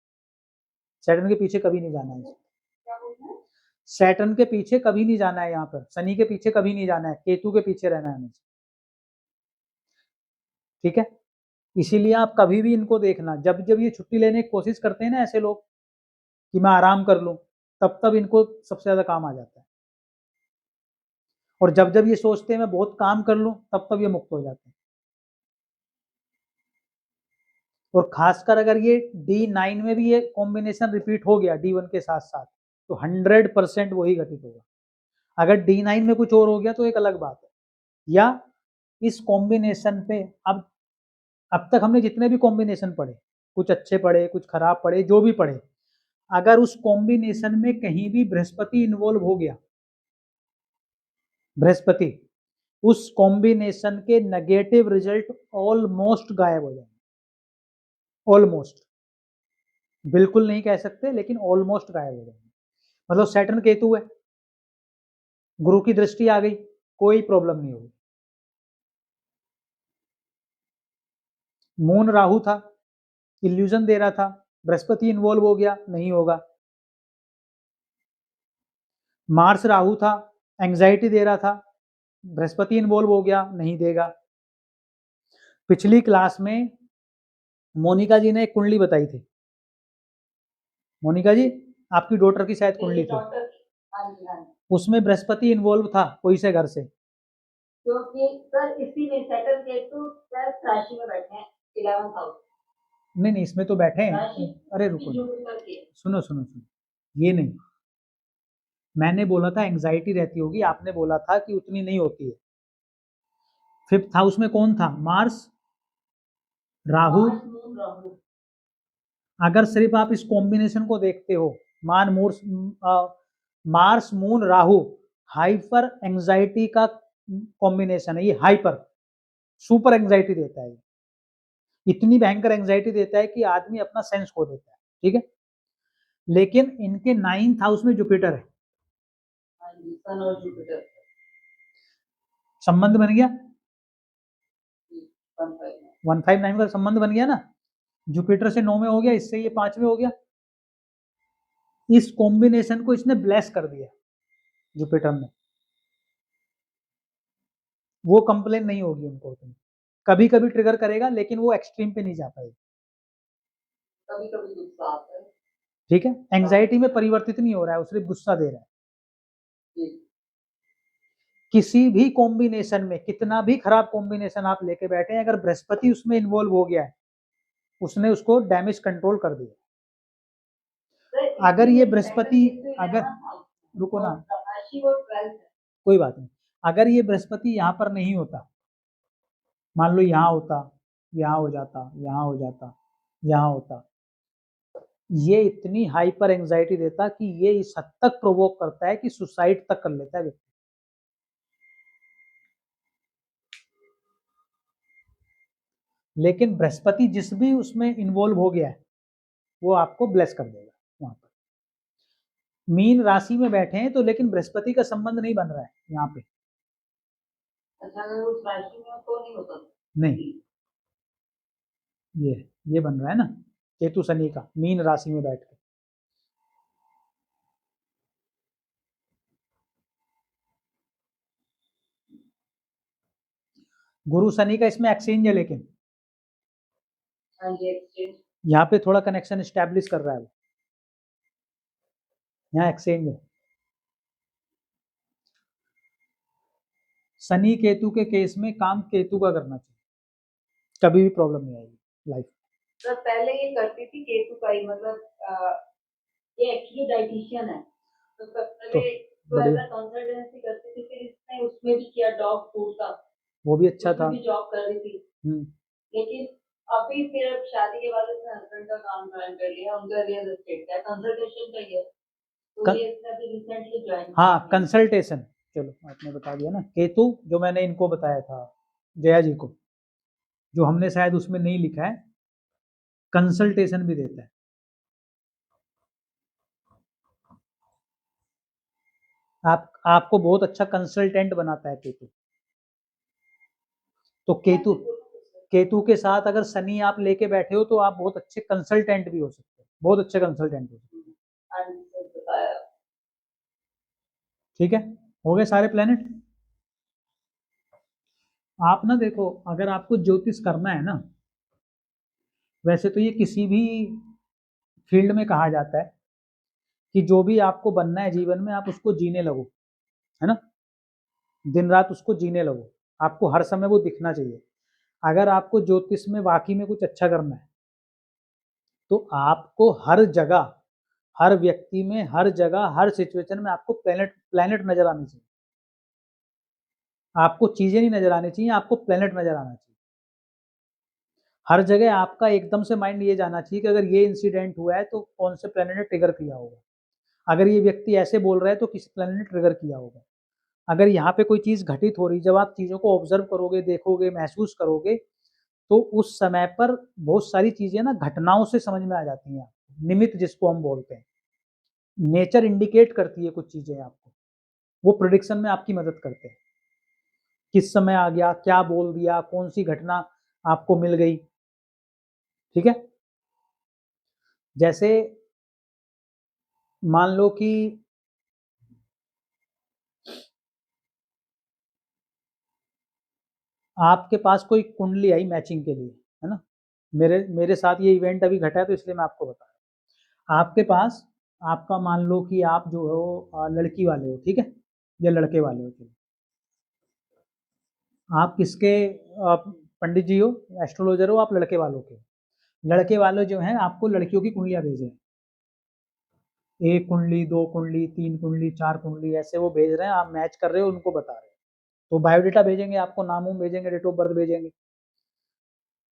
सैटर्न के पीछे कभी नहीं जाना है, क्या बोलना है? सैटर्न के पीछे कभी नहीं जाना है, यहाँ पर शनि के पीछे कभी नहीं जाना है, केतु के पीछे रहना है हमेशा। ठीक है, इसीलिए आप कभी भी इनको देखना, जब जब ये छुट्टी लेने की कोशिश करते हैं ना ऐसे लोग कि मैं आराम कर लूं, तब तब इनको सबसे ज्यादा काम आ जाता है। और जब जब ये सोचते हैं मैं बहुत काम कर लूं, तब तब ये मुक्त हो जाते हैं। और खासकर अगर ये D9 में भी ये कॉम्बिनेशन रिपीट हो गया D1 के साथ साथ, तो 100% वही घटित होगा। अगर D9 में कुछ और हो गया तो एक अलग बात है। या इस कॉम्बिनेशन पे अब तक हमने जितने भी कॉम्बिनेशन पढ़े, कुछ अच्छे पढ़े कुछ खराब पढ़े, जो भी पढ़े, अगर उस कॉम्बिनेशन में कहीं भी बृहस्पति इन्वॉल्व हो गया, बृहस्पति, उस कॉम्बिनेशन के नेगेटिव रिजल्ट ऑलमोस्ट गायब हो जाएंगे। ऑलमोस्ट, बिल्कुल नहीं कह सकते लेकिन ऑलमोस्ट गायब हो जाएंगे। मतलब सैटर्न केतु है, गुरु की दृष्टि आ गई, कोई प्रॉब्लम नहीं होगी। मून राहु था, इल्यूजन दे रहा था, बृहस्पति इन्वॉल्व हो गया, नहीं होगा। मार्स राहु था, एंग्जाइटी दे रहा था, बृहस्पति इन्वॉल्व हो गया, नहीं देगा। पिछली क्लास में मोनिका जी ने एक कुंडली बताई थी। मोनिका जी, आपकी डॉटर की शायद कुंडली थी, डॉक्टर की, हाँ जी, हाँ जी। उसमें बृहस्पति इन्वॉल्व था कोई से घर से। क्योंकि सर इसीलिए सेटल केतु 10th राशि में बैठे हैं 11th हाउस। नहीं, इसमें तो बैठे हैं। राशि अरे रुको ना, जुपिटर की है। सुनो, ये नहीं। मैंने बोला था एंग्जाइटी रहती होगी, आपने बोला था कि उतनी नहीं होती है। 5th हाउस में कौन था? Mars, Rahu. Mars, moon, Rahu. अगर सिर्फ आप इस कॉम्बिनेशन को देखते हो, Mars moon Rahu, hyper anxiety का कॉम्बिनेशन है ये। हाइपर सुपर एंजाइटी देता है, इतनी भयंकर एंजाइटी देता है कि आदमी अपना सेंस खो देता है। ठीक है, लेकिन इनके 9th हाउस में जुपिटर है। हाँ जी, सन और जुपिटर। संबंध बन गया, 159। 159 का संबंध बन गया ना। जुपिटर से 9 में हो गया, इससे ये 5 में हो गया। इस कॉम्बिनेशन को इसने ब्लेस कर दिया जुपिटर ने। वो कंप्लेन नहीं होगी उनको उतनी, कभी कभी ट्रिगर करेगा लेकिन वो एक्सट्रीम पे नहीं जा पाएगी। कभी कभी गुस्सा आता है। ठीक है, एंजाइटी में परिवर्तित नहीं हो रहा है, वो सिर्फ गुस्सा दे रहा है। जी। किसी भी कॉम्बिनेशन में, कितना भी खराब कॉम्बिनेशन आप लेके बैठे हैं, अगर बृहस्पति उसमें इन्वॉल्व हो गया है, उसने उसको डैमेज कंट्रोल कर दिया। सर, अगर ये इसीलिए बृहस्पति, सेटल केतु अगर 11th हाउस में रुको ना, और राशि वो 12th है। कोई बात नहीं, अगर ये बृहस्पति यहाँ पर नहीं होता, मान लो यहाँ होता, यहाँ हो जाता, यहाँ हो जाता, यहाँ होता, ये इतनी हाइपर एंजाइटी देता कि ये इस हद तक प्रोवोक करता है कि सुसाइड तक कर लेता है व्यक्ति। लेकिन बृहस्पति जिस भी उसमें इन्वॉल्व हो गया है, वो आपको ब्लेस कर देगा वहां पर। मीन राशि में बैठे हैं तो, लेकिन बृहस्पति का संबंध नहीं बन रहा है यहाँ पे। अच्छा, अगर उस राशि में हो तो नहीं होता। नहीं, ये बन रहा है ना केतु शनि का, मीन राशि में बैठ के। गुरु शनि का इसमें एक्सचेंज है, लेकिन हाँ जी, एक्सचेंज। यहाँ पे थोड़ा कनेक्शन स्टैब्लिश कर रहा है वो, यहाँ एक्सचेंज है। शनि केतु के केस में काम केतु का करना चाहिए, कभी भी प्रॉब्लम नहीं आएगी लाइफ। सर पहले ये करती थी केतु का ही, मतलब ये एक्चुअली डाइटिशियन है, तो पहले तो ऐसा कंसल्टेंसी करती थी, फिर इसने उसमें भी किया डॉग फूड का, वो भी अच्छा था। भी जॉब कर रही थी। लेकिन अभी फिर शादी के बाद उसने हस्बैंड का काम ज्वाइन कर लिया, उनका रियल एस्टेट का कंसल्टेशन का ही है, तो ये इसने अभी रिसेंटली ज्वाइन। हाँ, कंसल्टेशन, चलो आपने बता दिया ना। केतु जो मैंने इनको बताया था, जया जी को, जो हमने शायद उसमें नहीं लिखा है, कंसल्टेशन भी देता है। आपको बहुत अच्छा कंसल्टेंट बनाता है केतु। तो केतु के साथ अगर शनि आप लेके बैठे हो तो आप बहुत अच्छे कंसल्टेंट भी हो सकते हो, बहुत अच्छे कंसल्टेंट हो सकते हो। ठीक है, हो गए सारे प्लेनेट। आप ना देखो, अगर आपको ज्योतिष करना है ना, वैसे तो ये किसी भी फील्ड में कहा जाता है कि जो भी आपको बनना है जीवन में, आप उसको जीने लगो, है ना, दिन रात उसको जीने लगो, आपको हर समय वो दिखना चाहिए। अगर आपको ज्योतिष में वाकई में कुछ अच्छा करना है, तो आपको हर जगह, हर व्यक्ति में, हर जगह, हर सिचुएशन में आपको प्लेनेट प्लेनेट नजर आनी चाहिए। आपको चीजें नहीं नजर आनी चाहिए, आपको प्लेनेट नजर आना चाहिए। हर जगह आपका एकदम से माइंड ये जाना चाहिए कि अगर ये इंसिडेंट हुआ है तो कौन से प्लेनेट ने ट्रिगर किया होगा, अगर ये व्यक्ति ऐसे बोल रहा है तो किसी प्लेनेट ने ट्रिगर किया होगा, अगर यहाँ पे कोई चीज घटित हो रही, जब आप चीजों को ऑब्जर्व करोगे, देखोगे, महसूस करोगे, तो उस समय पर बहुत सारी चीजें ना घटनाओं से समझ में आ जाती हैं। निमित्त जिसको हम बोलते हैं, नेचर इंडिकेट करती है कुछ चीजें आपको, वो प्रिडिक्शन में आपकी मदद करते हैं। किस समय आ गया, क्या बोल दिया, कौन सी घटना आपको मिल गई। ठीक है, जैसे मान लो कि आपके पास कोई कुंडली आई मैचिंग के लिए, है ना? मेरे साथ ये इवेंट अभी घटा है तो इसलिए मैं आपको बता रहा हूँ। आपके पास आपका मान लो कि आप जो हो लड़की वाले हो, ठीक है? या लड़के वाले हो, चलो। आप किसके पंडित जी हो, एस्ट्रोलॉजर हो, आप लड़के वालों के। लड़के वाले जो हैं आपको लड़कियों की कुंडलियाँ भेज रहे हैं। 1 कुंडली, 2 कुंडली, 3 कुंडली, 4 कुंडली ऐसे वो भेज रहे हैं, आप मैच कर रहे हो, उनको बता रहे हो। तो बायोडाटा भेजेंगे आपको, नाम-वाम भेजेंगे, डेट ऑफ बर्थ भेजेंगे।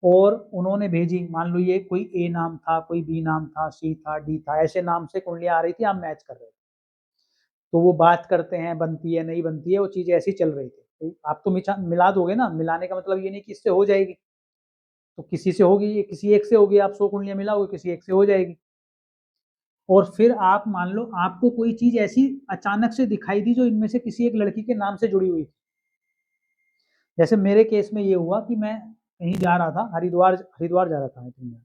और उन्होंने भेजी, मान लो ये कोई ए नाम था, कोई बी नाम था, सी था, डी था, ऐसे नाम से कुंडलियाँ आ रही थी, आप मैच कर रहे थे। तो वो बात करते हैं, बनती है, नहीं बनती है, वो चीज़ ऐसी चल रही थी। तो आप तो मिला दोगे ना, मिलाने का मतलब ये नहीं कि इससे हो जाएगी। तो किसी से होगी, किसी एक से होगी, आप 100 कुंडलियाँ मिलाओगे, किसी एक से हो जाएगी। और फिर आप मान लो आपको कोई चीज़ ऐसी अचानक से दिखाई दी जो इनमें से किसी एक लड़की के नाम से जुड़ी हुई थी। जैसे मेरे केस में ये हुआ कि मैं कहीं जा रहा था, हरिद्वार जा रहा था आई थिंक मैं।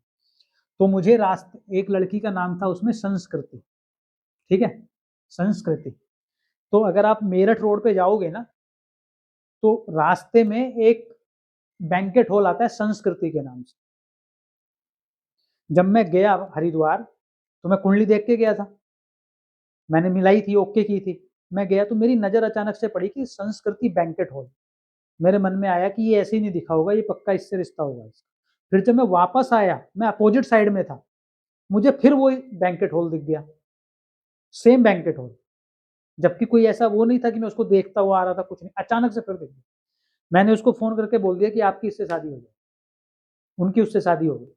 तो मुझे रास्ते एक लड़की का नाम था उसमें संस्कृति, ठीक है? संस्कृति। तो अगर आप मेरठ रोड पे जाओगे ना, तो रास्ते में एक बैंक्वेट हॉल आता है संस्कृति के नाम से। जब मैं गया हरिद्वार, तो मैं कुंडली देख के गया था। मैंने मिलाई थी, ओके की थी। मैं गया तो मेरी नज़र अचानक से पड़ी कि संस्कृति बैंक्वेट हॉल। मेरे मन में आया कि ये ऐसे ही नहीं दिखा होगा, ये पक्का इससे रिश्ता होगा इसका। फिर जब मैं वापस आया, मैं अपोजिट साइड में था, मुझे फिर वो बैंक्वेट हॉल दिख गया, सेम बैंक्वेट हॉल। जबकि कोई ऐसा वो नहीं था कि मैं उसको देखता हुआ आ रहा था, कुछ नहीं, अचानक से फिर दिख गया। मैंने उसको फ़ोन करके बोल दिया कि आपकी इससे शादी हो गई, उनकी उससे शादी हो गई।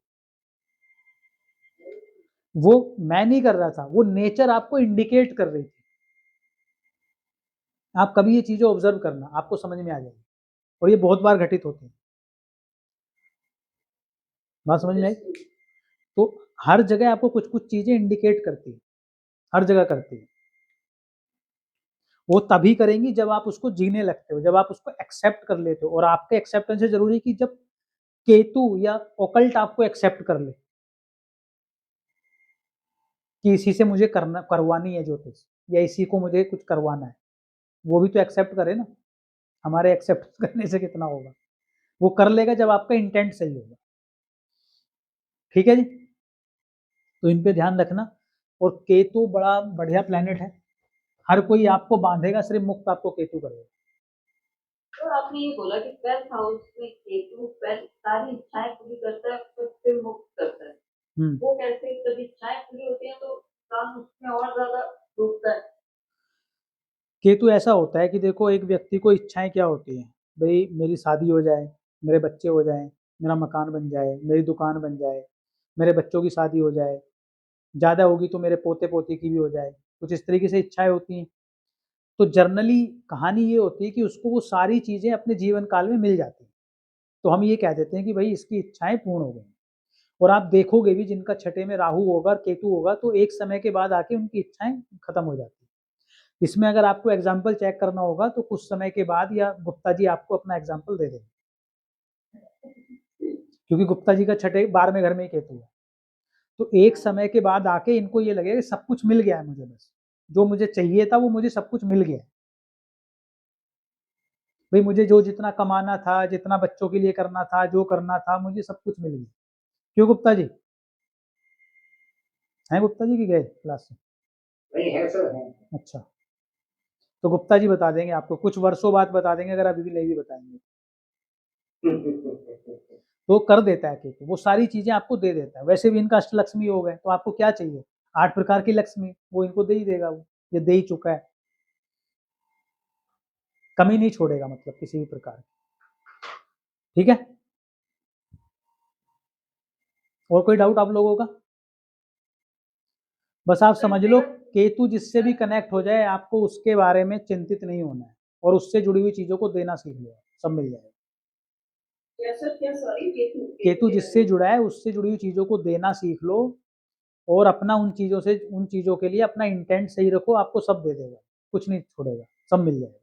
वो मैं नहीं कर रहा था, वो नेचर आपको इंडिकेट कर रही थी। आप कभी ये चीज़ें ऑब्ज़र्व करना, आपको समझ में आ जाएगी और ये बहुत बार घटित होती है। बात समझ में आई? तो हर जगह आपको कुछ-कुछ चीज़ें इंडिकेट करती है, हर जगह करती है। वो तभी करेंगी जब आप उसको जीने लगते हो, जब आप उसको एक्सेप्ट कर लेते हो और आपके एक्सेप्टेंस से ज़रूरी है कि जब केतु या ऑकल्ट आपको एक्सेप्ट कर ले कि इसी से मुझे करवानी है ज्योतिष या इसी को मुझे कुछ करवाना है, वो भी तो एक्सेप्ट करे ना। हमारे एक्सेप्ट करने से कितना होगा? वो कर लेगा जब आपका इंटेंट सही होगा। ठीक है जी? तो इन पे ध्यान रखना। और केतु बड़ा बढ़िया प्लैनेट है। हर कोई आपको बांधेगा, सिर्फ मुक्त आपको केतु करेगा। तो आपने ये बोला कि 12th हाउस में केतु सारी इच्छाएं पूरी करता है, फिर मुक्त करता है। वो कैसे? जब इच्छाएं पूरी होती हैं तो काम उसमें और ज्यादा डूबता है। केतु ऐसा होता है कि देखो, एक व्यक्ति को इच्छाएं क्या होती हैं, भाई मेरी शादी हो जाए, मेरे बच्चे हो जाएं, मेरा मकान बन जाए, मेरी दुकान बन जाए, मेरे बच्चों की शादी हो जाए, ज़्यादा होगी तो मेरे पोते पोती की भी हो जाए, कुछ इस तरीके से इच्छाएं होती हैं। तो जर्नली कहानी ये होती है कि उसको वो सारी चीज़ें अपने जीवन काल में मिल जाती हैं। तो हम ये कह देते हैं कि भाई इसकी इच्छाएं पूर्ण हो गई। और आप देखोगे भी जिनका छठे में राहु होगा और केतु होगा, तो एक समय के बाद आके उनकी इच्छाएं खत्म हो जाती हैं। इसमें अगर आपको एग्जाम्पल चेक करना होगा तो कुछ समय के बाद या गुप्ता जी आपको अपना एग्जाम्पल दे देंगे, क्योंकि गुप्ता जी का छठे 12वें घर में ही केतु है। तो एक समय के बाद आके इनको ये लगेगा कि सब कुछ मिल गया है मुझे, बस जो मुझे चाहिए था वो मुझे सब कुछ मिल गया है। भाई मुझे जो जितना कमाना था, जितना बच्चों के लिए करना था, जो करना था, मुझे सब कुछ मिल गया। क्यों गुप्ता जी? हैं गुप्ता जी की गए क्लास से? नहीं है सर, है। अच्छा, तो गुप्ता जी बता देंगे आपको, कुछ वर्षों बाद बता देंगे अगर अभी भी नहीं भी बताएंगे। तो कर देता है केतु, वो सारी चीजें आपको दे देता है। वैसे भी इनका अष्टलक्ष्मी हो गए, तो आपको क्या चाहिए? 8 प्रकार की लक्ष्मी वो इनको दे ही देगा, वो ये दे ही चुका है। कमी नहीं छोड़ेगा, मतलब किसी भी प्रकार की। ठीक है? और कोई डाउट आप लोगों का? बस आप समझ लो, केतु जिससे भी कनेक्ट हो जाए आपको उसके बारे में चिंतित नहीं होना है और उससे जुड़ी हुई चीजों को देना सीख लो, सब मिल जाएगा। क्या सॉरी, केतु जिससे जुड़ा है उससे जुड़ी हुई चीजों को देना सीख लो और अपना उन चीजों के लिए अपना इंटेंट सही रखो, आपको सब दे देगा, कुछ नहीं छोड़ेगा, सब मिल जाएगा।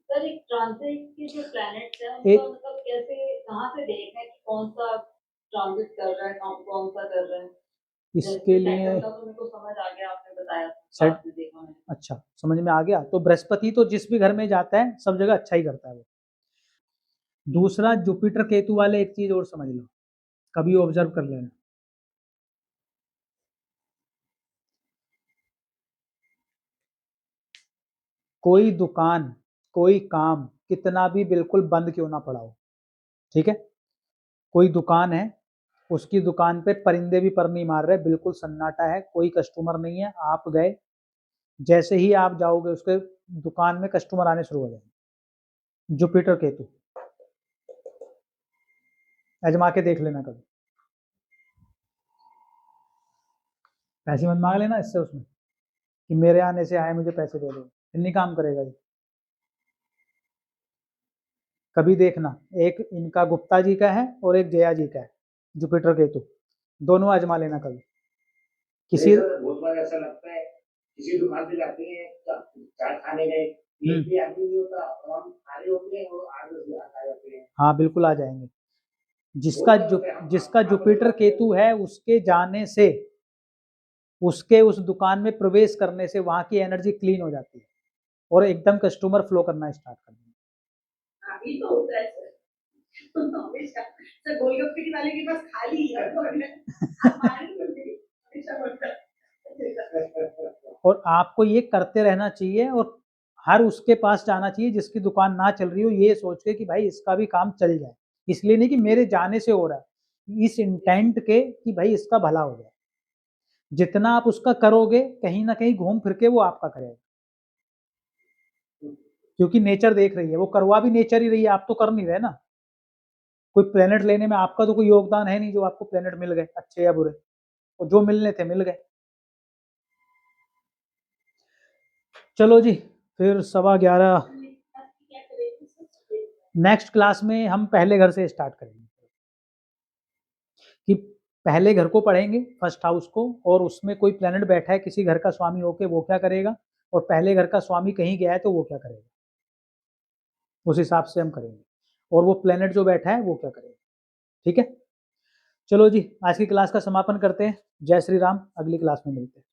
सर, एक ट्रांजिट के जो प्लैनेट्स हैं एक उनका मतलब कैसे, कहाँ से देखना है कि कौन सा ट्रांजिट कर रहा है, कौन सा कर रहा है? इसके लिए सैटर्न का तो मेरे को समझ आ गया, आपने बताया था, सेट आपने देखा मैंने। अच्छा, समझ में आ गया। तो बृहस्पति तो जिस भी घर में जाता है सब जगह अच्छा ही करता है वो। दूसरा जुपिटर केतु वाले एक चीज और समझ लो, कभी ऑब्जर्व कर लेना। कोई दुकान, कोई काम कितना भी बिल्कुल बंद क्यों ना पड़ा हो, ठीक है, कोई दुकान है, उसकी दुकान पे परिंदे भी पर नहीं मार रहे, बिल्कुल सन्नाटा है, कोई कस्टमर नहीं है, आप गए, जैसे ही आप जाओगे उसके दुकान में कस्टमर आने शुरू हो जाएंगे। जुपिटर केतु आजमा के देख लेना कभी। पैसे मत मांग लेना इससे उसमें कि मेरे आने से आए मुझे पैसे दे दो, फिर नहीं काम करेगा ये। कभी देखना, एक इनका गुप्ता जी का है और एक जया जी का है, जुपिटर केतु, दोनों आजमा लेना कभी। किसी नहीं सर, बहुत बार ऐसा लगता है किसी दुकान पे जाते हैं, चाय खाने गए, एक भी आदमी नहीं होता और हम खा रहे होते हैं और 8-10 ग्राहक आ जाते हैं। हाँ बिल्कुल आ जाएंगे। बहुत जिसका जुपिटर केतु है उसके जाने से, उसके उस दुकान में प्रवेश करने से वहां की एनर्जी क्लीन हो जाती है और एकदम कस्टमर फ्लो करना स्टार्ट कर देंगे। अभी तो होता है सर। हमेशा सर गोलगप्पे की वाले के पास खाली है तो हमारे हमेशा होता है। और आपको ये करते रहना चाहिए और हर उसके पास जाना चाहिए जिसकी दुकान ना चल रही हो, ये सोच के कि भाई इसका भी काम चल जाए, इसलिए नहीं कि मेरे जाने से हो रहा है, इस इंटेंट के कि भाई इसका भला हो जाए। जितना आप उसका करोगे कहीं ना कहीं घूम फिर के वो आपका करेगा, क्योंकि नेचर देख रही है, वो करवा भी नेचर ही रही है, आप तो कर नहीं रहे ना। कोई प्लेनेट लेने में आपका तो कोई योगदान है नहीं, जो आपको प्लेनेट मिल गए अच्छे या बुरे, और जो मिलने थे मिल गए। चलो जी, फिर 11:15 नेक्स्ट क्लास में हम पहले घर से स्टार्ट करेंगे कि पहले घर को पढ़ेंगे, फर्स्ट हाउस को, और उसमें कोई प्लेनेट बैठा है किसी घर का स्वामी होके वो क्या करेगा, और पहले घर का स्वामी कहीं गया है तो वो क्या करेगा, उस हिसाब से हम करेंगे, और वो प्लेनेट जो बैठा है वो क्या करेगा। ठीक है, चलो जी, आज की क्लास का समापन करते हैं। जय श्री राम, अगली क्लास में मिलते हैं।